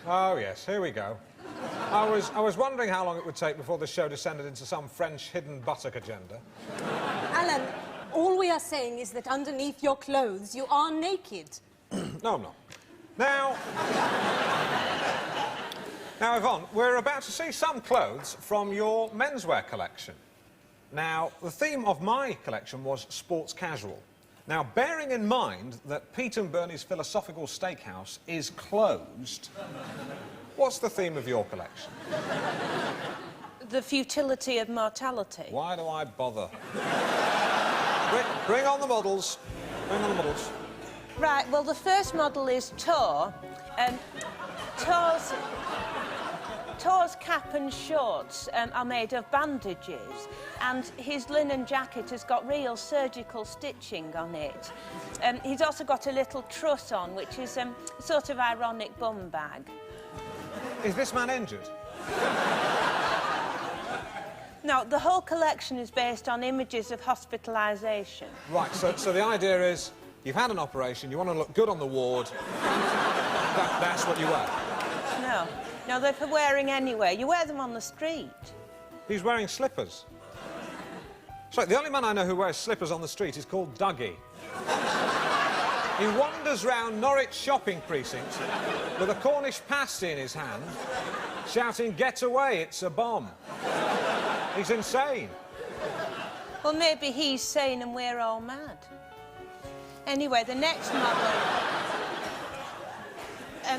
Oh, yes, here we go. I was wondering how long it would take before the show descended into some French hidden buttock agenda. Alan, all we are saying is that underneath your clothes you are naked. No, I'm not. Now, Yvonne, we're about to see some clothes from your menswear collection. Now, the theme of my collection was sports casual. Now, bearing in mind that Pete and Bernie's Philosophical Steakhouse is closed, what's the theme of your collection? The futility of mortality. Why do I bother? Bring on the models. Bring on the models. Right, well, the first model is Tor, and Tor's cap and shorts are made of bandages, and his linen jacket has got real surgical stitching on it. He's also got a little truss on, which is a sort of ironic bum bag. Is this man injured? No, the whole collection is based on images of hospitalisation. Right, so the idea is you've had an operation, you want to look good on the ward, that's what you wear? No, they're for wearing anywhere. You wear them on the street. He's wearing slippers. Sorry, the only man I know who wears slippers on the street is called Dougie. He wanders round Norwich shopping precinct with a Cornish pasty in his hand, shouting, "Get away, it's a bomb." He's insane. Well, maybe he's sane and we're all mad. Anyway, the next model...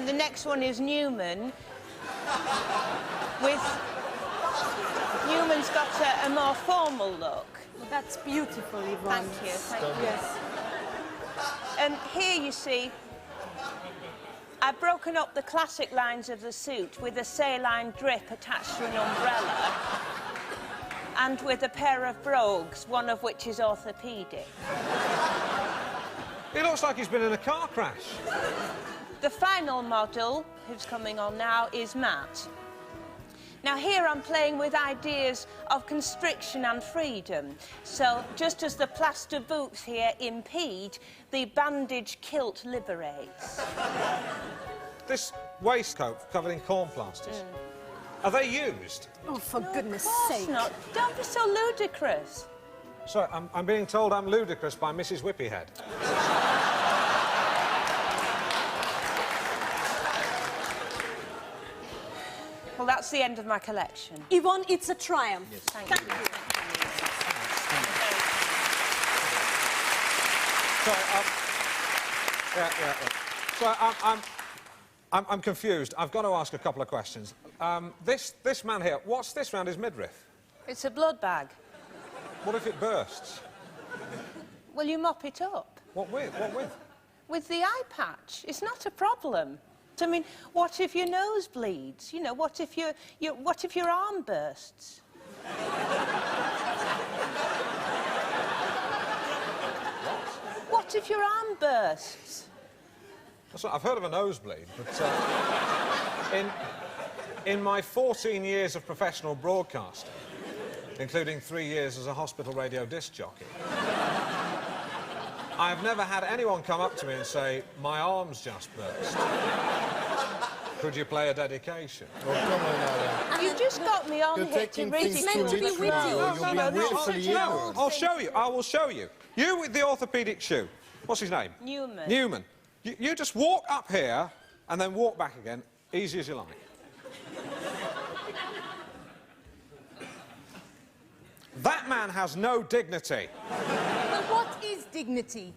the next one is Newman. Newman's got a more formal look. Well, that's beautiful, Yvonne. Thank you. Yes. And here you see, I've broken up the classic lines of the suit with a saline drip attached to an umbrella and with a pair of brogues, one of which is orthopaedic. He looks like he's been in a car crash. The final model, who's coming on now, is Matt. Now, here I'm playing with ideas of constriction and freedom. So, just as the plaster boots here impede, the bandage kilt liberates. This waistcoat covered in corn plasters. Are they used? Oh, for goodness sake. Not. Don't be so ludicrous. Sorry, I'm being told I'm ludicrous by Mrs. Whippyhead. Well, that's the end of my collection. Yvonne, it's a triumph. Yes. Thank you. Sorry, So I'm confused. I've got to ask a couple of questions. This man here, what's this round his midriff? It's a blood bag. What if it bursts? Well, you mop it up. What with? What with? With the eye patch. It's not a problem. I mean, what if your nose bleeds? You know, what if your arm bursts? What if your arm bursts? That's right, I've heard of a nosebleed, but in my 14 years of professional broadcasting, including 3 years as a hospital radio disc jockey, I've never had anyone come up to me and say, my arm's just burst. Could you play a dedication? Oh, come on, Alan. You just got me on You're here to taking read things it. too Meant to be literally. witty. You're being willfully ignorant. I'll show you. I will show you. You with the orthopaedic shoe. What's his name? Newman. Newman. You just walk up here and then walk back again, easy as you like. That man has no dignity. Well, what is dignity?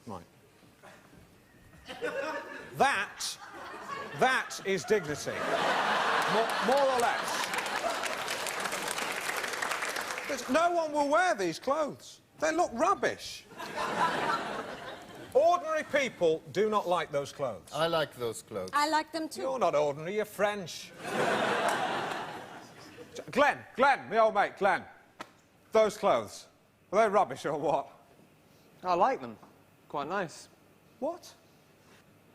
Right. That is dignity. More or less. No one will wear these clothes. They look rubbish. Ordinary people do not like those clothes. I like those clothes. I like them too. You're not ordinary, you're French. Glenn, my old mate, Glenn. Those clothes, are they rubbish or what? I like them. Quite nice. What?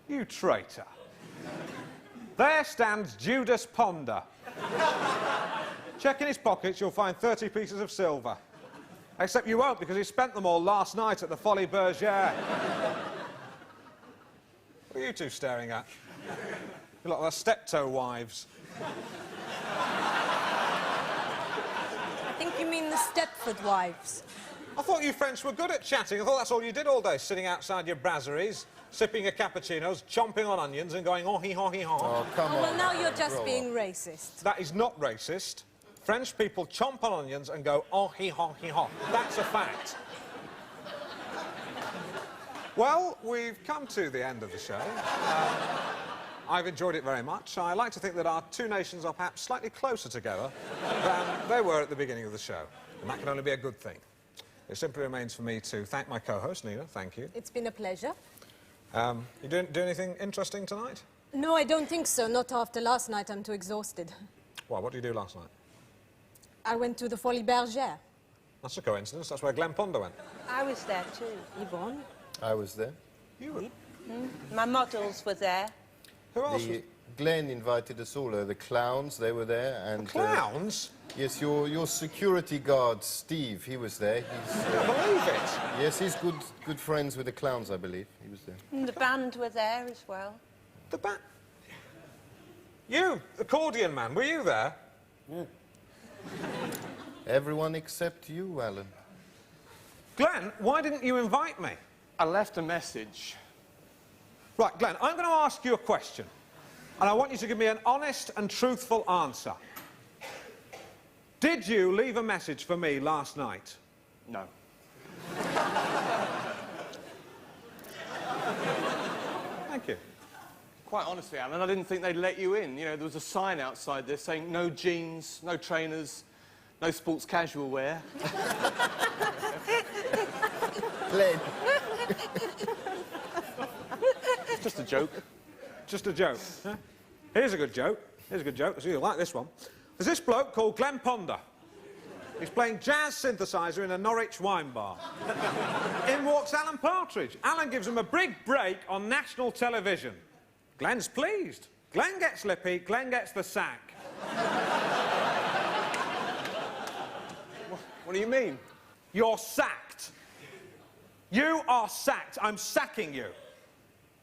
You traitor. There stands Judas Ponder. Check in his pockets, you'll find 30 pieces of silver. Except you won't, because he spent them all last night at the Folie Bergère. What are you two staring at? You look like the steptoe wives. I think you mean the Stepford wives. I thought you French were good at chatting. I thought that's all you did all day, sitting outside your brasseries, sipping your cappuccinos, chomping on onions and going oh-hee-haw-hee-haw. Oh, come on. Well, now you're just being racist. That is not racist. French people chomp on onions and go oh-hee-haw-hee-haw. That's a fact. Well, we've come to the end of the show. I've enjoyed it very much. I like to think that our two nations are perhaps slightly closer together than they were at the beginning of the show. And that can only be a good thing. It simply remains for me to thank my co-host, Nina. Thank you. It's been a pleasure. You didn't do anything interesting tonight? No, I don't think so. Not after last night. I'm too exhausted. Well, what did you do last night? I went to the Folie Bergère. That's a coincidence. That's where Glenn Ponder went. I was there too. Yvonne? I was there. You were? My models were there. Who else was... Glenn invited us all. The clowns, they were there. And clowns? Yes, your security guard, Steve, he was there. I can't believe it. Yes, he's good friends with the clowns, I believe. He was there. And the band were there as well. The band? You, accordion man, were you there? Yeah. Everyone except you, Alan. Glenn, why didn't you invite me? I left a message. Right, Glenn, I'm going to ask you a question. And I want you to give me an honest and truthful answer. Did you leave a message for me last night? No. Thank you. Quite honestly, Alan, I didn't think they'd let you in. You know, there was a sign outside there saying no jeans, no trainers, no sports casual wear. Glenn. It's just a joke. Just a joke. Huh? Here's a good joke. Here's a good joke. I see you like this one. There's this bloke called Glenn Ponder. He's playing jazz synthesizer in a Norwich wine bar. In walks Alan Partridge. Alan gives him a big break on national television. Glenn's pleased. Glenn gets lippy, Glenn gets the sack. What do you mean? You're sacked. You are sacked. I'm sacking you.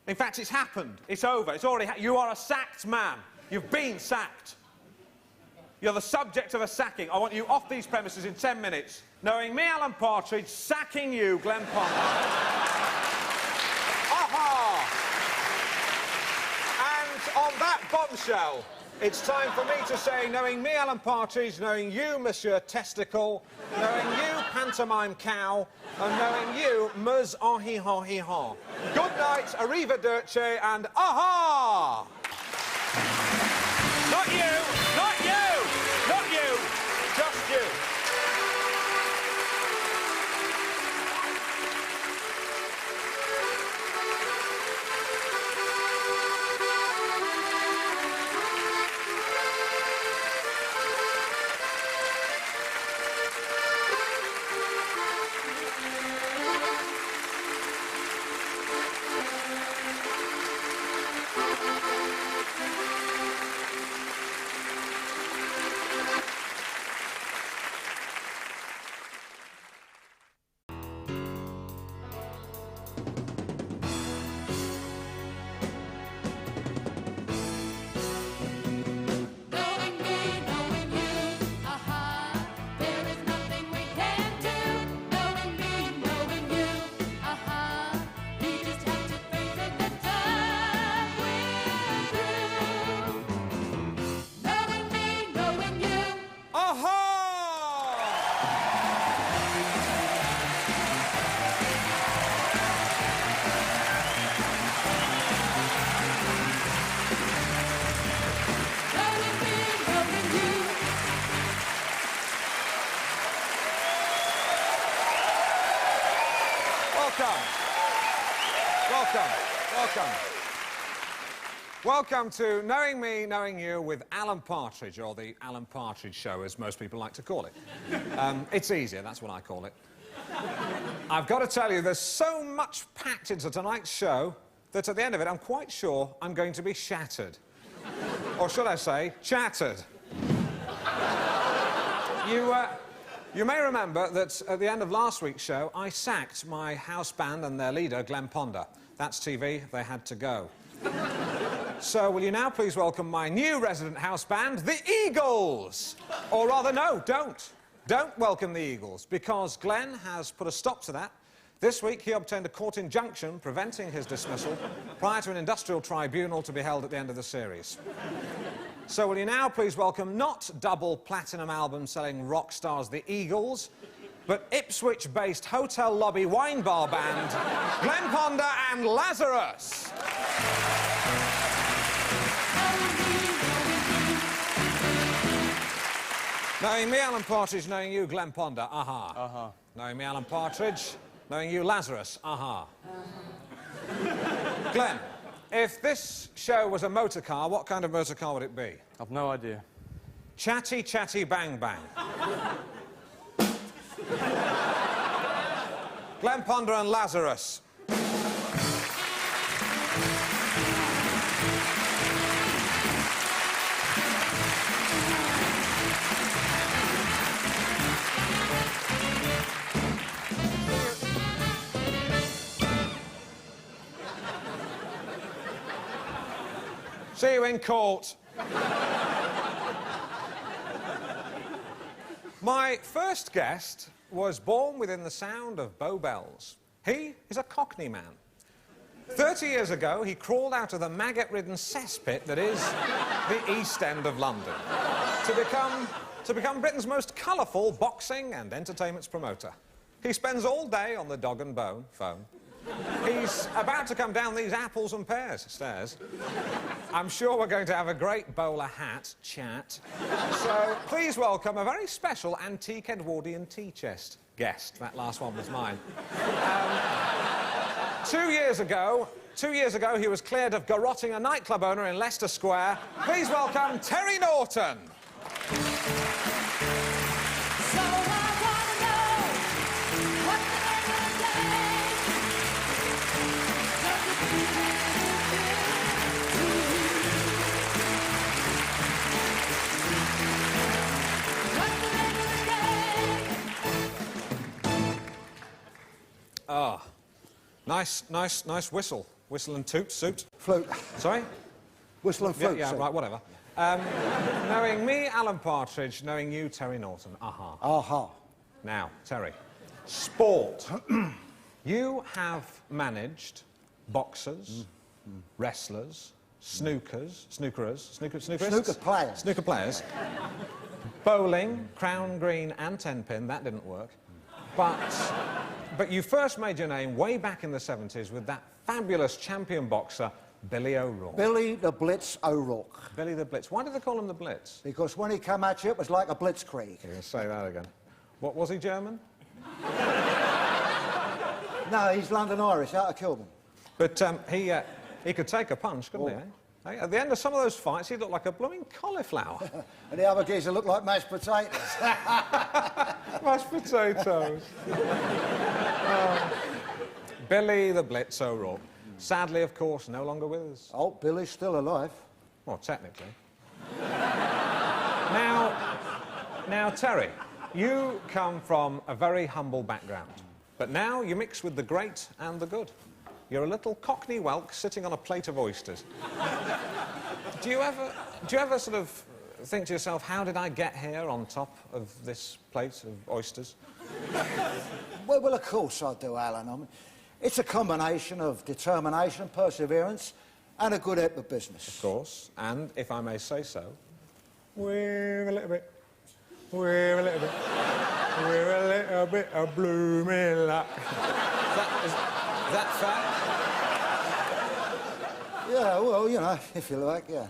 In fact, it's happened. It's over. It's already you are a sacked man. You've been sacked. You're the subject of a sacking. I want you off these premises in 10 minutes, knowing me, Alan Partridge, sacking you, Glenn Ponder. Aha! And on that bombshell, It's time for me to say, knowing me, Alan Partridge, knowing you, Monsieur Testicle, knowing you, Pantomime Cow, and knowing you, Ms. Ah-hee-haw-hee-haw. Good night, arrivederci, and aha! Not you! Not you! Not you! Just you. Welcome to Knowing Me, Knowing You with Alan Partridge, or the Alan Partridge Show, as most people like to call it. It's easier, that's what I call it. I've got to tell you, there's so much packed into tonight's show that at the end of it, I'm quite sure I'm going to be shattered. Or should I say, chattered. You may remember that at the end of last week's show, I sacked my house band and their leader, Glenn Ponder. That's TV, they had to go. So, will you now please welcome my new resident house band, the Eagles? Or rather, no, don't. Don't welcome the Eagles, because Glenn has put a stop to that. This week, he obtained a court injunction preventing his dismissal prior to an industrial tribunal to be held at the end of the series. So, will you now please welcome not double platinum album-selling rock stars, the Eagles, but Ipswich-based hotel lobby wine bar band, Glenn Ponder and Lazarus. Knowing me, Alan Partridge, knowing you, Glenn Ponder, aha. Uh-huh. Knowing me, Alan Partridge, knowing you, Lazarus, aha. Glenn, if this show was a motor car, what kind of motor car would it be? I've no idea. Chatty, chatty, bang, bang. Glenn Ponder and Lazarus. See you in court. My first guest was born within the sound of Bow Bells. He is a Cockney man. 30 years ago, he crawled out of the maggot-ridden cesspit that is the East End of London to become Britain's most colourful boxing and entertainments promoter. He spends all day on the dog and bone phone. He's about to come down these apples and pears stairs. I'm sure we're going to have a great bowler hat chat. So please welcome a very special antique Edwardian tea chest guest. That last one was mine. 2 years ago, he was cleared of garrotting a nightclub owner in Leicester Square. Please welcome Terry Norton. Ah, nice whistle. Whistle and toot, suit. Flute. Sorry? Whistle and flute. Yeah, right, whatever. Knowing me, Alan Partridge, knowing you, Terry Norton. Aha. Aha. Now, Terry, sport. You have managed boxers, wrestlers, snooker players. Snooker players. Bowling, crown, green and 10-pin, that didn't work. But you first made your name way back in the 70s with that fabulous champion boxer, Billy O'Rourke. Billy the Blitz O'Rourke. Billy the Blitz. Why did they call him the Blitz? Because when he came at you, it was like a blitzkrieg. You're going to say that again. What, was he German? No, he's London Irish, out of Kilburn. But he could take a punch, couldn't he, eh? Hey, at the end of some of those fights, he looked like a blooming cauliflower. And the other geezer looked like mashed potatoes. Mashed potatoes. Billy the Blitz O'Rourke. Sadly, of course, no longer with us. Oh, Billy's still alive. Well, technically. Now, Terry, you come from a very humble background, but now you mix with the great and the good. You're a little cockney whelk sitting on a plate of oysters. Do you ever sort of think to yourself, how did I get here on top of this plate of oysters? Well, of course I do, Alan. I mean, it's a combination of determination, perseverance, and a good head of business. Of course, and if I may say so, we're a little bit of blooming luck. Is that fair? Yeah, well, you know, if you like, yeah.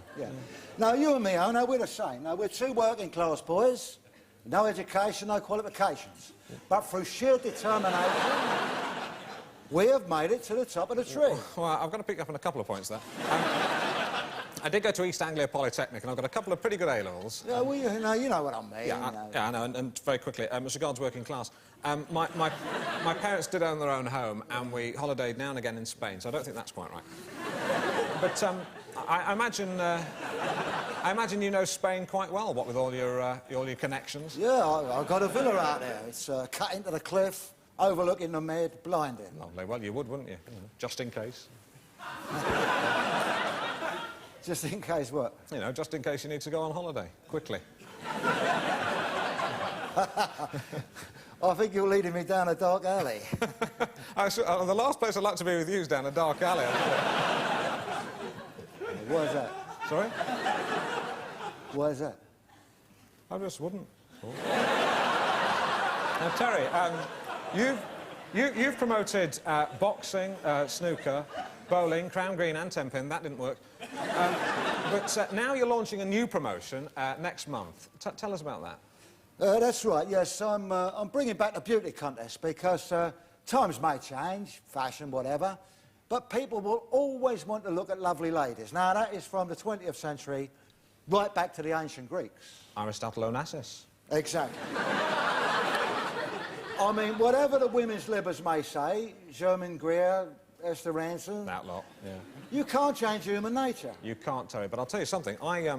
Now, you and me, Ono, we're the same. Now, we're two working-class boys, no education, no qualifications. But through sheer determination, we have made it to the top of the tree. Well, I've got to pick up on a couple of points there. I did go to East Anglia Polytechnic, and I've got a couple of pretty good A-levels. Yeah, well, you know what I mean. Yeah, I know, and very quickly, as regards working class, my parents did own their own home, and we holidayed now and again in Spain, so I don't think that's quite right. But I imagine you know Spain quite well, what with all your connections. Yeah, I've got a villa out there. It's cut into the cliff, overlooking the Med, blinding. Lovely. Well, you would, wouldn't you? Just in case. Just in case what? You know, just in case you need to go on holiday, quickly. I think you're leading me down a dark alley. The last place I'd like to be with you is down a dark alley. Why is that? Sorry? Why is that? I just wouldn't. Now, Terry, you've promoted boxing, snooker, bowling, crown green and 10-pin. That didn't work. But now you're launching a new promotion next month. Tell us about that. That's right, yes. I'm bringing back the beauty contest because times may change, fashion, whatever, but people will always want to look at lovely ladies. Now, that is from the 20th century right back to the ancient Greeks. Aristotle Onassis. Exactly. I mean, whatever the women's libbers may say, Germaine Greer, Esther Ranson... That lot, yeah. You can't change human nature. You can't, Terry, but I'll tell you something. I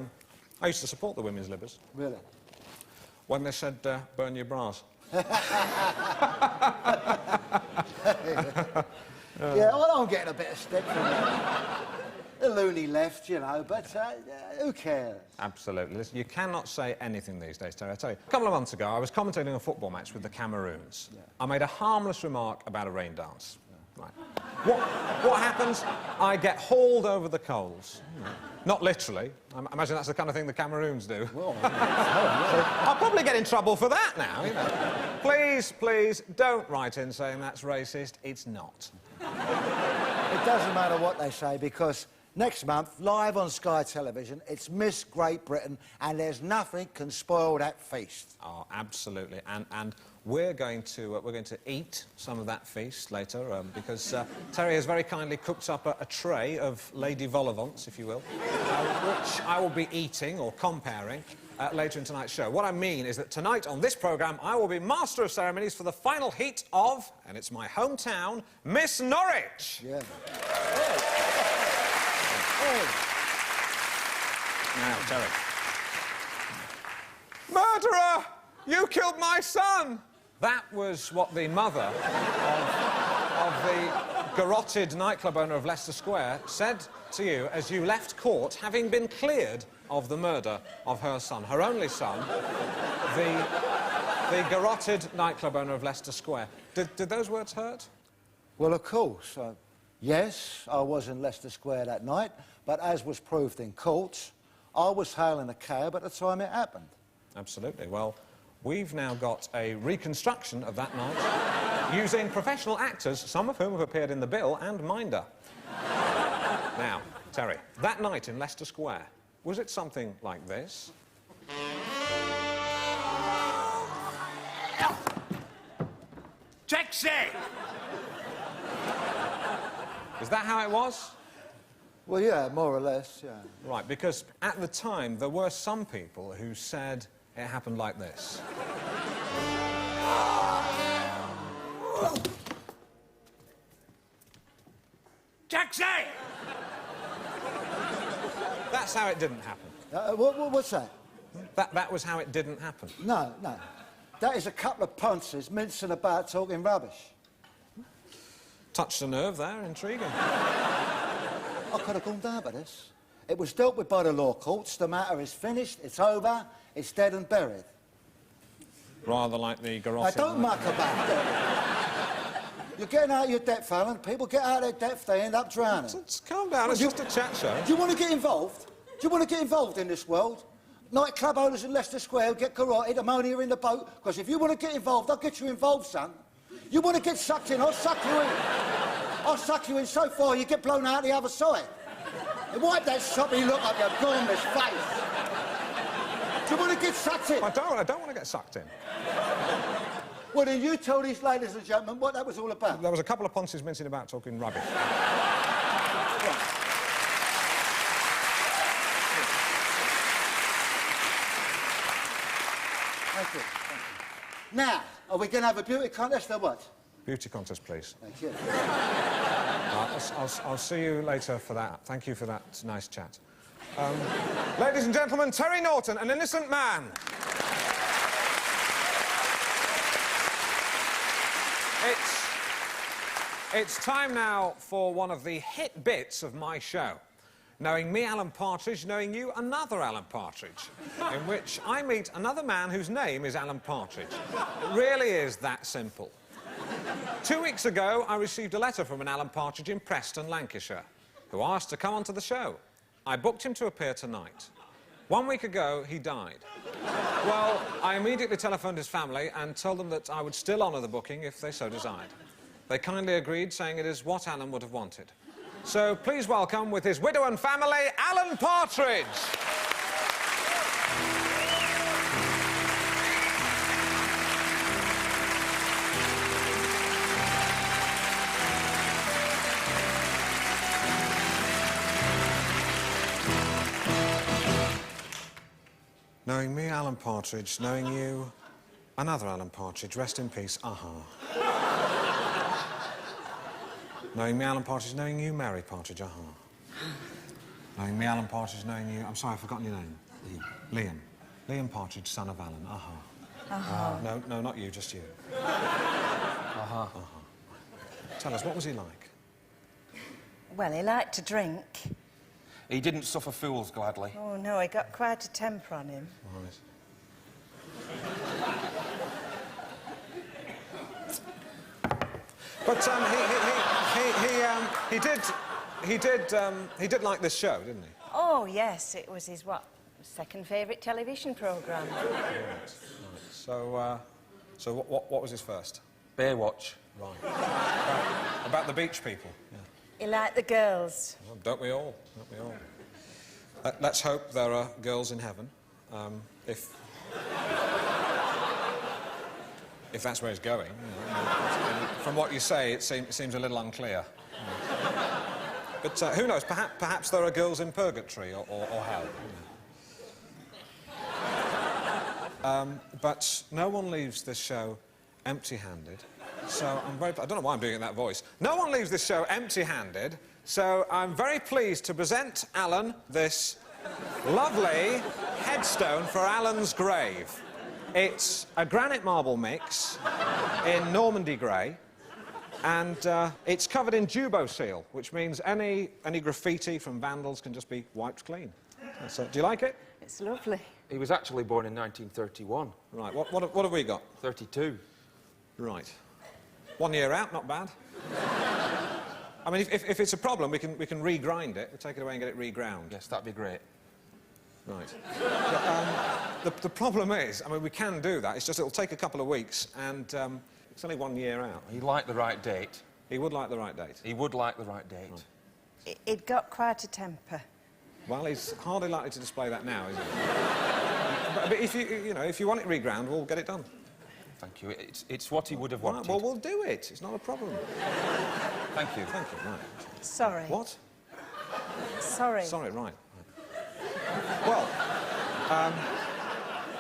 used to support the women's libbers. Really? When they said, burn your bras. Yeah, well, I'm getting a bit of stick from the loony left, you know, but who cares? Absolutely. Listen, you cannot say anything these days, Terry. I tell you, a couple of months ago, I was commentating a football match with the Cameroons. Yeah. I made a harmless remark about a rain dance. Yeah. Right. What happens? I get hauled over the coals. Not literally. I imagine that's the kind of thing the Cameroons do. Well, I'll probably get in trouble for that now, you know. Please, don't write in saying that's racist. It's not. It doesn't matter what they say, because next month, live on Sky Television, it's Miss Great Britain, and there's nothing can spoil that feast. Oh, absolutely. And we're going to eat some of that feast later, because Terry has very kindly cooked up a tray of Lady Vol-au-vents, if you will, which I will be eating or comparing later in tonight's show. What I mean is that tonight on this programme, I will be master of ceremonies for the final heat of, and it's my hometown, Miss Norwich. Yeah. Now, Terry. Murderer! You killed my son! That was what the mother of the garroted nightclub owner of Leicester Square said to you as you left court, having been cleared of the murder of her son, her only son, the garroted nightclub owner of Leicester Square. Did those words hurt? Well, of course. Yes, I was in Leicester Square that night, But as was proved in court, I was hailing a cab at the time it happened. Absolutely. Well, we've now got a reconstruction of that night using professional actors, some of whom have appeared in The Bill and Minder. Now, Terry, that night in Leicester Square, was it something like this? Taxi! Is that how it was? Well, yeah, more or less, yeah. Right, because at the time, there were some people who said it happened like this. Taxi! That's how it didn't happen. What's that? That was how it didn't happen. No, no. That is a couple of punches mincing about talking rubbish. Touched a nerve there, intriguing. I could have gone down with this. It was dealt with by the law courts. The matter is finished, it's over, it's dead and buried. Rather like the Garottian... Now, don't muck about it. You're getting out of your depth, Alan. People get out of their depth, they end up drowning. Calm down, it's just a chat show. Do you want to get involved? Do you want to get involved in this world? Nightclub owners in Leicester Square get garroted, ammonia in the boat, because if you want to get involved, I'll get you involved, son. You want to get sucked in, I'll suck you in. I'll suck you in so far you get blown out the other side. And wipe that soppy look up your gormless face. Do you want to get sucked in? I don't want to get sucked in. Well, then you tell these ladies and gentlemen what that was all about. There was a couple of ponces mincing about talking rubbish. Thank you. Now, are we going to have a beauty contest or what? Beauty contest, please. Thank you. I'll see you later for that. Thank you for that nice chat. Ladies and gentlemen, Terry Norton, an innocent man. It's time now for one of the hit bits of my show. Knowing me, Alan Partridge, knowing you, another Alan Partridge, in which I meet another man whose name is Alan Partridge. It really is that simple. 2 weeks ago, I received a letter from an Alan Partridge in Preston, Lancashire, who asked to come onto the show. I booked him to appear tonight. 1 week ago, he died. Well, I immediately telephoned his family and told them that I would still honour the booking if they so desired. They kindly agreed, saying it is what Alan would have wanted. So please welcome, with his widow and family, Alan Partridge. Knowing me, Alan Partridge, knowing you, another Alan Partridge, rest in peace, Knowing me, Alan Partridge, knowing you, Mary Partridge, Knowing me, Alan Partridge, knowing you... I'm sorry, I've forgotten your name. Liam. Liam Partridge, son of Alan, No, not you, just you. Tell us, what was he like? Well, he liked to drink. He didn't suffer fools gladly. Oh, no, he got quite a temper on him. Right. But he did like this show, didn't he? Oh, yes, it was his, second favourite television programme. Right. So what was his first? Baywatch. Right. About the beach people. Yeah. He liked the girls. Well, don't we all? Don't we all? Let's hope there are girls in heaven. If that's where he's going. You know. From what you say, it seems a little unclear. But who knows? Perhaps there are girls in purgatory or hell. But no one leaves this show empty-handed. So I don't know why I'm doing it in that voice. No one leaves this show empty-handed. So I'm very pleased to present Alan this lovely headstone for Alan's grave. It's a granite marble mix in Normandy grey, and it's covered in Jubo seal, which means any graffiti from vandals can just be wiped clean. So, do you like it? It's lovely. He was actually born in 1931. Right, what have we got? 32. Right. 1 year out, not bad. I mean, if it's a problem, we can re-grind it. We'll take it away and get it re-ground. Yes, that'd be great. Right. But, the problem is, I mean, we can do that. It's just it'll take a couple of weeks, and it's only 1 year out. He'd like the right date. He would like the right date. He would like the right date. Right. It got quite a temper. Well, he's hardly likely to display that now, is he? but if you want it reground, we'll get it done. Thank you. It's what he would have wanted. Right, well, we'll do it. It's not a problem. Thank you. Thank you. Right. Sorry. What? Sorry. Sorry. Right. Well,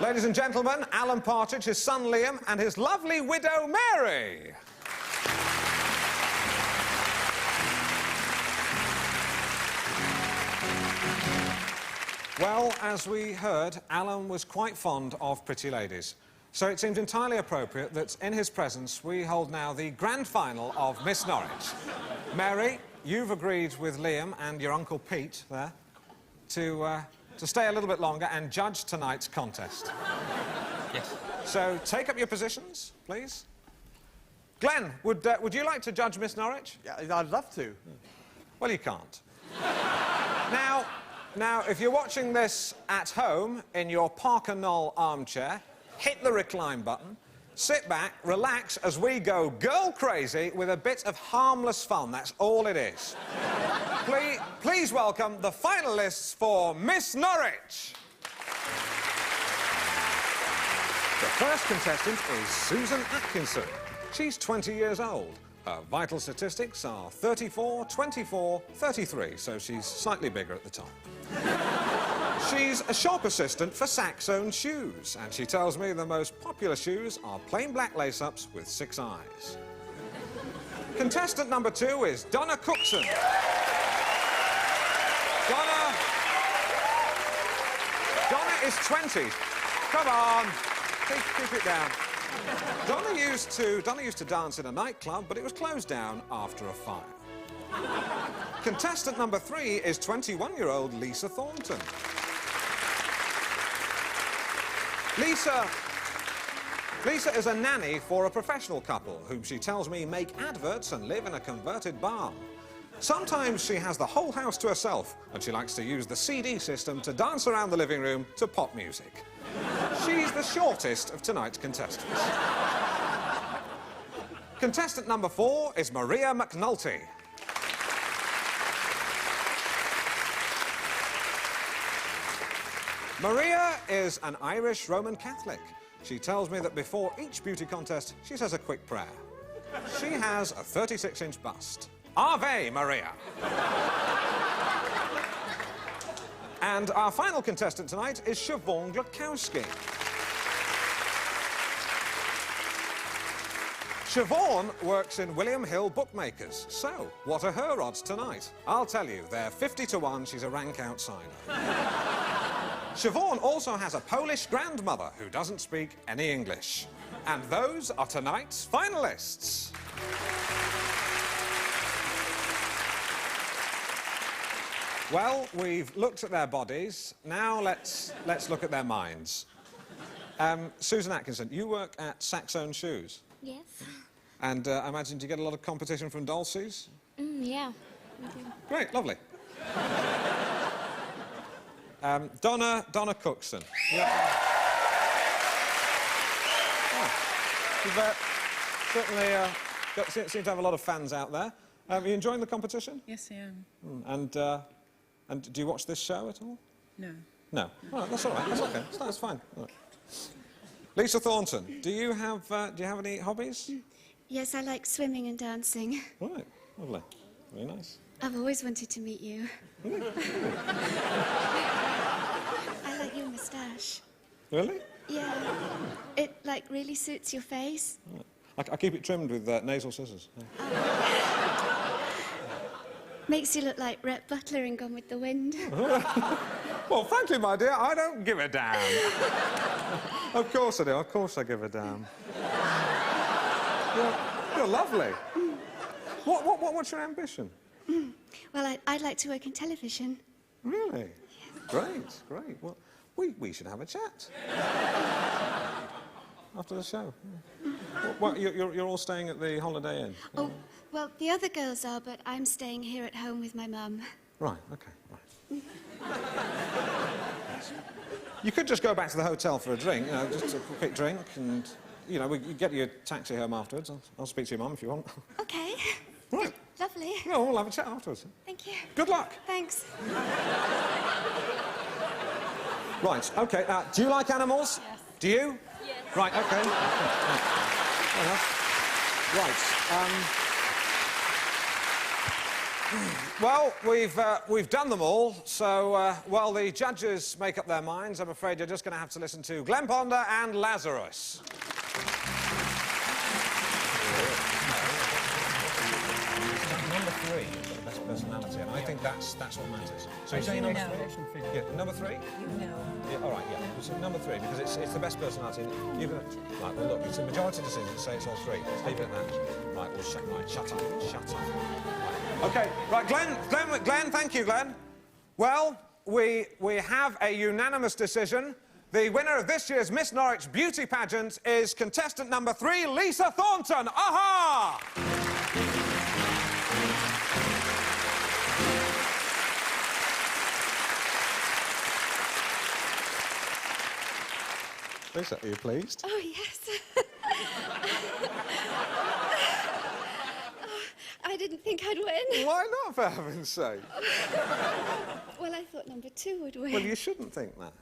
ladies and gentlemen, Alan Partridge, his son Liam, and his lovely widow Mary. Well, as we heard, Alan was quite fond of pretty ladies. So it seems entirely appropriate that in his presence we hold now the grand final of Miss Norwich. Mary, you've agreed with Liam and your Uncle Pete there to stay a little bit longer and judge tonight's contest. Yes. So take up your positions, please. Glenn, would you like to judge Miss Norwich? Yeah, I'd love to. Well, you can't. Now, if you're watching this at home in your Parker Knoll armchair, hit the recline button, sit back, relax as we go girl crazy with a bit of harmless fun. That's all it is. Please welcome the finalists for Miss Norwich. The first contestant is Susan Atkinson. She's 20 years old. Her vital statistics are 34, 24, 33, so she's slightly bigger at the top. She's a shop assistant for Saxon Shoes, and she tells me the most popular shoes are plain black lace-ups with 6 eyes. Contestant number 2 is Donna Cookson. Donna is 20. Come on, keep it down. Donna used to dance in a nightclub, but it was closed down after a fire. Contestant number 3 is 21-year-old Lisa Thornton. Lisa is a nanny for a professional couple whom she tells me make adverts and live in a converted barn. Sometimes she has the whole house to herself, and she likes to use the CD system to dance around the living room to pop music. She's the shortest of tonight's contestants. Contestant number 4 is Maria McNulty. Maria is an Irish Roman Catholic. She tells me that before each beauty contest, she says a quick prayer. She has a 36-inch bust. Ave Maria! And our final contestant tonight is Siobhan Glukowski. Siobhan works in William Hill Bookmakers. So, what are her odds tonight? I'll tell you, they're 50 to 1. She's a rank outsider. Siobhan also has a Polish grandmother who doesn't speak any English. And those are tonight's finalists. Well, we've looked at their bodies. Now let's look at their minds. Susan Atkinson, you work at Saxon Shoes. Yes. And I imagine you get a lot of competition from Dulcies? Yeah, we do. Great, lovely. Donna Cookson. Yeah. You've certainly seem to have a lot of fans out there. Are you enjoying the competition? Yes, I am. And do you watch this show at all? No. No. All right, that's all right. That's okay. That's fine. Right. Lisa Thornton, do you have any hobbies? Yes, I like swimming and dancing. Right. Lovely. Very nice. I've always wanted to meet you. Really? I like your moustache. Really? Yeah. It, really suits your face. Right. I keep it trimmed with nasal scissors. Yeah. Makes you look like Rhett Butler in Gone with the Wind. Well, frankly, my dear, I don't give a damn. Of course I do. Of course I give a damn. You're lovely. What's your ambition? Well, I'd like to work in television. Really? Yes. Great. Well, we should have a chat. After the show. Well, you're all staying at the Holiday Inn? Oh, well, the other girls are, but I'm staying here at home with my mum. Right, OK, right. You could just go back to the hotel for a drink, you know, just a quick drink, and, you know, you get your taxi home afterwards. I'll speak to your mum if you want. OK. Right. Lovely. No, we'll have a chat afterwards. Thank you. Good luck. Thanks. Right, OK, do you like animals? Yes. Do you? Yes. Right, OK. Right. Well, we've done them all, so while the judges make up their minds, I'm afraid you're just going to have to listen to Glenn Ponder and Lazarus. Number 3 is the best personality, and I think that's what matters. So you're saying number 3? Yeah, number 3? Yeah, all right, yeah. So number 3, because it's the best personality. Right, well, look, it's a majority decision to say it's all 3. Let's leave it at that. Right, well, shut up. Right. OK, right, Glenn, thank you, Glenn. Well, we have a unanimous decision. The winner of this year's Miss Norwich beauty pageant is contestant number 3, Lisa Thornton. Aha! Lisa, are you pleased? Oh, yes. I didn't think I'd win. Why not, for heaven's sake? Well, I thought number 2 would win. Well, you shouldn't think that.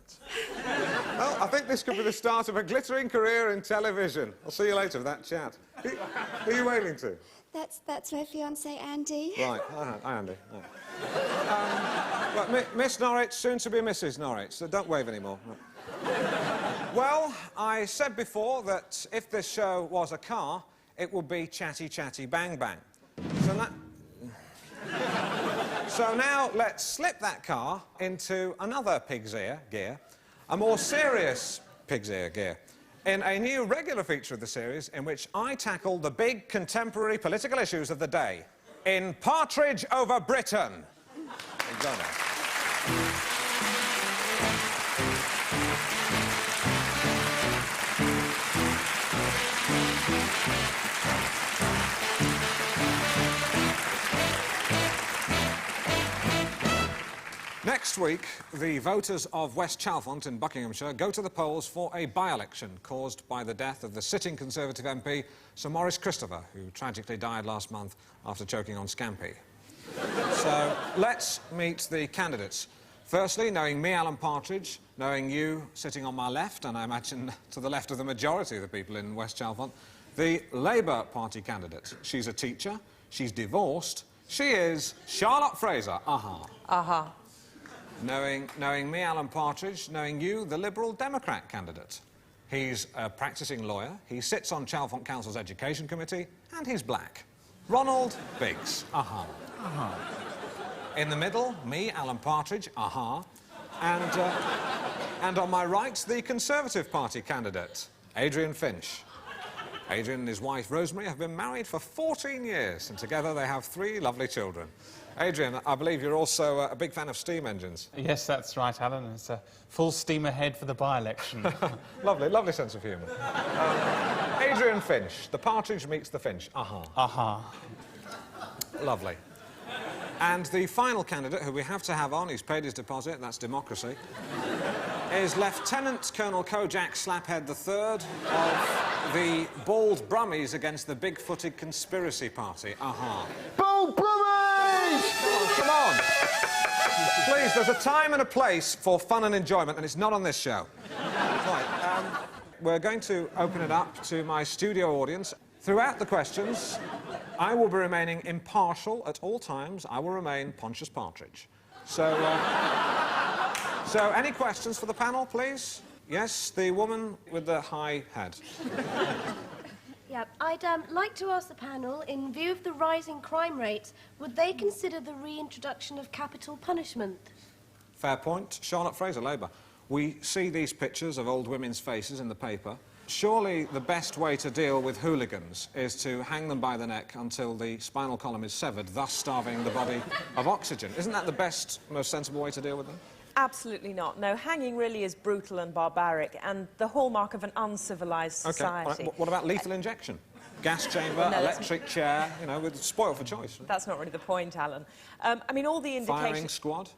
Well, I think this could be the start of a glittering career in television. I'll see you later for that chat. Who are you wailing to? That's my fiancé, Andy. Right. Hi, Andy. Hi. Well, Miss Norwich, soon to be Mrs. Norwich, so don't wave anymore. Right. Well, I said before that if this show was a car, it would be chatty, chatty, bang, bang. So now let's slip that car into another pig's ear gear, a more serious pig's ear gear, in a new regular feature of the series in which I tackle the big contemporary political issues of the day in Partridge over Britain. Next week, the voters of West Chalfont in Buckinghamshire go to the polls for a by-election caused by the death of the sitting Conservative MP, Sir Maurice Christopher, who tragically died last month after choking on scampi. So, let's meet the candidates. Firstly, knowing me, Alan Partridge, knowing you sitting on my left, and I imagine to the left of the majority of the people in West Chalfont, the Labour Party candidate. She's a teacher, she's divorced, she is Charlotte Fraser. Aha. Aha. Knowing me, Alan Partridge, knowing you, the Liberal Democrat candidate. He's a practising lawyer, he sits on Chalfont Council's Education Committee, and he's black. Ronald Biggs. Aha. Aha. In the middle, me, Alan Partridge. Aha. And on my right, the Conservative Party candidate, Adrian Finch. Adrian and his wife, Rosemary, have been married for 14 years, and together they have 3 lovely children. Adrian, I believe you're also a big fan of steam engines. Yes, that's right, Alan. It's a full steam ahead for the by-election. Lovely sense of humour. Adrian Finch. The Partridge meets the Finch. Aha. Aha. Lovely. And the final candidate, who we have to have on, he's paid his deposit, that's democracy, is Lieutenant Colonel Kojak Slaphead III of the Bald Brummies against the Big-Footed Conspiracy Party. Aha. Bald Brummies! Come on. Please, there's a time and a place for fun and enjoyment, and it's not on this show. Right, we're going to open it up to my studio audience. Throughout the questions, I will be remaining impartial at all times. I will remain Pontius Partridge. So any questions for the panel, please? Yes, the woman with the high head. Yeah, I'd like to ask the panel, in view of the rising crime rates, would they consider the reintroduction of capital punishment? Fair point. Charlotte Fraser, Labour. We see these pictures of old women's faces in the paper. Surely the best way to deal with hooligans is to hang them by the neck until the spinal column is severed, thus starving the body of oxygen. Isn't that the best, most sensible way to deal with them? Absolutely not. No, hanging really is brutal and barbaric and the hallmark of an uncivilised society. Okay, what about lethal injection? Gas chamber, No, electric chair, you know, with spoil for choice. That's not really the point, Alan. I mean, all the indications... Firing squad?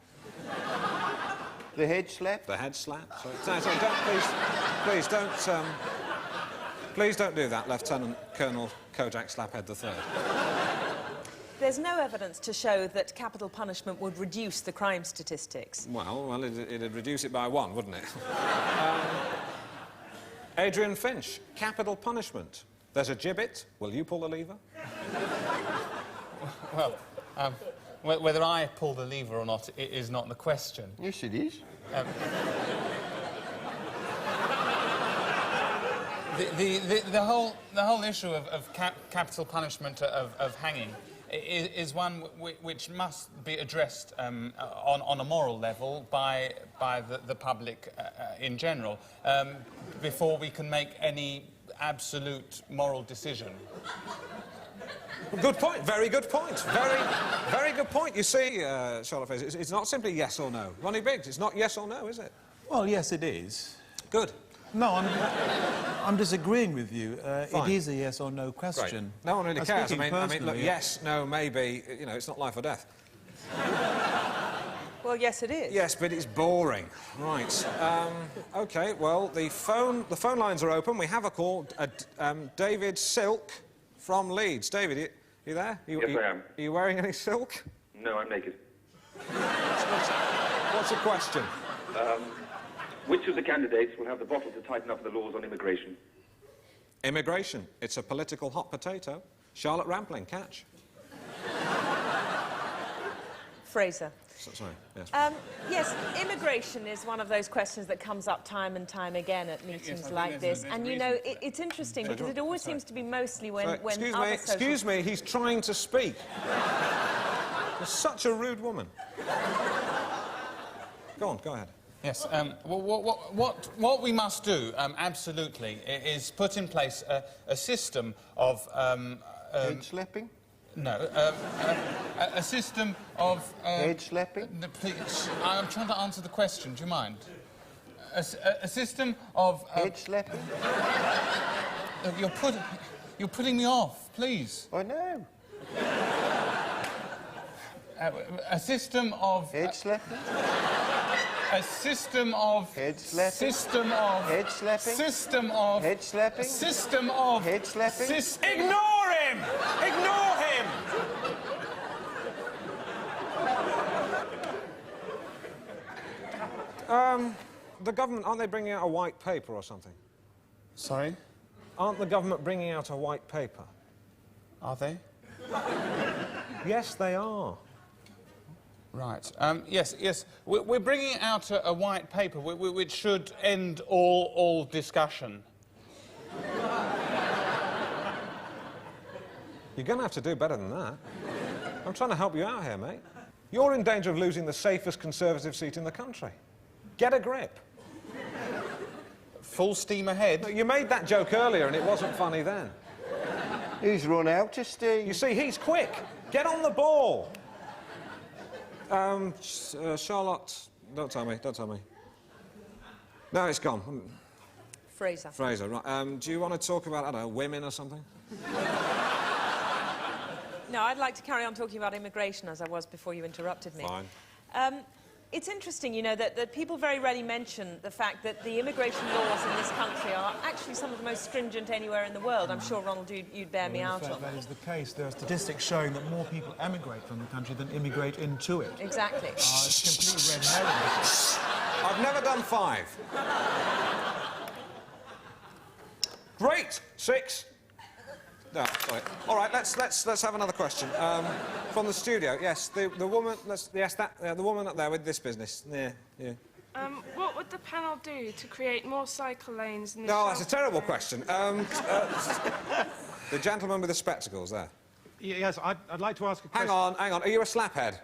The head slap? The head slap? Sorry, please don't do that, Lieutenant Colonel Kojak Slaphead III. There's no evidence to show that capital punishment would reduce the crime statistics. Well, it'd reduce it by 1, wouldn't it? Adrian Finch, capital punishment. There's a gibbet. Will you pull the lever? Well, whether I pull the lever or not is not the question. Yes, it is. The whole issue of capital punishment of hanging is one which must be addressed on a moral level by the public in general before we can make any absolute moral decision. Good point. Very good point. Very good point. You see, Charlotte Fraser, it's not simply yes or no. Ronnie Biggs, it's not yes or no, is it? Well, yes, it is. Good. No, I'm disagreeing with you. Fine. It is a yes or no question. Great. No one really cares. I mean, look, yeah. yes, no, maybe. You know, it's not life or death. Well, yes, it is. Yes, but it's boring. Right. OK, well, the phone lines are open. We have a call. David Silk from Leeds. David, are you there? Yes, I am. Are you wearing any silk? No, I'm naked. What's your question? Which of the candidates will have the bottle to tighten up the laws on immigration? Immigration. It's a political hot potato. Charlotte Rampling, catch. Fraser. Sorry, yes. Yes, immigration is one of those questions that comes up time and time again at meetings like this. And, you know, it's interesting because it always seems to be mostly when Excuse me, he's trying to speak. You're such a rude woman. Go on, go ahead. Yes, what we must do, absolutely, is put in place a system of... head slapping? No, a system of... head slapping? Please, I'm trying to answer the question, do you mind? A system of... head slapping? You're putting me off, please. I know. A system of... head slapping? A system of... head slapping? System of... head slapping? System of... head slapping? System of... head slapping? Ignore him! Ignore him! The government, aren't they bringing out a white paper or something? Sorry? Aren't the government bringing out a white paper? Are they? Yes, they are. Right. Yes. We're bringing out a white paper which should end all discussion. You're going to have to do better than that. I'm trying to help you out here, mate. You're in danger of losing the safest Conservative seat in the country. Get a grip. Full steam ahead. No, you made that joke earlier and it wasn't funny then. He's run out of steam. You see, he's quick. Get on the ball. Charlotte, don't tell me. No, it's gone. Fraser. Fraser, right. Do you want to talk about, I don't know, women or something? No, I'd like to carry on talking about immigration as I was before you interrupted me. Fine. It's interesting, you know, that people very rarely mention the fact that the immigration laws in this country are actually some of the most stringent anywhere in the world. I'm sure, Ronald, you'd bear me out on that is the case. There are statistics showing that more people emigrate from the country than immigrate into it. Exactly. It's complete red herring. I've never done 5. Great! 6. No, sorry. All right, let's have another question from the studio. Yes, the woman. The woman up there with this business. Yeah. What would the panel do to create more cycle lanes in the No, that's a terrible question. The gentleman with the spectacles there. Yes, I'd like to ask a question. Hang on. Are you a slaphead?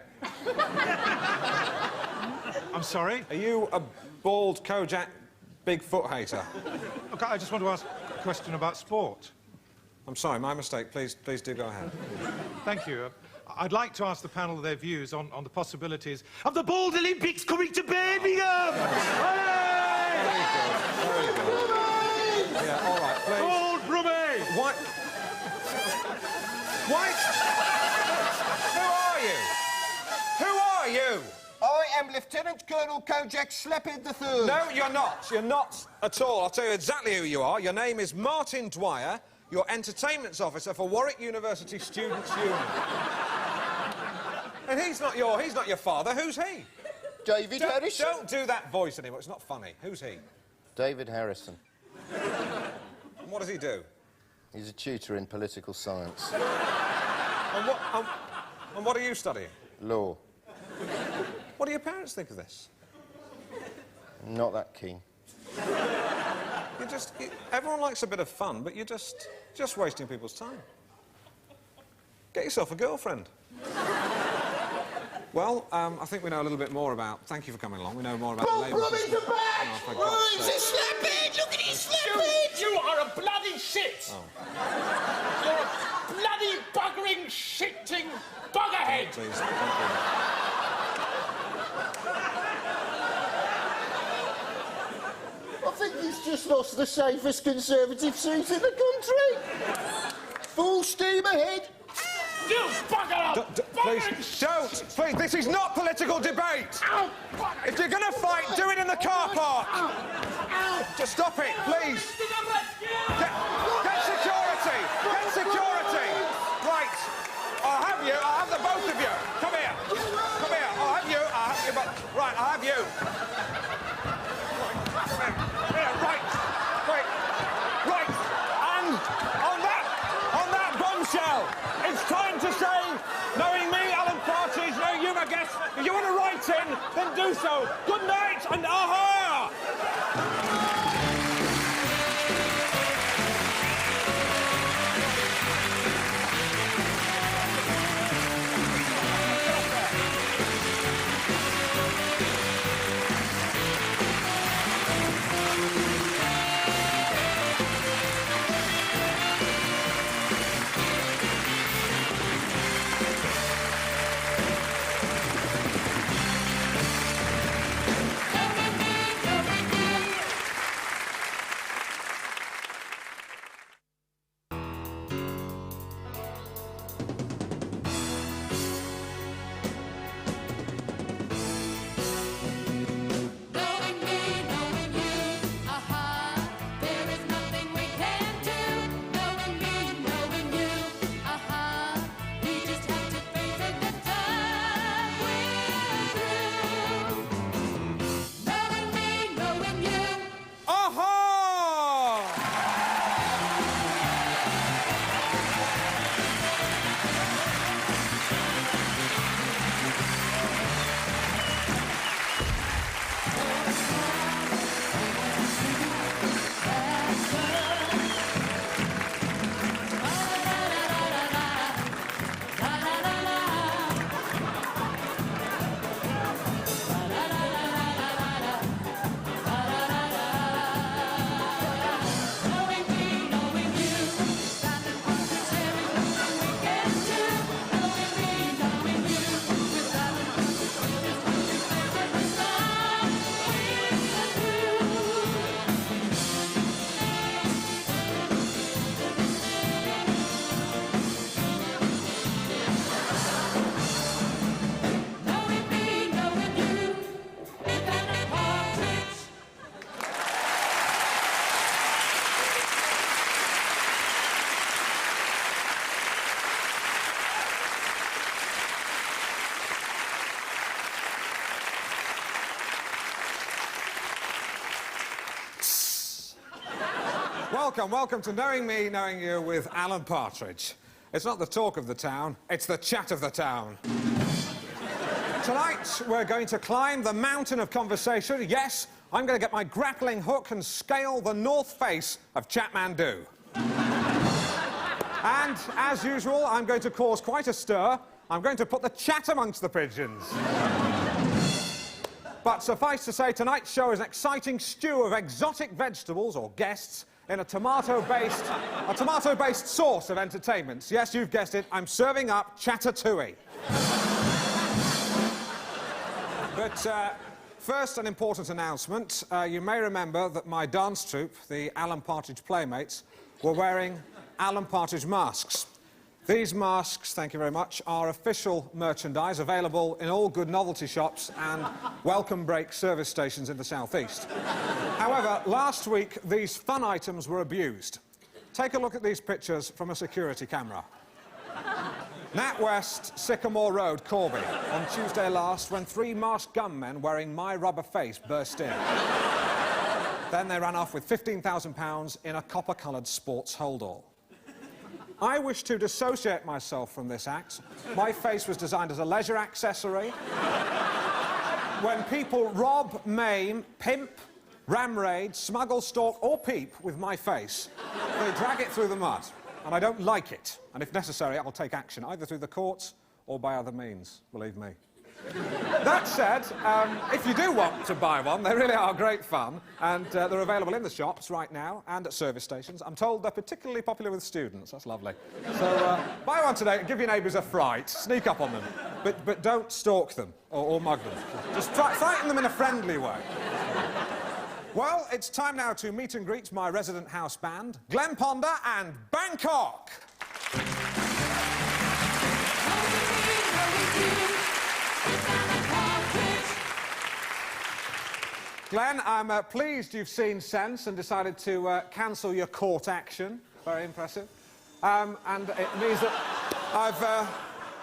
I'm sorry? Are you a bald Kojak Bigfoot hater? Okay, I just want to ask a question about sport. I'm sorry, my mistake. Please do go ahead. Thank you. I'd like to ask the panel their views on the possibilities of the Bald Olympics coming to Birmingham! Very good. Yeah, all right, please. Bald Brummie! What? What? Who are you? Who are you? I am Lieutenant Colonel Kojak Slepid III. No, you're not. You're not at all. I'll tell you exactly who you are. Your name is Martin Dwyer. You're entertainments officer for Warwick University Students' Union. And he's not your father. Who's he? David Harrison. Don't do that voice anymore. It's not funny. Who's he? David Harrison. And what does he do? He's a tutor in political science. And what are you studying? Law. What do your parents think of this? Not that keen. Everyone likes a bit of fun, but you're just wasting people's time. Get yourself a girlfriend. Well, I think we know a little bit more about... Thank you for coming along. We know more about the Labour system. Oh, for God's sake. Slepid! Look at his Slepid! You are a bloody shit! Oh. You're a bloody buggering, shitting buggerhead! Please, thank you. I think he's just lost the safest Conservative seat in the country. Full steam ahead. You bugger up! Please, don't! Please, this is not political debate! Ow, if you're going to fight, do it in the car park! Just stop it, please! Get security! Get security! Right, I'll have the both of you! Come here! Come here! I'll have you both. Right, I'll have you! Right! And on that bombshell, it's time to say, knowing me, Alan Partridge, knowing you, my guest, if you want to write in, then do so. Good night and aha! Welcome to Knowing Me, Knowing You with Alan Partridge. It's not the talk of the town, it's the chat of the town. Tonight, we're going to climb the mountain of conversation. Yes, I'm going to get my grappling hook and scale the north face of Chatmandu. And, as usual, I'm going to cause quite a stir. I'm going to put the chat amongst the pigeons. But suffice to say, tonight's show is an exciting stew of exotic vegetables, or guests, in a tomato-based source of entertainment. Yes, you've guessed it, I'm serving up Chatatouille. But first, an important announcement. You may remember that my dance troupe, the Alan Partridge Playmates, were wearing Alan Partridge masks. These masks, thank you very much, are official merchandise available in all good novelty shops and welcome break service stations in the southeast. However, last week, these fun items were abused. Take a look at these pictures from a security camera. Nat West, Sycamore Road, Corby, on Tuesday last, when 3 masked gunmen wearing My Rubber Face burst in. Then they ran off with £15,000 in a copper-coloured sports holdall. I wish to dissociate myself from this act. My face was designed as a leisure accessory. When people rob, maim, pimp, ram raid, smuggle, stalk or peep with my face, they drag it through the mud. And I don't like it. And if necessary, I'll take action, either through the courts or by other means, believe me. That said, if you do want to buy one, they really are great fun, and they're available in the shops right now and at service stations. I'm told they're particularly popular with students. That's lovely. So buy one today and give your neighbours a fright. Sneak up on them. But don't stalk them or mug them. Just frighten them in a friendly way. Well, it's time now to meet and greet my resident house band, Glen Ponder and Bangkok. Glenn, I'm pleased you've seen sense and decided to cancel your court action. Very impressive. And it means that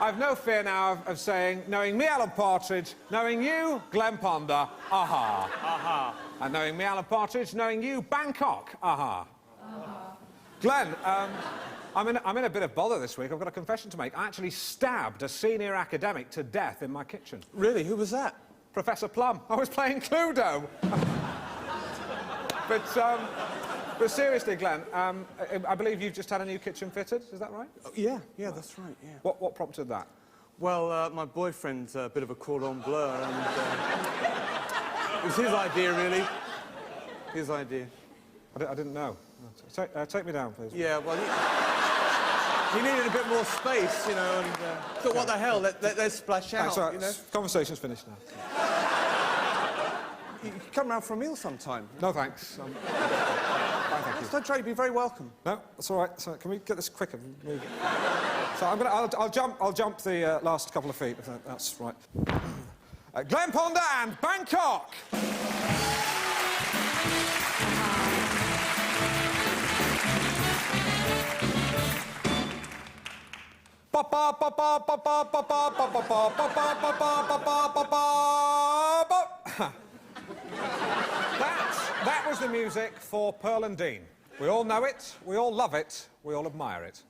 I've no fear now of saying, knowing me, Alan Partridge, knowing you, Glen Ponder, aha. Aha. And knowing me, Alan Partridge, knowing you, Bangkok, aha. Aha. Glenn, I'm in a bit of bother this week. I've got a confession to make. I actually stabbed a senior academic to death in my kitchen. Really? Who was that? Professor Plum. I was playing Cluedo. But seriously, Glenn, I believe you've just had a new kitchen fitted, is that right? Oh, yeah, that's right, yeah. What prompted that? Well, my boyfriend's a bit of a cordon bleu, and it was his idea, really. His idea. I didn't know. Take me down, please. Yeah, well, he needed a bit more space, you know, and thought, what the hell, let's splash out, Right. you know? Conversation's finished now. You can come round for a meal sometime. No, thanks. Fine, thank you. Don't try to be very welcome. No, that's all right. So, can we get this quicker? So I'll jump the last couple of feet, if that's right. Glen Ponder and Bangkok! That was the music for Pearl and Dean. We all know it, we all love it, we all admire it.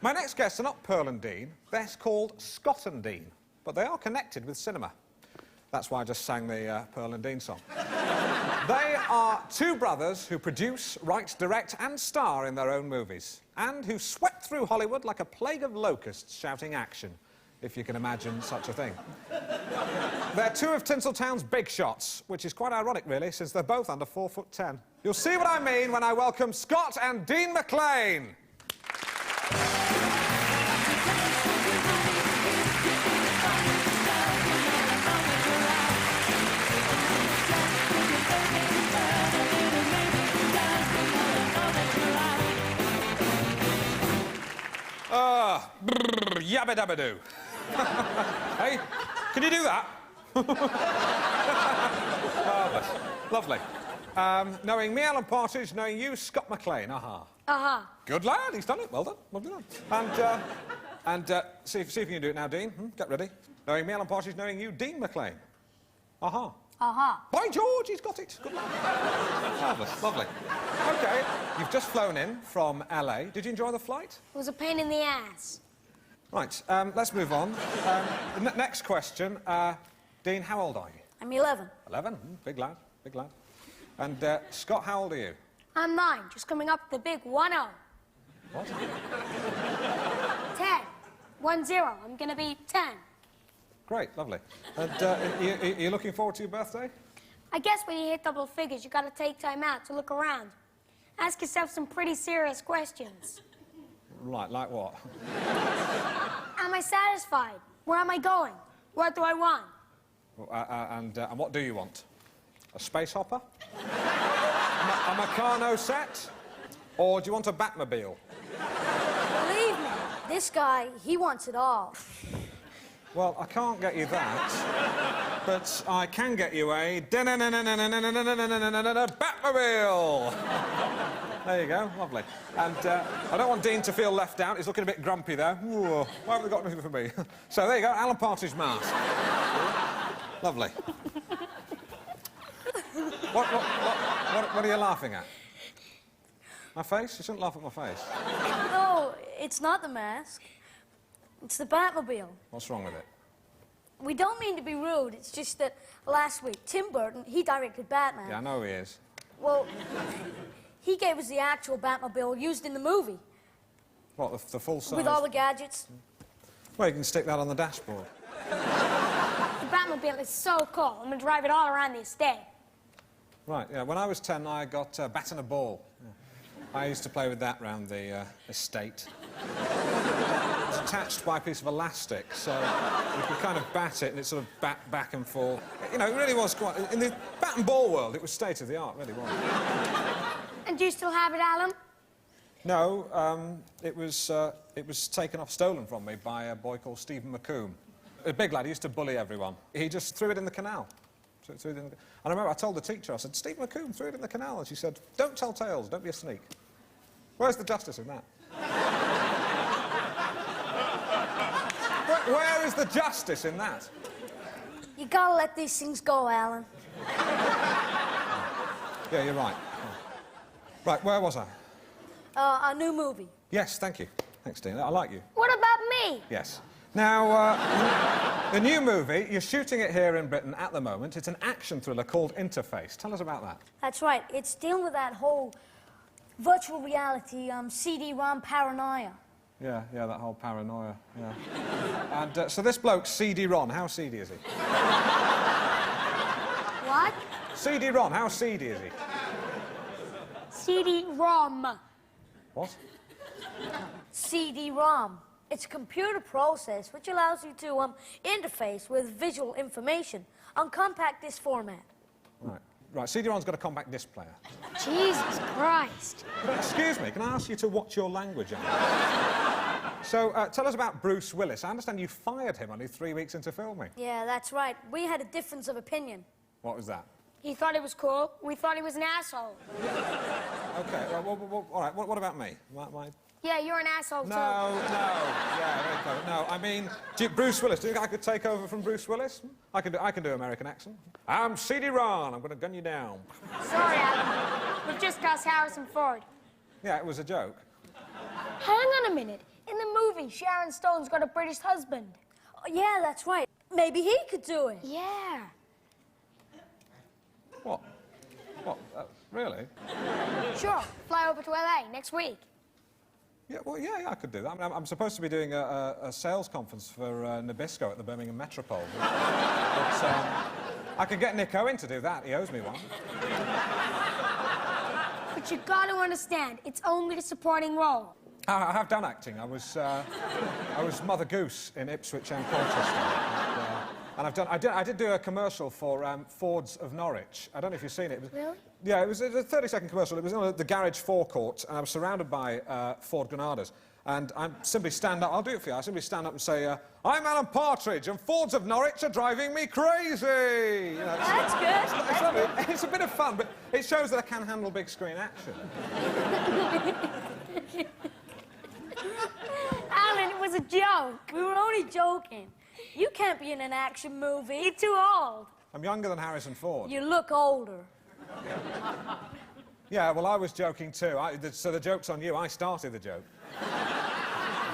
My next guests are not Pearl and Dean, they're called Scott and Dean, but they are connected with cinema. That's why I just sang the Pearl and Dean song. They are 2 brothers who produce, write, direct and star in their own movies, and who swept through Hollywood like a plague of locusts shouting action, if you can imagine such a thing. They're 2 of Tinseltown's big shots, which is quite ironic, really, since they're both under 4'10". You'll see what I mean when I welcome Scott and Dean McLean. Yabba dabba doo. Hey, can you do that? Marvellous. Lovely. Knowing me, Alan Partridge, knowing you, Scott McLean. Aha. Aha. Good lad, he's done it. Well done. Well done. And see if you can do it now, Dean. Get ready. Knowing me, Alan Partridge, knowing you, Dean McLean. Aha. Aha. By George, he's got it. Good lad. Marvellous. Lovely. OK, you've just flown in from LA. Did you enjoy the flight? It was a pain in the ass. Right, let's move on. The next question. Dean, how old are you? I'm 11. 11? Big lad, big lad. And Scott, how old are you? I'm 9, just coming up the big 1-0. What? 10. 1-0. I'm gonna be 10. Great, lovely. And are you looking forward to your birthday? I guess when you hit double figures, you gotta take time out to look around. Ask yourself some pretty serious questions. Right, like what? Am I satisfied? Where am I going? What do I want? And what do you want? A space hopper? A Meccano set? Or do you want a Batmobile? Believe me, this guy, he wants it all. Well, I can't get you that, but I can get you a Batmobile! There you go, lovely. And I don't want Dean to feel left out. He's looking a bit grumpy there. Ooh, why haven't they got anything for me? So there you go, Alan Partridge mask. Lovely. What are you laughing at? My face? You shouldn't laugh at my face. No, it's not the mask. It's the Batmobile. What's wrong with it? We don't mean to be rude. It's just that last week, Tim Burton, he directed Batman. Yeah, I know he is. Well, he gave us the actual Batmobile used in the movie. What, the full size? With all the gadgets. Well, you can stick that on the dashboard. The Batmobile is so cool. I'm gonna drive it all around the estate. Right, yeah. When I was 10, I got a bat and a ball. Yeah. I used to play with that round the estate. It was attached by a piece of elastic, so you could kind of bat it and it sort of back and forth. You know, it really was quite... In the bat and ball world, it was state of the art, really was. And do you still have it, Alan? No, it was stolen from me by a boy called Stephen McComb. A big lad, he used to bully everyone. He just threw it in the canal. And I remember I told the teacher, I said, Stephen McComb threw it in the canal. And she said, don't tell tales, don't be a sneak. Where's the justice in that? Where is the justice in that? You gotta let these things go, Alan. Yeah, you're right. Right, where was I? A new movie. Yes, thank you. Thanks, Dean. I like you. What about me? Yes. Now, the new movie, you're shooting it here in Britain at the moment. It's an action thriller called Interface. Tell us about that. That's right. It's dealing with that whole virtual reality, CD-ROM paranoia. Yeah, that whole paranoia, yeah. And so this bloke, CD-Ron, how seedy is he? What? CD-Ron, how seedy is he? CD-ROM. What? CD-ROM. It's a computer process which allows you to interface with visual information on compact disc format. Right, CD-ROM's got a compact disc player. Jesus Christ. But excuse me, can I ask you to watch your language, Alan? So, tell us about Bruce Willis. I understand you fired him only 3 weeks into filming. Yeah, that's right. We had a difference of opinion. What was that? He thought he was cool. We thought he was an asshole. OK, well, all right, what about me? Yeah, you're an asshole, too. No. Yeah, very clever. No, I mean, Bruce Willis. Do you think I could take over from Bruce Willis? I can do American accent. I'm CD-Ron. I'm going to gun you down. Sorry, Alan. We've just got Harrison Ford. Yeah, it was a joke. Hang on a minute. In the movie, Sharon Stone's got a British husband. Oh, yeah, that's right. Maybe he could do it. Yeah. What? Really? Sure. Fly over to LA next week. Yeah, well, yeah, I could do that. I mean, I'm supposed to be doing a sales conference for Nabisco at the Birmingham Metropole. But I could get Nick Owen to do that. He owes me one. But you got to understand, it's only a supporting role. I have done acting. I was Mother Goose in Ipswich and Colchester. And I did do a commercial for Fords of Norwich. I don't know if you've seen it. Really? Yeah, it was a 30-second commercial. It was on the garage forecourt, and I was surrounded by Ford Granadas. And I simply stand up. I'll do it for you. I simply stand up and say, I'm Alan Partridge, and Fords of Norwich are driving me crazy. You know, that's good. It's lovely. It's a bit of fun, but it shows that I can handle big screen action. Alan, it was a joke. We were only joking. You can't be in an action movie. You're too old. I'm younger than Harrison Ford. You look older. Yeah, well, I was joking too. So the joke's on you. I started the joke.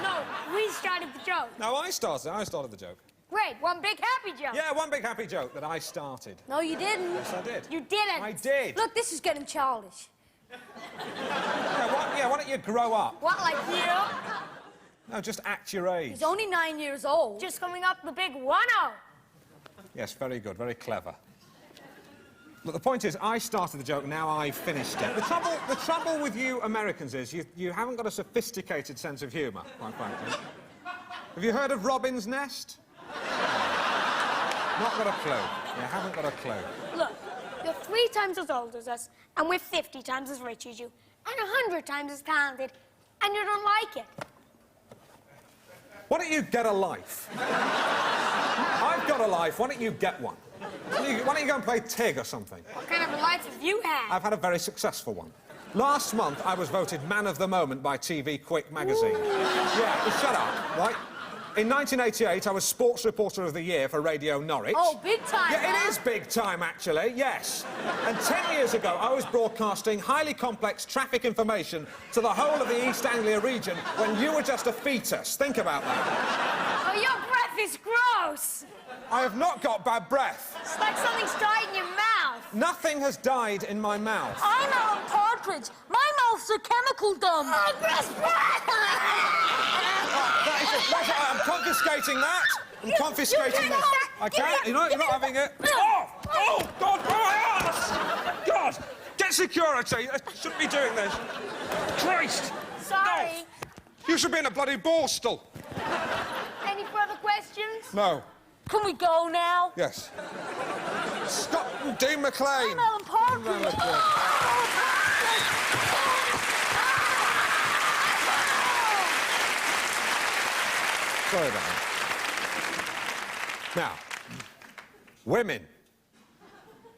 No, we started the joke. No, I started the joke. Great, one big happy joke. Yeah, one big happy joke that I started. No, you didn't. Yes, I did. You didn't. I did. Look, this is getting childish. Yeah, why don't you grow up? What, like you? No, just act your age. He's only 9 years old. Just coming up the big 1-0. Yes, very good, very clever. But the point is, I started the joke, now I've finished it. The trouble with you Americans is you haven't got a sophisticated sense of humour, quite frankly. Have you heard of Robin's Nest? Not got a clue. You haven't got a clue. Look, you're 3 times as old as us, and we're 50 times as rich as you, and 100 times as talented, and you don't like it. Why don't you get a life? I've got a life, why don't you get one? Why don't you go and play Tig or something? What kind of a life have you had? I've had a very successful one. Last month, I was voted Man of the Moment by TV Quick magazine. Ooh. Yeah, well, shut up, right? In 1988, I was Sports Reporter of the Year for Radio Norwich. Oh, big time, Yeah, huh? it is big time, actually, yes. And 10 years ago, I was broadcasting highly complex traffic information to the whole of the East Anglia region when you were just a fetus. Think about that. Oh, your breath is gross. I have not got bad breath. It's like something's died in your mouth. Nothing has died in my mouth. I'm Alan Partridge. My mouth's a chemical dump. Oh, gross I'm confiscating that. I'm confiscating that. I can't. You're not having it. Oh! Oh! God! My ass! God! Get security. I shouldn't be doing this. Christ! Sorry. No. You should be in a bloody borstal. Any further questions? No. Can we go now? Yes. Scott and Dean McLean. I'm Alan Partridge. Sorry about that. Now, women.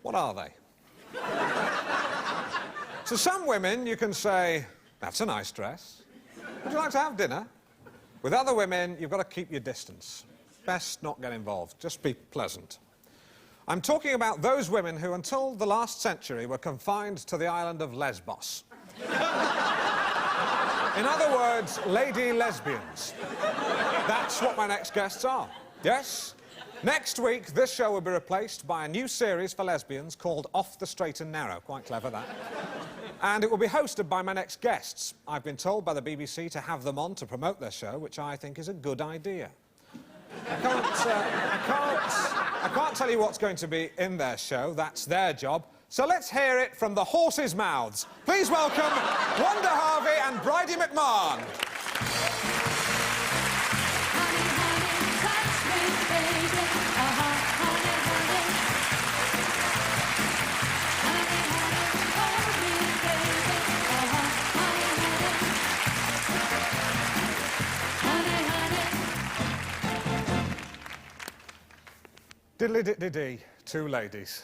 What are they? To some women, you can say, that's a nice dress. Would you like to have dinner? With other women, you've got to keep your distance. Best not get involved. Just be pleasant. I'm talking about those women who, until the last century, were confined to the island of Lesbos. In other words, lady lesbians. That's what my next guests are. Yes? Next week, this show will be replaced by a new series for lesbians called Off the Straight and Narrow. Quite clever, that. And it will be hosted by my next guests. I've been told by the BBC to have them on to promote their show, which I think is a good idea. I can't tell you what's going to be in their show. That's their job. So let's hear it from the horses' mouths. Please welcome Wanda Harvey and Bridie McMahon. Diddly-dit-dee-dee, 2 ladies.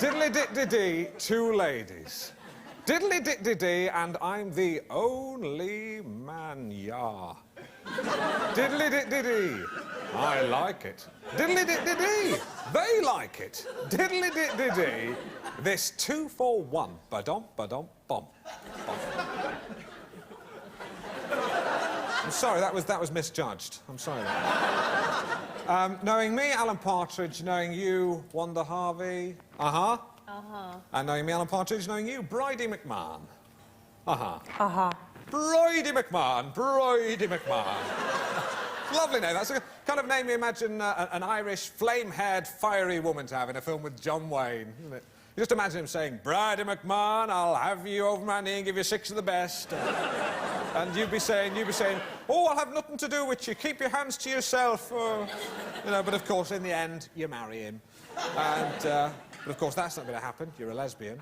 Diddly-dit-dee-dee, 2 ladies. Diddly-dit-dee-dee, and I'm the only man, yeah. Diddly-dit-dee-dee, I like it. Diddly-dit-dee-dee, they like it. Diddly-dit-dee-dee, this 2 for 1. Ba-dum, ba-dum, bum. I'm sorry, that was misjudged. I'm sorry. Knowing me, Alan Partridge, knowing you, Wanda Harvey, and knowing me, Alan Partridge, knowing you, Bridie McMahon, Bridie McMahon, Bridie McMahon. Lovely name. That's the kind of name you imagine an Irish, flame-haired, fiery woman to have in a film with John Wayne, isn't it? You just imagine him saying, Bridie McMahon, I'll have you over my knee and give you 6 of the best. And you'd be saying, oh, I'll have nothing to do with you. Keep your hands to yourself. You know, but of course, in the end, you marry him. And, but of course, that's not going to happen. You're a lesbian.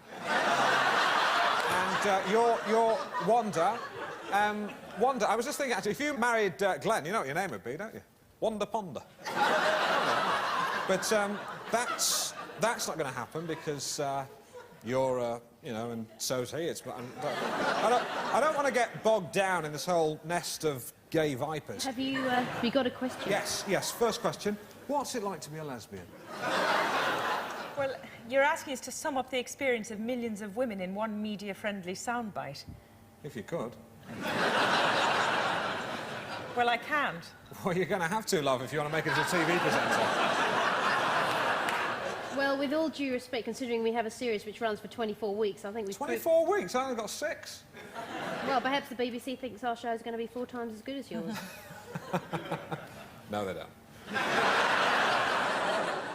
And you're Wanda. Wanda, I was just thinking, actually, if you married Glenn, you know what your name would be, don't you? Wanda Ponder. But that's not going to happen because you're, you know, and so's he. I don't want to get bogged down in this whole nest of gay vipers. Have you got a question? Yes. First question. What's it like to be a lesbian? Well, you're asking us to sum up the experience of millions of women in one media-friendly soundbite. If you could. Well, I can't. Well, you're going to have to, love, if you want to make it as a TV presenter. Well, with all due respect, considering we have a series which runs for 24 weeks, I think we've... 24 weeks? I only got 6. Well, perhaps the BBC thinks our show's going to be 4 times as good as yours. No, they don't.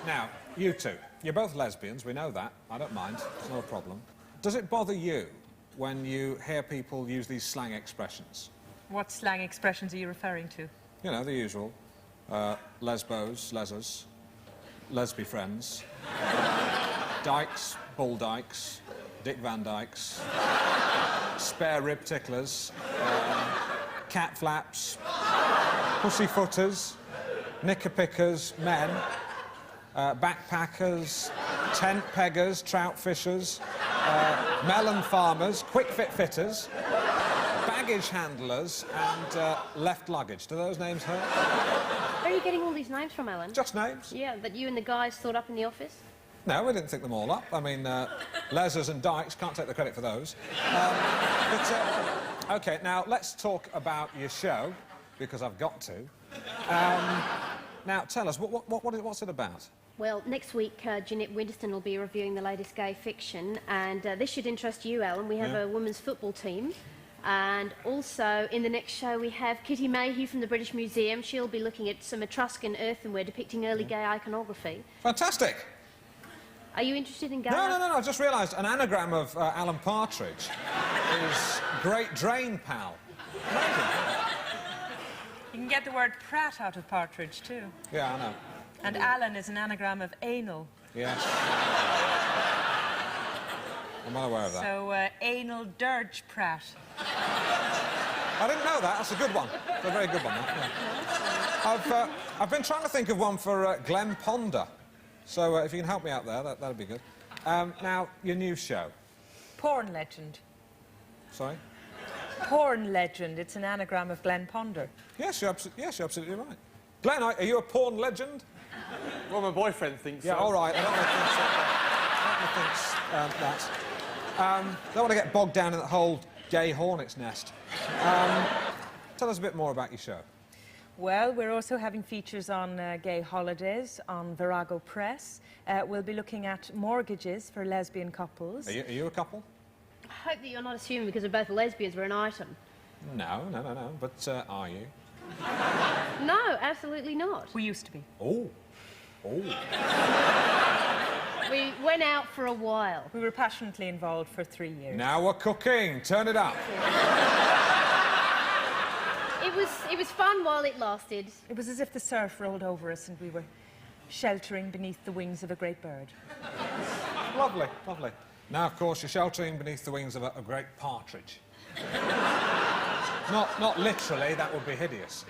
now, you two, you're both lesbians, we know that. I don't mind, it's no problem. Does it bother you when you hear people use these slang expressions? What slang expressions are you referring to? You know, the usual. Lesbos, lesers, lesby friends, dykes, bull dykes, Dick Van Dykes, spare rib ticklers, cat flaps, pussyfooters, knickerpickers, men, backpackers, tent peggers, trout fishers, melon farmers, quick fit fitters, baggage handlers, and left luggage. Do those names hurt? Where are you getting all these names from, Alan? Just names. Yeah, that you and the guys thought up in the office? No, we didn't think them all up. I mean, lesers and dykes, can't take the credit for those. OK, now, let's talk about your show, because I've got to. Now, tell us, what's it about? Well, next week, Jeanette Winterston will be reviewing the latest gay fiction, and this should interest you, Alan. We have a women's football team, and also, in the next show, we have Kitty Mayhew from the British Museum. She'll be looking at some Etruscan earthenware depicting early gay iconography. Fantastic! Are you interested in gay? No, I just realised an anagram of Alan Partridge is Great Drain Pal. You can get the word Pratt out of Partridge, too. Yeah, I know. And Alan is an anagram of anal. Yes. I'm well aware of that. So, anal dirge Pratt. I didn't know that. That's a good one. It's a very good one, that, yeah. I've been trying to think of one for Glenn Ponder. So if you can help me out there, that'd be good. Now, your new show. Porn legend. Sorry? Porn legend. It's an anagram of Glenn Ponder. Yes, you're absolutely right. Glenn, are you a porn legend? Well, my boyfriend thinks so. Yeah, all right. I don't think don't want to get bogged down in that whole gay hornet's nest. Tell us a bit more about your show. Well, we're also having features on gay holidays on Virago Press. We'll be looking at mortgages for lesbian couples. Are you a couple? I hope that you're not assuming because we're both lesbians we're an item. No. But are you? No, absolutely not. We used to be. Oh. We went out for a while. We were passionately involved for 3 years. Now we're cooking. Turn it up. It was fun while it lasted. It was as if the surf rolled over us and we were sheltering beneath the wings of a great bird. Lovely. Now, of course, you're sheltering beneath the wings of a great partridge. Not literally, that would be hideous.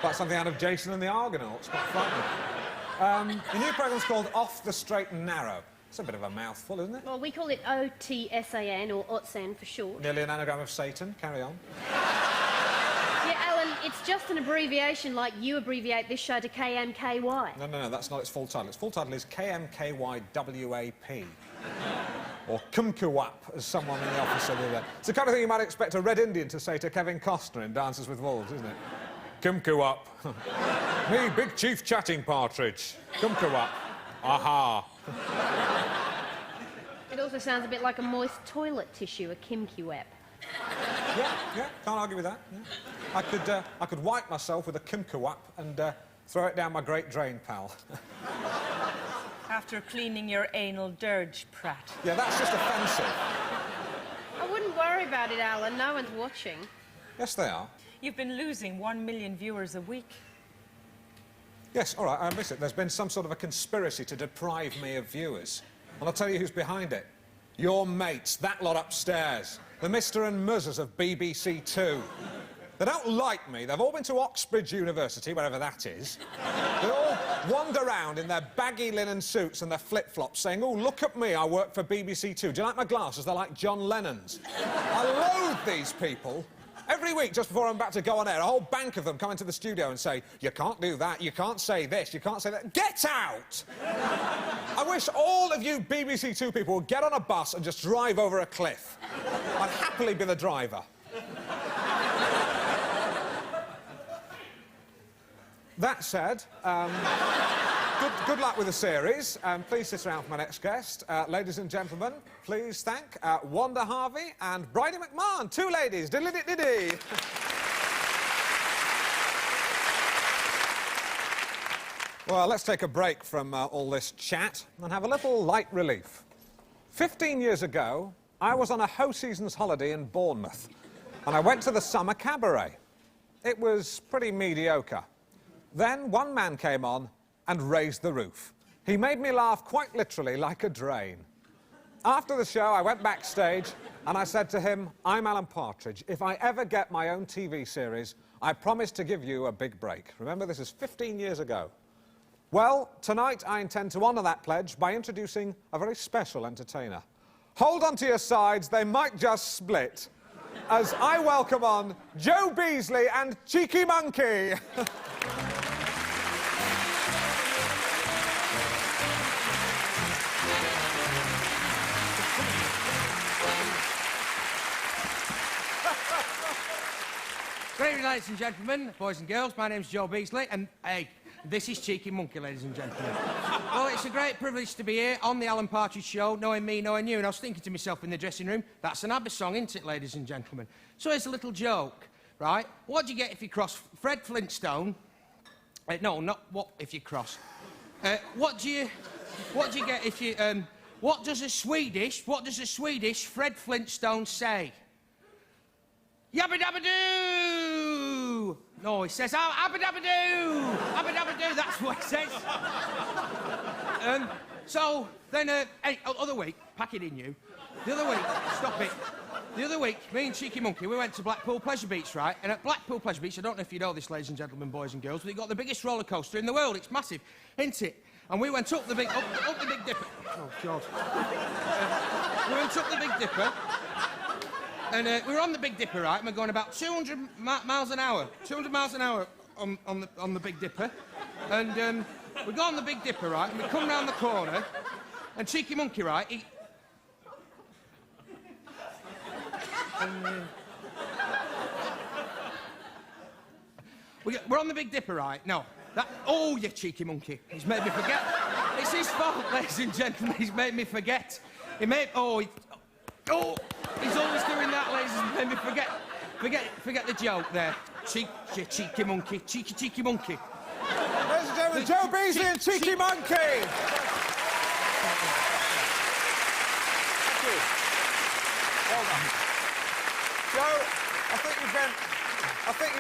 But something out of Jason and the Argonauts, quite frightening. The new programme's called Off the Straight and Narrow. It's a bit of a mouthful, isn't it? Well, we call it OTSAN, or OTSAN for short. Nearly an anagram of Satan. Carry on. Yeah, Alan, it's just an abbreviation like you abbreviate this show to KMKY. No, that's not its full title. Its full title is KMKYWAP. Or Kumkuwap, as someone in the office said the other day. It's the kind of thing you might expect a Red Indian to say to Kevin Costner in Dances with Wolves, isn't it? Kumkuwap. Me, Big Chief Chatting Partridge. Kumkuwap. Aha. It also sounds a bit like a moist toilet tissue, a kimchi-wep. Yeah, can't argue with that. Yeah. I could wipe myself with a kumkuwap and throw it down my Great Drain Pal. After cleaning your anal dirge, Pratt. Yeah, that's just offensive. I wouldn't worry about it, Alan. No one's watching. Yes, they are. You've been losing 1 million viewers a week. Yes, all right, I admit it. There's been some sort of a conspiracy to deprive me of viewers. And I'll tell you who's behind it. Your mates, that lot upstairs. The Mr and Muzzers of BBC Two. They don't like me. They've all been to Oxbridge University, wherever that is. They all wander around in their baggy linen suits and their flip-flops saying, oh, look at me, I work for BBC Two. Do you like my glasses? They're like John Lennon's. I loathe these people. Every week, just before I'm about to go on air, a whole bank of them come into the studio and say, you can't do that, you can't say this, you can't say that. Get out! I wish all of you BBC Two people would get on a bus and just drive over a cliff. I'd happily be the driver. That said, good luck with the series. Please sit around for my next guest. Ladies and gentlemen, please thank Wanda Harvey and Bridie McMahon. Two ladies. Diddly-diddy. Well, let's take a break from all this chat and have a little light relief. 15 years ago, I was on a ho-season's holiday in Bournemouth, and I went to the summer cabaret. It was pretty mediocre. Then one man came on and raised the roof. He made me laugh quite literally like a drain. After the show, I went backstage and I said to him, "I'm Alan Partridge. If I ever get my own TV series, I promise to give you a big break." Remember, this is 15 years ago. Well, tonight I intend to honour that pledge by introducing a very special entertainer. Hold on to your sides, they might just split, as I welcome on Joe Beasley and Cheeky Monkey. Good evening, ladies and gentlemen, boys and girls. My name's Joe Beasley, and this is Cheeky Monkey, ladies and gentlemen. Well, it's a great privilege to be here on the Alan Partridge Show, knowing me, knowing you. And I was thinking to myself in the dressing room, that's an ABBA song, isn't it, ladies and gentlemen? So here's a little joke, right? What do you get if you cross Fred Flintstone? No, not what if you cross. What do you get if you? What does a Swedish Fred Flintstone say? Yabba dabba doo! No, he says, oh, abba dabba doo! Abba dabba doo, that's what he says. So then, other week, pack it in you. The other week, stop it. The other week, me and Cheeky Monkey, we went to Blackpool Pleasure Beach, right? And at Blackpool Pleasure Beach, I don't know if you know this, ladies and gentlemen, boys and girls, but they've got the biggest roller coaster in the world. It's massive, isn't it? And we went up the Big Dipper. Oh, God. We went up the Big Dipper. And we were on the Big Dipper, right, and we're going about 200 miles an hour. 200 miles an hour on the Big Dipper. And we go on the Big Dipper, right, and we come round the corner, and Cheeky Monkey, right, we're on the Big Dipper, right? No. Oh, you Cheeky Monkey. He's made me forget. It's his fault, ladies and gentlemen. He's made me forget. He's always doing that, ladies and gentlemen. Forget the joke there. Cheeky Monkey. Cheeky Monkey. Ladies and gentlemen, Joe Beasley and Cheeky Monkey. Thank you. Well done. Joe, I think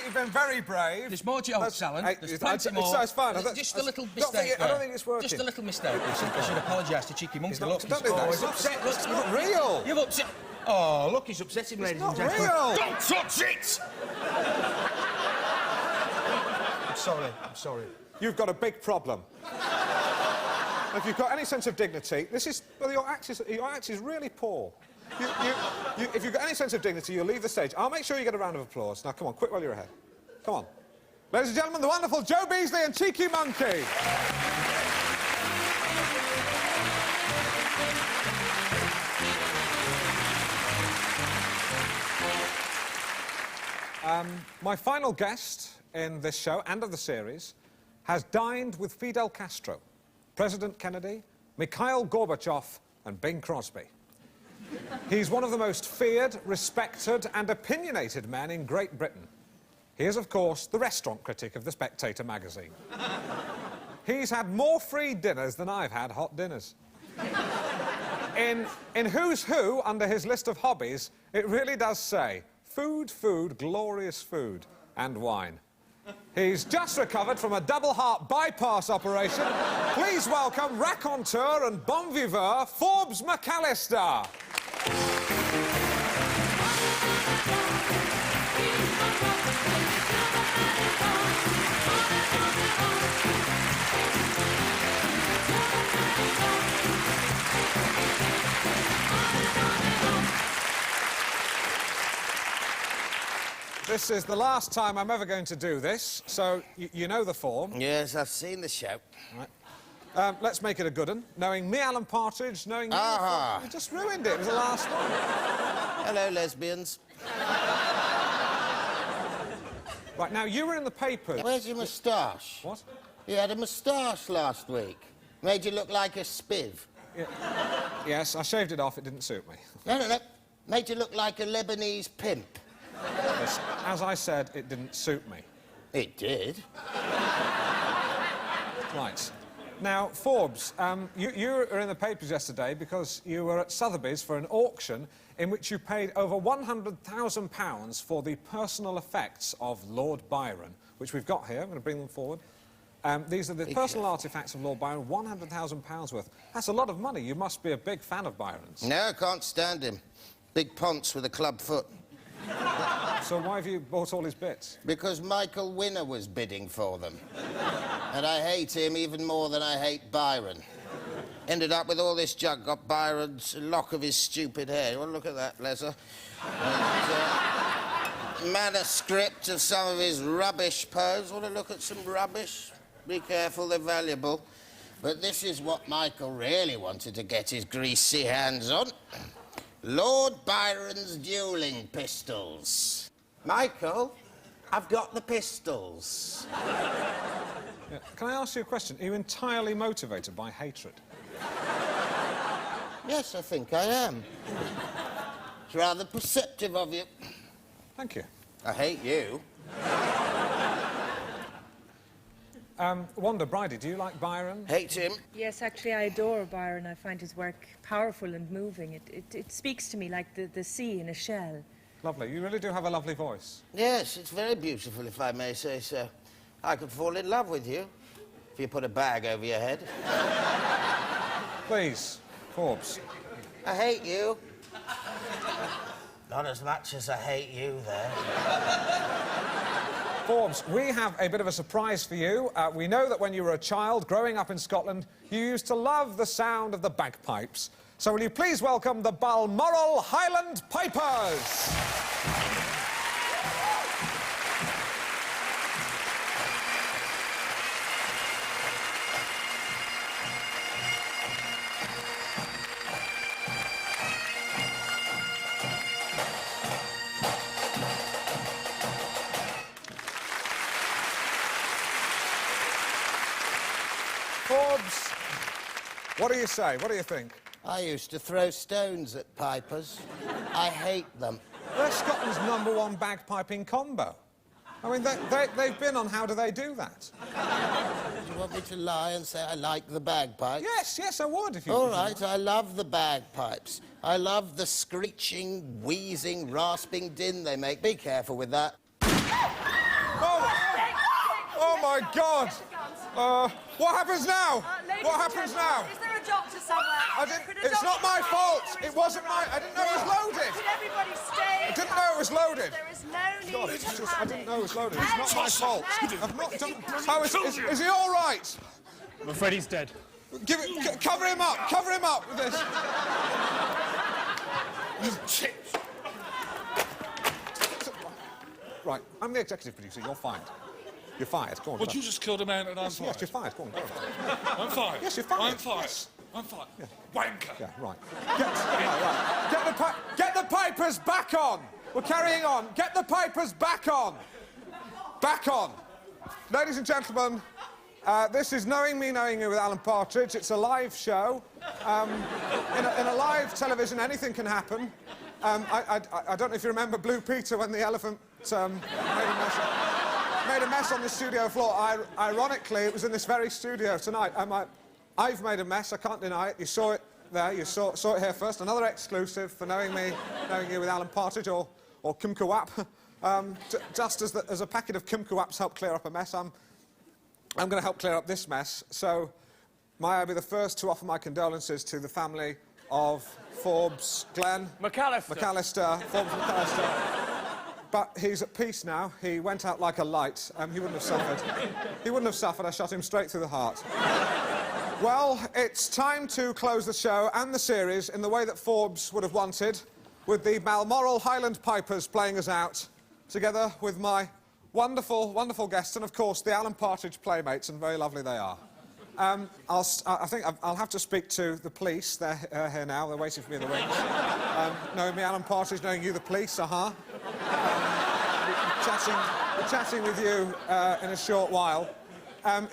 you've been very brave. There's more jokes, Alan. There's plenty more. It's fine. Just a little mistake. I don't think it's working. Just a little mistake. I should apologise to Cheeky Monkey. Don't do that. He's upset. It's not real. You've upset. Oh, look, he's upsetting, ladies and gentlemen. Real. Don't touch it! I'm sorry. You've got a big problem. If you've got any sense of dignity, your act is really poor. If you've got any sense of dignity, you'll leave the stage. I'll make sure you get a round of applause. Now, come on, quick while you're ahead. Come on. Ladies and gentlemen, the wonderful Joe Beasley and Cheeky Monkey. My final guest in this show and of the series has dined with Fidel Castro, President Kennedy, Mikhail Gorbachev and Bing Crosby. He's one of the most feared, respected and opinionated men in Great Britain. He is, of course, the restaurant critic of The Spectator magazine. He's had more free dinners than I've had hot dinners. In Who's Who, under his list of hobbies, it really does say, food, food, glorious food, and wine. He's just recovered from a double-heart bypass operation. Please welcome raconteur and bon viveur, Forbes McAllister. This is the last time I'm ever going to do this, so you know the form. Yes, I've seen the show. Right. Let's make it a good one. Knowing me, Alan Partridge, knowing you... You just ruined it. It was the last one. Hello, lesbians. Right, now, you were in the papers... Where's your moustache? What? You had a moustache last week. Made you look like a spiv. Yeah. Yes, I shaved it off. It didn't suit me. No. Made you look like a Lebanese pimp. Yes, as I said, it didn't suit me. It did. Right. Now, Forbes, you were in the papers yesterday because you were at Sotheby's for an auction in which you paid over £100,000 for the personal effects of Lord Byron, which we've got here. I'm going to bring them forward. These are the personal artefacts of Lord Byron, £100,000 worth. That's a lot of money. You must be a big fan of Byron's. No, I can't stand him. Big ponce with a club foot. So why have you bought all his bits? Because Michael Winner was bidding for them. And I hate him even more than I hate Byron. Ended up with all this junk, got Byron's lock of his stupid hair. You want to look at that, Lesser? And, manuscript of some of his rubbish poems. Want to look at some rubbish? Be careful, they're valuable. But this is what Michael really wanted to get his greasy hands on. Lord Byron's dueling pistols. Michael, I've got the pistols. Yeah. Can I ask you a question? Are you entirely motivated by hatred? Yes, I think I am. It's rather perceptive of you. Thank you. I hate you. Wanda Bridie, do you like Byron? Hate him. Yes, actually, I adore Byron. I find his work powerful and moving. It speaks to me like the sea in a shell. Lovely. You really do have a lovely voice. Yes, it's very beautiful, if I may say so. I could fall in love with you if you put a bag over your head. Please, Forbes. I hate you. Not as much as I hate you, there. Forbes, we have a bit of a surprise for you. We know that when you were a child growing up in Scotland, you used to love the sound of the bagpipes. So will you please welcome the Balmoral Highland Pipers? Forbes, what do you say? What do you think? I used to throw stones at pipers. I hate them. They're Scotland's #1 bagpiping combo. I mean, they've been on How Do They Do That? Do you want me to lie and say I like the bagpipes? Yes, yes, I would if you... All right, I love the bagpipes. I love the screeching, wheezing, rasping din they make. Be careful with that. Oh, my God! What happens now? What happens now? Is there a doctor somewhere? It's not my fault. It wasn't my... I didn't know it was loaded. Could everybody stay? I didn't know it was loaded. There is no God, need it's to just, I didn't know it was loaded. panic. It's not my fault. I've not done... How is he all right? I'm afraid he's dead. Cover him up. Cover him up with this. Right, I'm the executive producer. You're fired. You're fired. Go on. But you just killed a man and I'm fired. Yes, you're fired. Go on. Go on. I'm fired. Yes, you're fired. I'm fired. Yes. I'm fired. Yeah. Wanker. Yeah, right. Get the pipers back on. We're carrying on. Get the pipers back on. Back on. Ladies and gentlemen, this is Knowing Me, Knowing You with Alan Partridge. It's a live show. In a live television, anything can happen. I don't know if you remember Blue Peter when the elephant made a mess on the studio floor. Ironically, it was in this very studio tonight. I've made a mess, I can't deny it. You saw it there, you saw it here first. Another exclusive for Knowing Me, Knowing You with Alan Partridge or Kumquat. Just as a packet of Kumquats helped clear up a mess, I'm going to help clear up this mess. So, may I be the first to offer my condolences to the family of Forbes Glenn McAllister. Forbes McAllister. But he's at peace now. He went out like a light. He wouldn't have suffered. He wouldn't have suffered. I shot him straight through the heart. Well, it's time to close the show and the series in the way that Forbes would have wanted, with the Balmoral Highland Pipers playing us out, together with my wonderful, wonderful guests, and of course the Alan Partridge Playmates, and very lovely they are. I think I'll have to speak to the police. They're here now. They're waiting for me in the wings. Knowing me, Alan Partridge, knowing you, the police, chatting with you in a short while.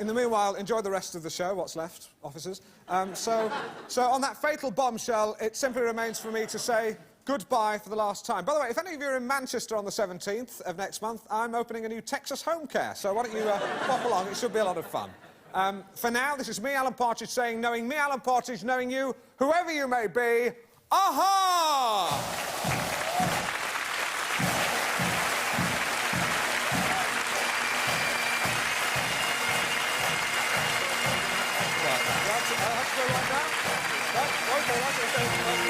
In the meanwhile, enjoy the rest of the show, what's left, officers. So on that fatal bombshell, it simply remains for me to say goodbye for the last time. By the way, if any of you are in Manchester on the 17th of next month, I'm opening a new Texas home care, so why don't you pop along, it should be a lot of fun. For now, this is me, Alan Partridge, saying, knowing me, Alan Partridge, knowing you, whoever you may be, aha! That's go right now. Okay,